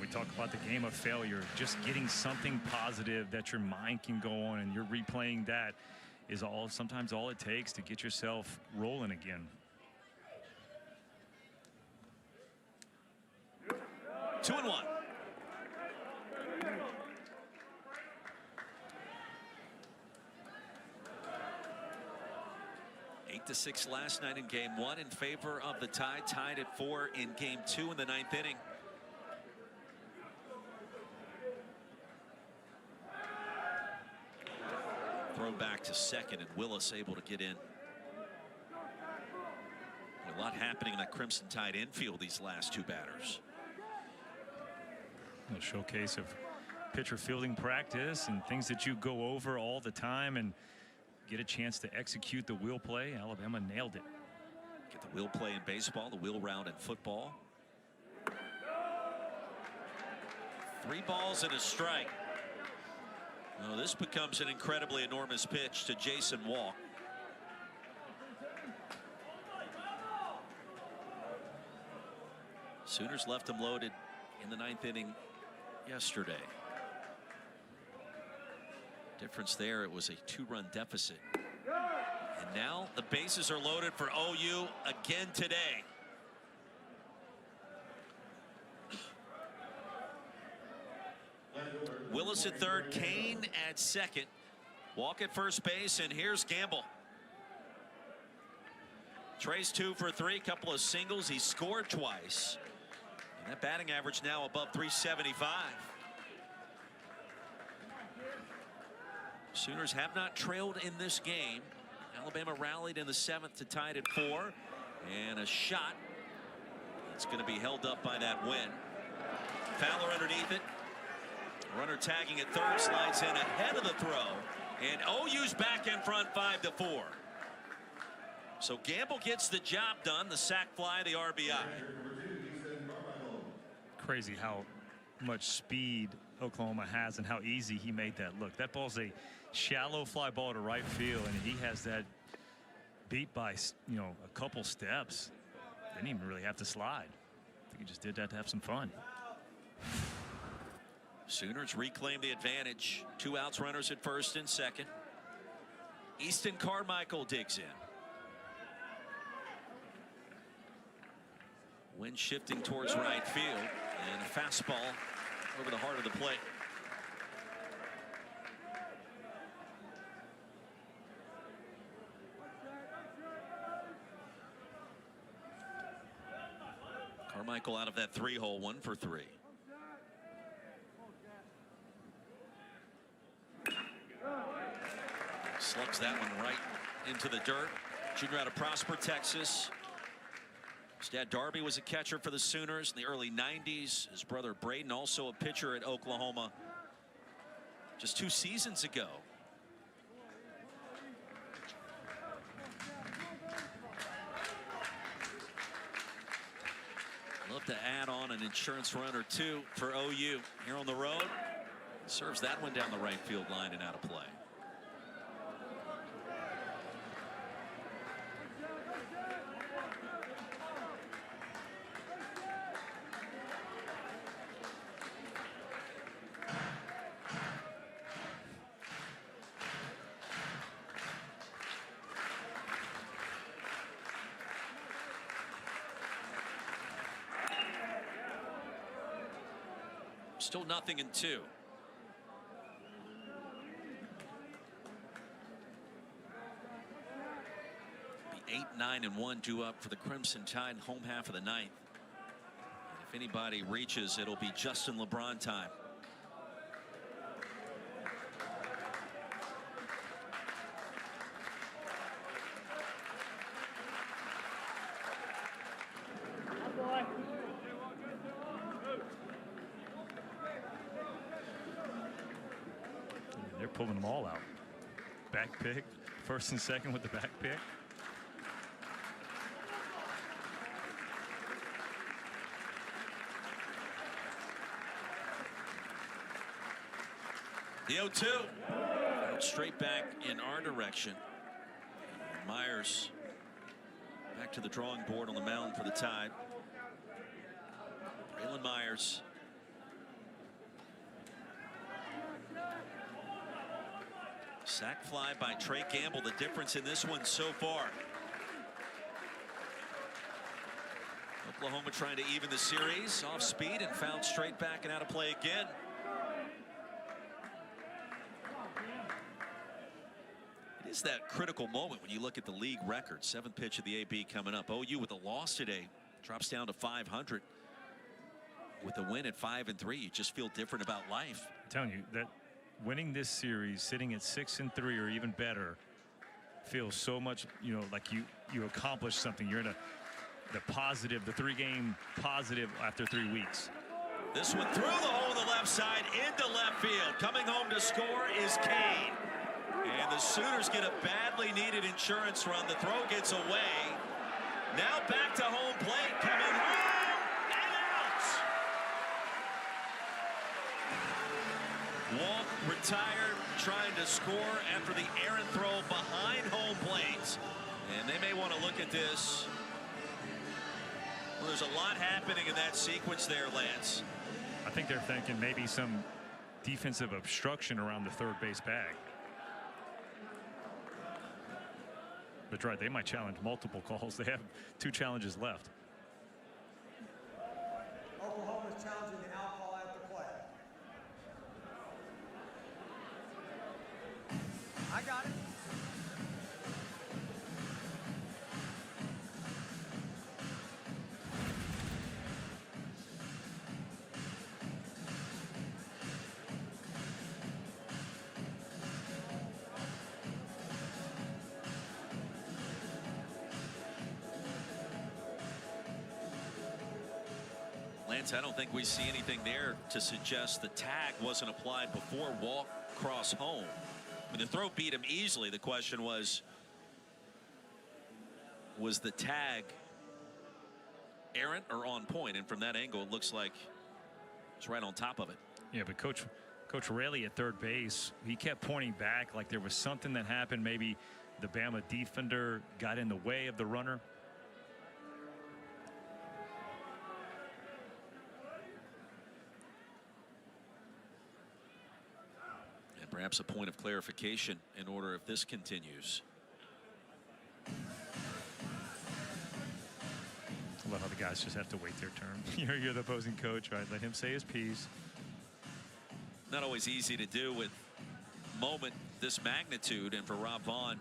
Speaker 2: We talk about the game of failure, just getting something positive that your mind can go on, and you're replaying that is sometimes all it takes to get yourself rolling again.
Speaker 1: 2-1. Eight to 6 last night in game 1 in favor of the Tide. Tied at 4 in game 2 in the 9th inning. Throw back to second, and Willis able to get in. A lot happening in that Crimson Tide infield these last 2 batters.
Speaker 2: A showcase of pitcher fielding practice and things that you go over all the time and get a chance to execute the wheel play. Alabama nailed it.
Speaker 1: Get the wheel play in baseball, the wheel route in football. 3 balls and a strike. Well, this becomes an incredibly enormous pitch to Jason Walk. Sooners left him loaded in the 9th inning yesterday. Difference there, it was a 2-run deficit. And now the bases are loaded for OU again today. Willis at third, Kane at second. Walk at first base, and here's Gamble. Trey's 2 for 3, couple of singles. He scored twice. And that batting average now above 375. Sooners have not trailed in this game. Alabama rallied in the 7th to tie it at 4. And a shot. It's going to be held up by that win. Fowler underneath it. Runner tagging at third, slides in ahead of the throw. And OU's back in front 5-4. So Gamble gets the job done. The sac fly, the RBI.
Speaker 2: Crazy how much speed Oklahoma has and how easy he made that look. That ball's a shallow fly ball to right field, and he has that beat by, you know, a couple steps. Didn't even really have to slide. I think he just did that to have some fun.
Speaker 1: Sooners reclaim the advantage. 2 outs, runners at first and second. Easton Carmichael digs in. Wind shifting towards right field, and a fastball over the heart of the plate. Carmichael out of that 3-hole, 1 for 3. Slugs that one right into the dirt. Junior out of Prosper, Texas. His dad Darby was a catcher for the Sooners in the early 90s. His brother Braden also a pitcher at Oklahoma just 2 seasons ago. Love to add on an insurance run or 2 for OU here on the road. Serves that one down the right field line and out of play. Still 0-2. Be 8-9-1 due up for the Crimson Tide home half of the 9th. And if anybody reaches, it'll be Justin LeBron time.
Speaker 2: They're pulling them all out. Back pick, first and second with the back pick.
Speaker 1: The 0-2. Straight back in our direction. Myers back to the drawing board on the mound for the Tide. Braylon Myers. Sac fly by Trey Gamble, the difference in this one so far. Oklahoma trying to even the series, off speed and found straight back and out of play again. It is that critical moment when you look at the league record. 7th pitch of the AB coming up. OU with a loss today drops down to 500. With a win at 5-3, you just feel different about life.
Speaker 2: I'm telling you that winning this series, sitting at 6-3 or even better, feels so much, you know, like you accomplished something. You're in the positive, the 3-game positive after 3 weeks.
Speaker 1: This one through the hole on the left side into left field. Coming home to score is Kane. And the Sooners get a badly needed insurance run. The throw gets away. Now back to home plate. Coming home and out. Walt retired trying to score after the errant throw behind home plate. And they may want to look at this. Well, there's a lot happening in that sequence there, Lance.
Speaker 2: I think they're thinking maybe some defensive obstruction around the third base bag. But right, they might challenge multiple calls. They have 2 challenges left.
Speaker 6: Oklahoma's challenging the out call at the play. I got it.
Speaker 1: Lance, I don't think we see anything there to suggest the tag wasn't applied before walk cross home. I mean, the throw beat him easily. The question was the tag errant or on point? And from that angle, it looks like it's right on top of it.
Speaker 2: Yeah, but Coach Raley at third base, he kept pointing back like there was something that happened. Maybe the Bama defender got in the way of the runner.
Speaker 1: And perhaps a point of clarification in order if this continues.
Speaker 2: I love how the guys just have to wait their turn. You're the opposing coach, right? Let him say his piece.
Speaker 1: Not always easy to do with moment this magnitude, and for Rob Vaughn.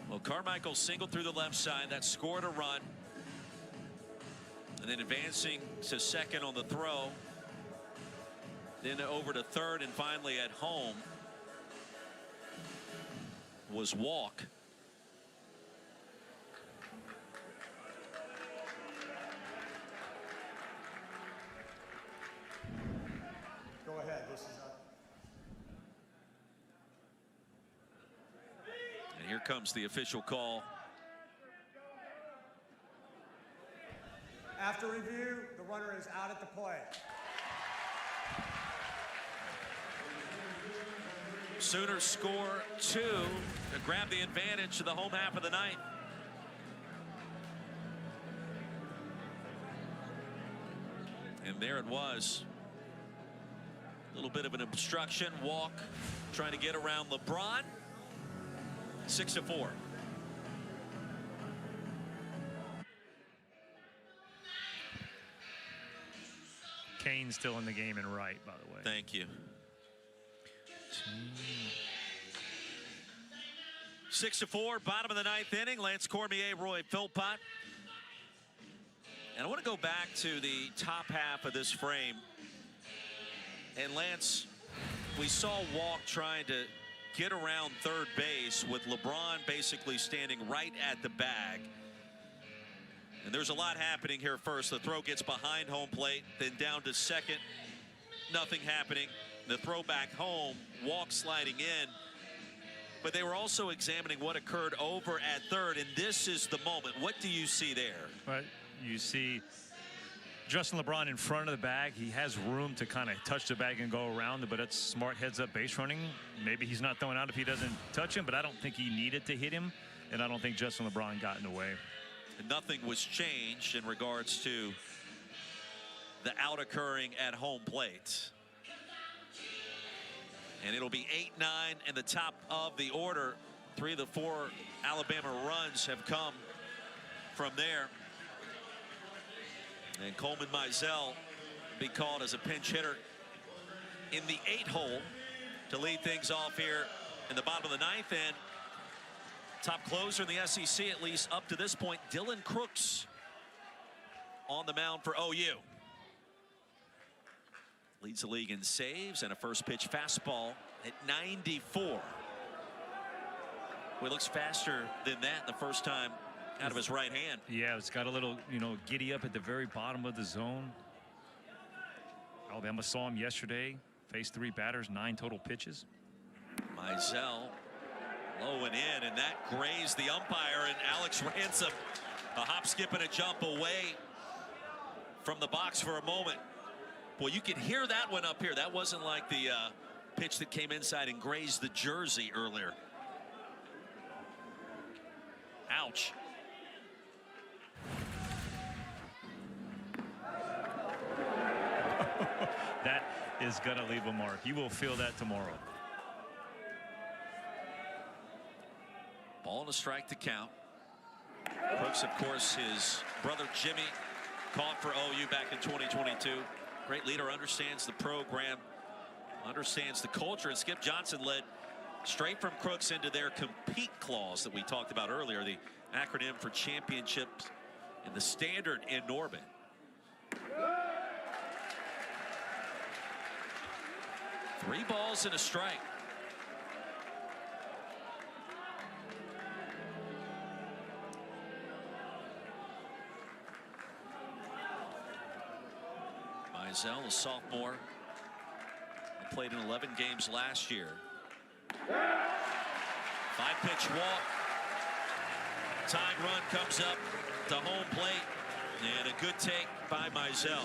Speaker 1: Well, Carmichael singled through the left side. That scored a run. And then advancing to second on the throw. Then over to third, and finally at home was walk.
Speaker 6: Go ahead. This is up.
Speaker 1: And here comes the official call.
Speaker 6: After review, the runner is out at the plate.
Speaker 1: Sooners score 2 to grab the advantage to the home half of the ninth. And there it was. A little bit of an obstruction, walk, trying to get around LeBron. 6-4.
Speaker 2: Kane's still in the game and right, by the way.
Speaker 1: Thank you. 6-4, bottom of the ninth inning. Lance Cormier, Roy Philpott. And I want to go back to the top half of this frame. And Lance, we saw Walk trying to get around third base with LeBron basically standing right at the bag. And there's a lot happening here first. The throw gets behind home plate, then down to second. Nothing happening. The throw back home, Walk sliding in. But they were also examining what occurred over at third, and this is the moment. What do you see there?
Speaker 2: Right. You see Justin LeBron in front of the bag. He has room to kind of touch the bag and go around it, but it's smart heads-up base running. Maybe he's not throwing out if he doesn't touch him, but I don't think he needed to hit him, and I don't think Justin LeBron got in the way.
Speaker 1: And nothing was changed in regards to the out occurring at home plate. And it'll be 8-9 in the top of the order. 3 of the 4 Alabama runs have come from there. And Coleman Mizell be called as a pinch hitter in the 8 hole to lead things off here in the bottom of the ninth. And top closer in the SEC, at least up to this point, Dylan Crooks on the mound for OU. Leads the league in saves and a first pitch fastball at 94. Well, he looks faster than that the first time out of his right hand.
Speaker 2: Yeah, it's got a little, giddy up at the very bottom of the zone. Alabama saw him yesterday. Faced 3 batters, 9 total pitches.
Speaker 1: Mizell low and in, and that grazed the umpire, and Alex Ransom a hop, skip, and a jump away from the box for a moment. Boy, you can hear that one up here. That wasn't like the pitch that came inside and grazed the jersey earlier. Ouch.
Speaker 2: That is going to leave a mark. You will feel that tomorrow.
Speaker 1: Ball and a strike to count. Crooks, of course, his brother Jimmy caught for OU back in 2022. Great leader, understands the program understands the culture, and Skip Johnson led straight from Crooks into their compete clause that we talked about earlier, the acronym for championships in the standard in Norman. Three balls and a strike. Mizell, a sophomore, played in 11 games last year. 5-pitch walk. Tying run comes up to home plate, and a good take by Mizell.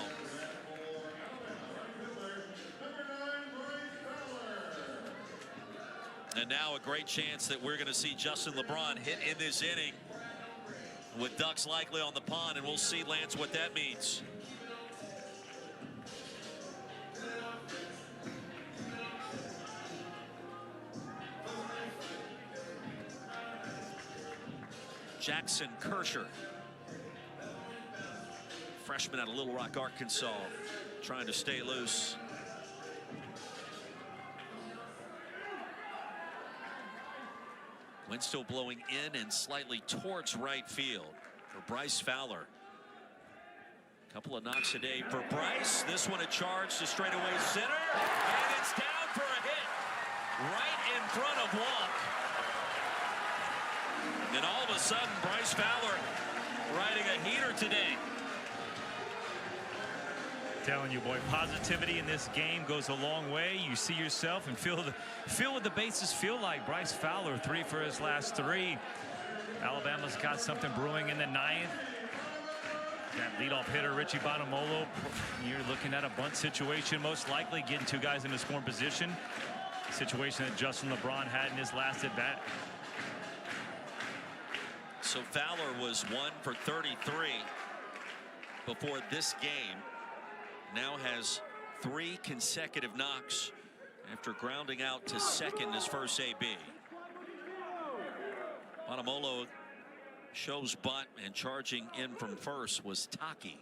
Speaker 1: And now a great chance that we're going to see Justin LeBron hit in this inning with ducks likely on the pond, and we'll see, Lance, what that means. Jackson Kersher, freshman out of Little Rock, Arkansas, trying to stay loose. Wind still blowing in and slightly towards right field for Bryce Fowler. Couple of knocks a day for Bryce. This one a charge to straightaway center, and it's down for a hit right in front of Walk. And all of a sudden, Bryce Fowler riding a heater today.
Speaker 2: Telling you, boy, positivity in this game goes a long way. You see yourself and feel what the bases feel like. Bryce Fowler, 3 for his last 3. Alabama's got something brewing in the 9th. That leadoff hitter, Richie Bonamolo, you're looking at a bunt situation, most likely getting 2 guys in the scoring position. Situation that Justin LeBron had in his last at bat.
Speaker 1: So Fowler was 1 for 33 before this game. Now has 3 consecutive knocks after grounding out to second his first AB. Bonamolo shows bunt, and charging in from first was Taki.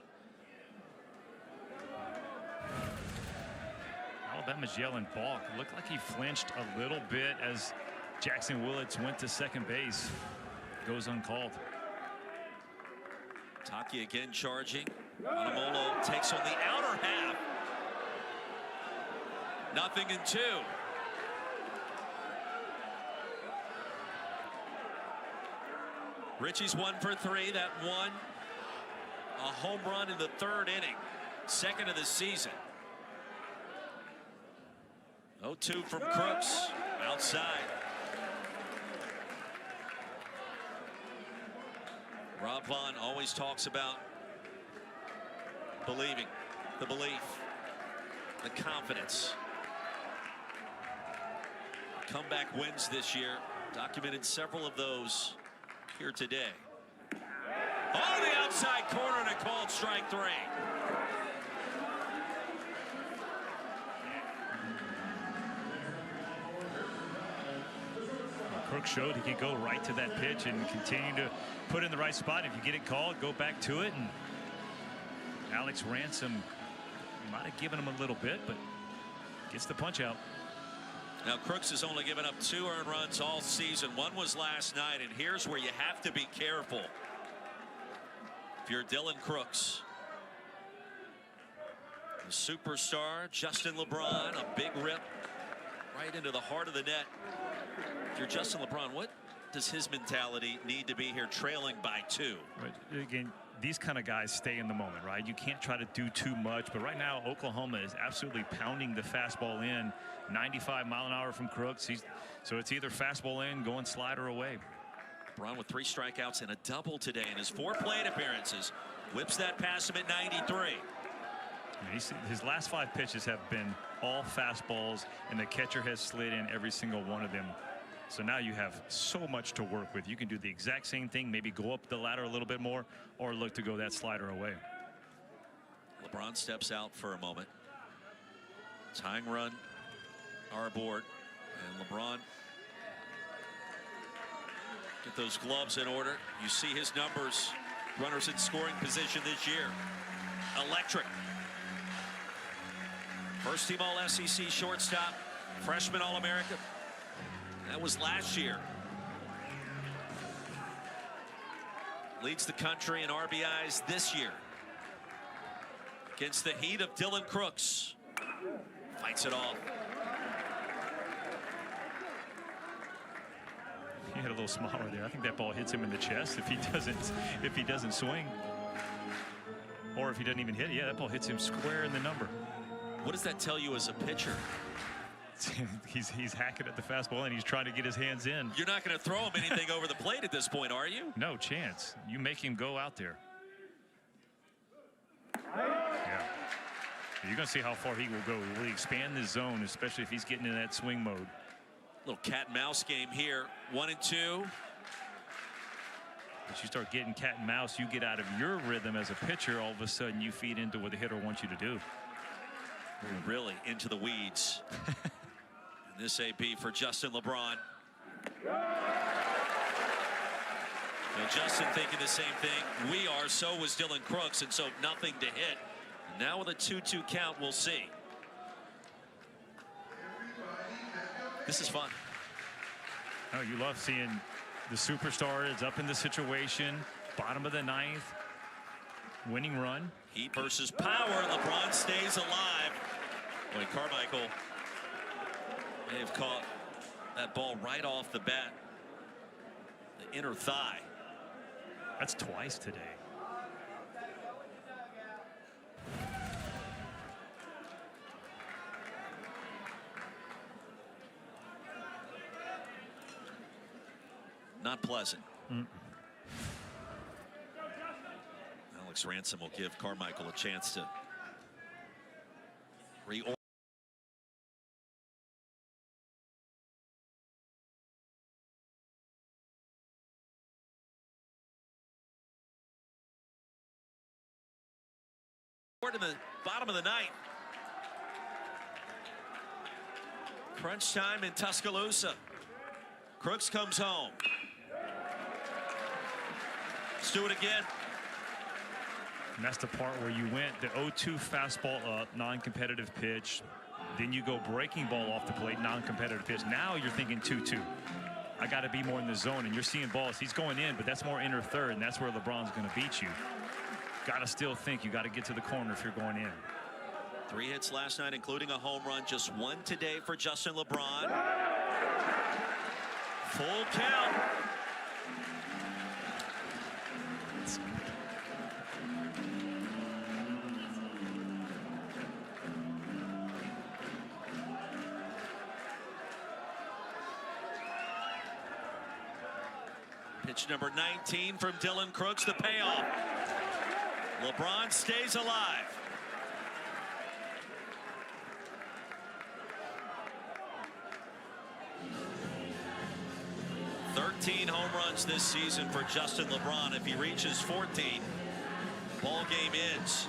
Speaker 2: Alabama's yelling balk. It looked like he flinched a little bit as Jackson Willits went to second base. Goes uncalled.
Speaker 1: Taki again charging. Bonamolo takes on the outer half. 0-2. Richie's 1 for 3. That one, a home run in the 3rd inning, 2nd of the season. 0-2 from Crooks outside. Rob Vaughn always talks about believing, the belief, the confidence. Comeback wins this year, documented several of those here today. On the outside corner, and a called strike 3.
Speaker 2: Crooks showed he could go right to that pitch and continue to put in the right spot. If you get it called, go back to it. And Alex Ransom might have given him a little bit, but gets the punch out.
Speaker 1: Now Crooks has only given up 2 earned runs all season. One was last night, and here's where you have to be careful if you're Dylan Crooks. The superstar Justin LeBron, a big rip right into the heart of the net. If you're Justin LeBron, what does his mentality need to be here, trailing by 2?
Speaker 2: Right. Again, these kind of guys stay in the moment, right? You can't try to do too much, but right now Oklahoma is absolutely pounding the fastball in. 95 mile an hour from Crooks. So it's either fastball in, going slider away.
Speaker 1: LeBron with 3 strikeouts and a double today in his 4 plate appearances. Whips that past him at 93.
Speaker 2: His last 5 pitches have been all fastballs, and the catcher has slid in every single one of them. So now you have so much to work with. You can do the exact same thing, maybe go up the ladder a little bit more, or look to go that slider away.
Speaker 1: LeBron steps out for a moment. Tying run are aboard, and LeBron get those gloves in order. You see his numbers, runners in scoring position this year. Electric. First team All SEC shortstop, freshman All-America. That was last year. Leads the country in RBIs this year. Against the heat of Dylan Crooks. Fights it off.
Speaker 2: He had a little smile right there. I think that ball hits him in the chest if he doesn't swing. Or if he doesn't even hit it. Yeah, that ball hits him square in the number.
Speaker 1: What does that tell you as a pitcher?
Speaker 2: he's hacking at the fastball and he's trying to get his hands in.
Speaker 1: You're not going to throw him anything over the plate at this point, are you?
Speaker 2: No chance. You make him go out there. Yeah. You're going to see how far he will go. Will he expand the zone, especially if he's getting in that swing mode?
Speaker 1: Little cat and mouse game here. 1-2.
Speaker 2: As you start getting cat and mouse, you get out of your rhythm as a pitcher. All of a sudden, you feed into what the hitter wants you to do.
Speaker 1: Really into the weeds. And this AB for Justin LeBron. Now Justin thinking the same thing we are. So was Dylan Crooks, and so nothing to hit. Now with a 2-2 count, we'll see. This is fun.
Speaker 2: Oh, you love seeing the superstar is up in the situation. Bottom of the ninth. Winning run.
Speaker 1: Heat versus power. LeBron stays alive. Boy, Carmichael may have caught that ball right off the bat. The inner thigh.
Speaker 2: That's twice today.
Speaker 1: Not pleasant. Alex Ransom will give Carmichael a chance to reorder. In the bottom of the ninth. Crunch time in Tuscaloosa. Crooks comes home. Let's do it again.
Speaker 2: And that's the part where you went the 0-2 fastball up, non-competitive pitch. Then you go breaking ball off the plate, non-competitive pitch. Now you're thinking 2-2. I got to be more in the zone, and you're seeing balls. He's going in, but that's more inner third, and that's where LeBron's going to beat you. Got to still think you got to get to the corner if you're going in.
Speaker 1: 3 hits last night, including a home run. Just 1 today for Justin LeBron. Full count. Pitch number 19 from Dylan Crooks, the payoff. LeBron stays alive. Home runs this season for Justin LeBron. If he reaches 14, ball game ends.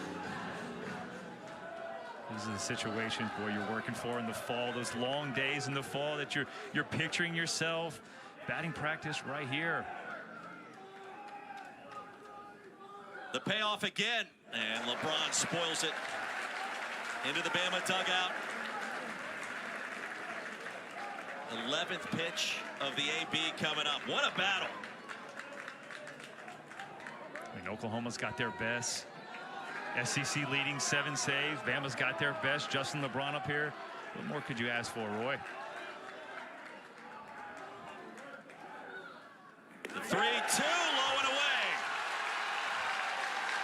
Speaker 2: These are the situations where you're working for in the fall, those long days in the fall that you're picturing yourself. Batting practice right here.
Speaker 1: The payoff again, and LeBron spoils it into the Bama dugout. 11th pitch of the AB coming up. What a battle.
Speaker 2: I mean, Oklahoma's got their best. SEC leading 7 saves. Bama's got their best. Justin LeBron up here. What more could you ask for, Roy?
Speaker 1: The 3-2, low and away.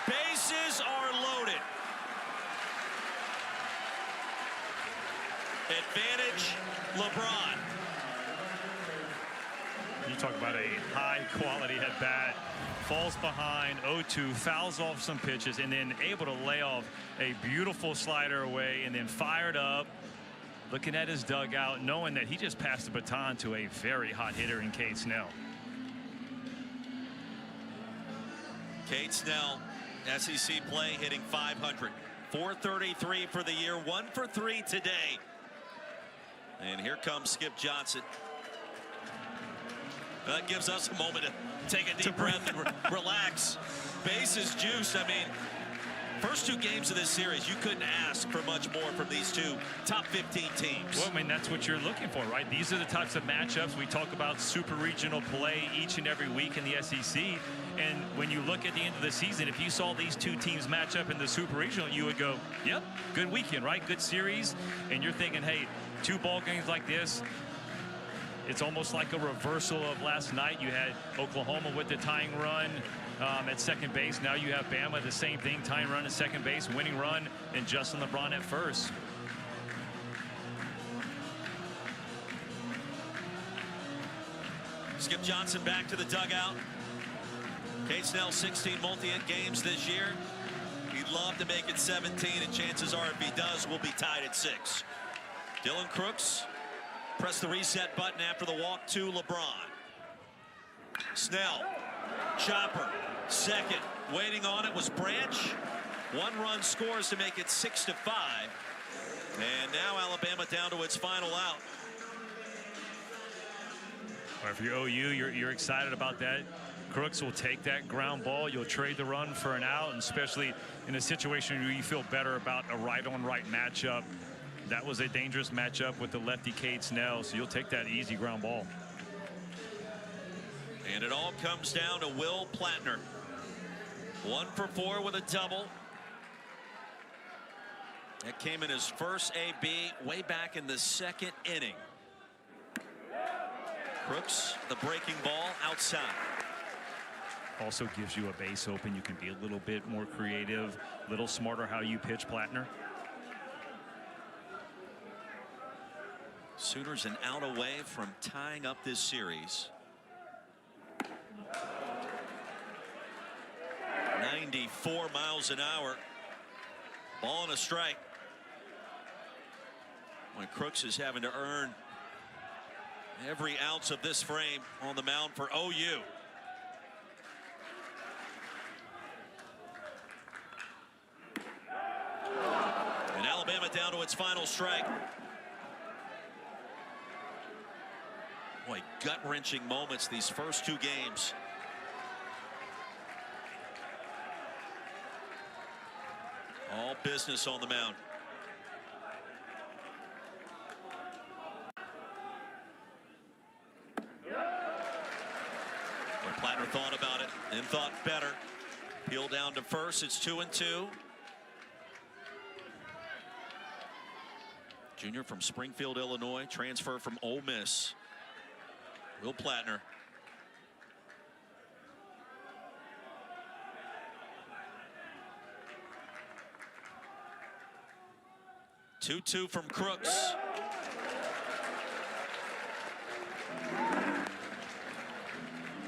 Speaker 1: Bases are loaded. Advantage, LeBron.
Speaker 2: You talk about a high-quality at-bat. Falls behind, 0-2, fouls off some pitches, and then able to lay off a beautiful slider away, and then fired up, looking at his dugout, knowing that he just passed the baton to a very hot hitter in Cade Snell.
Speaker 1: Cade Snell, SEC play, hitting .500. 433 for the year, 1 for 3 today. And here comes Skip Johnson. That gives us a moment to take a deep breath and relax. Bases juiced. I mean, First 2 games of this series, you couldn't ask for much more from these 2 top 15 teams.
Speaker 2: Well, I mean, that's what you're looking for, right? These are the types of matchups. We talk about super regional play each and every week in the SEC. And when you look at the end of the season, if you saw these 2 teams match up in the super regional, you would go, yep, good weekend, right? Good series. And you're thinking, hey, 2 ball games like this, it's almost like a reversal of last night. You had Oklahoma with the tying run at second base. Now you have Bama, the same thing, tying run at second base, winning run, and Justin LeBron at first.
Speaker 1: Skip Johnson back to the dugout. Cade Snell, 16 multi-hit games this year. He'd love to make it 17, and chances are if he does, we'll be tied at 6. Dylan Crooks press the reset button after the walk to LeBron. Snell, chopper, second. Waiting on it was Branch. 1 run scores to make it 6-5. And now Alabama down to its final out.
Speaker 2: Or if you're OU, you're excited about that. Crooks will take that ground ball. You'll trade the run for an out, and especially in a situation where you feel better about a right-on-right matchup. That was a dangerous matchup with the lefty Cade Snell, so you'll take that easy ground ball.
Speaker 1: And it all comes down to Will Platner. 1 for 4 with a double. That came in his first AB way back in the 2nd inning. Crooks, the breaking ball outside.
Speaker 2: Also gives you a base open. You can be a little bit more creative, a little smarter how you pitch, Platner.
Speaker 1: Sooners an out away from tying up this series. 94 miles an hour. Ball and a strike. When Crooks is having to earn every ounce of this frame on the mound for OU. And Alabama down to its final strike. Boy, gut-wrenching moments these first 2 games. All business on the mound. But Platner thought about it and thought better. Peel down to first. It's 2-2. Junior from Springfield, Illinois, transfer from Ole Miss. Will Platner. Two from Crooks.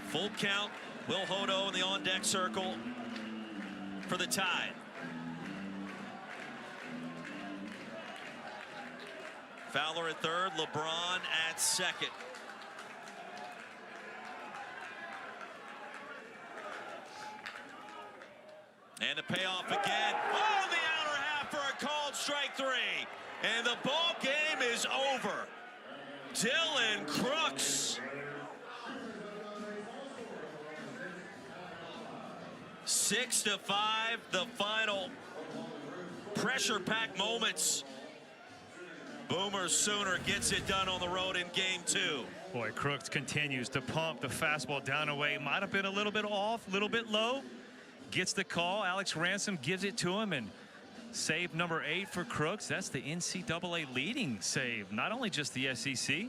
Speaker 1: Full count. Will Hodo in the on-deck circle for the tie. Fowler at third, LeBron at second. And the payoff again. Oh, the outer half for a called strike 3. And the ball game is over. Dylan Crooks. 6-5, the final. Pressure-packed moments. Boomer Sooner gets it done on the road in game 2.
Speaker 2: Boy, Crooks continues to pump the fastball down away. Might have been a little bit off, a little bit low. Gets the call. Alex Ransom gives it to him, and save number 8 for Crooks. That's the NCAA leading save, not only just the SEC.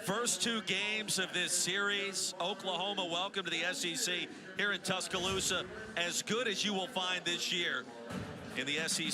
Speaker 1: First 2 games of this series. Oklahoma, welcome to the SEC here in Tuscaloosa. As good as you will find this year in the SEC.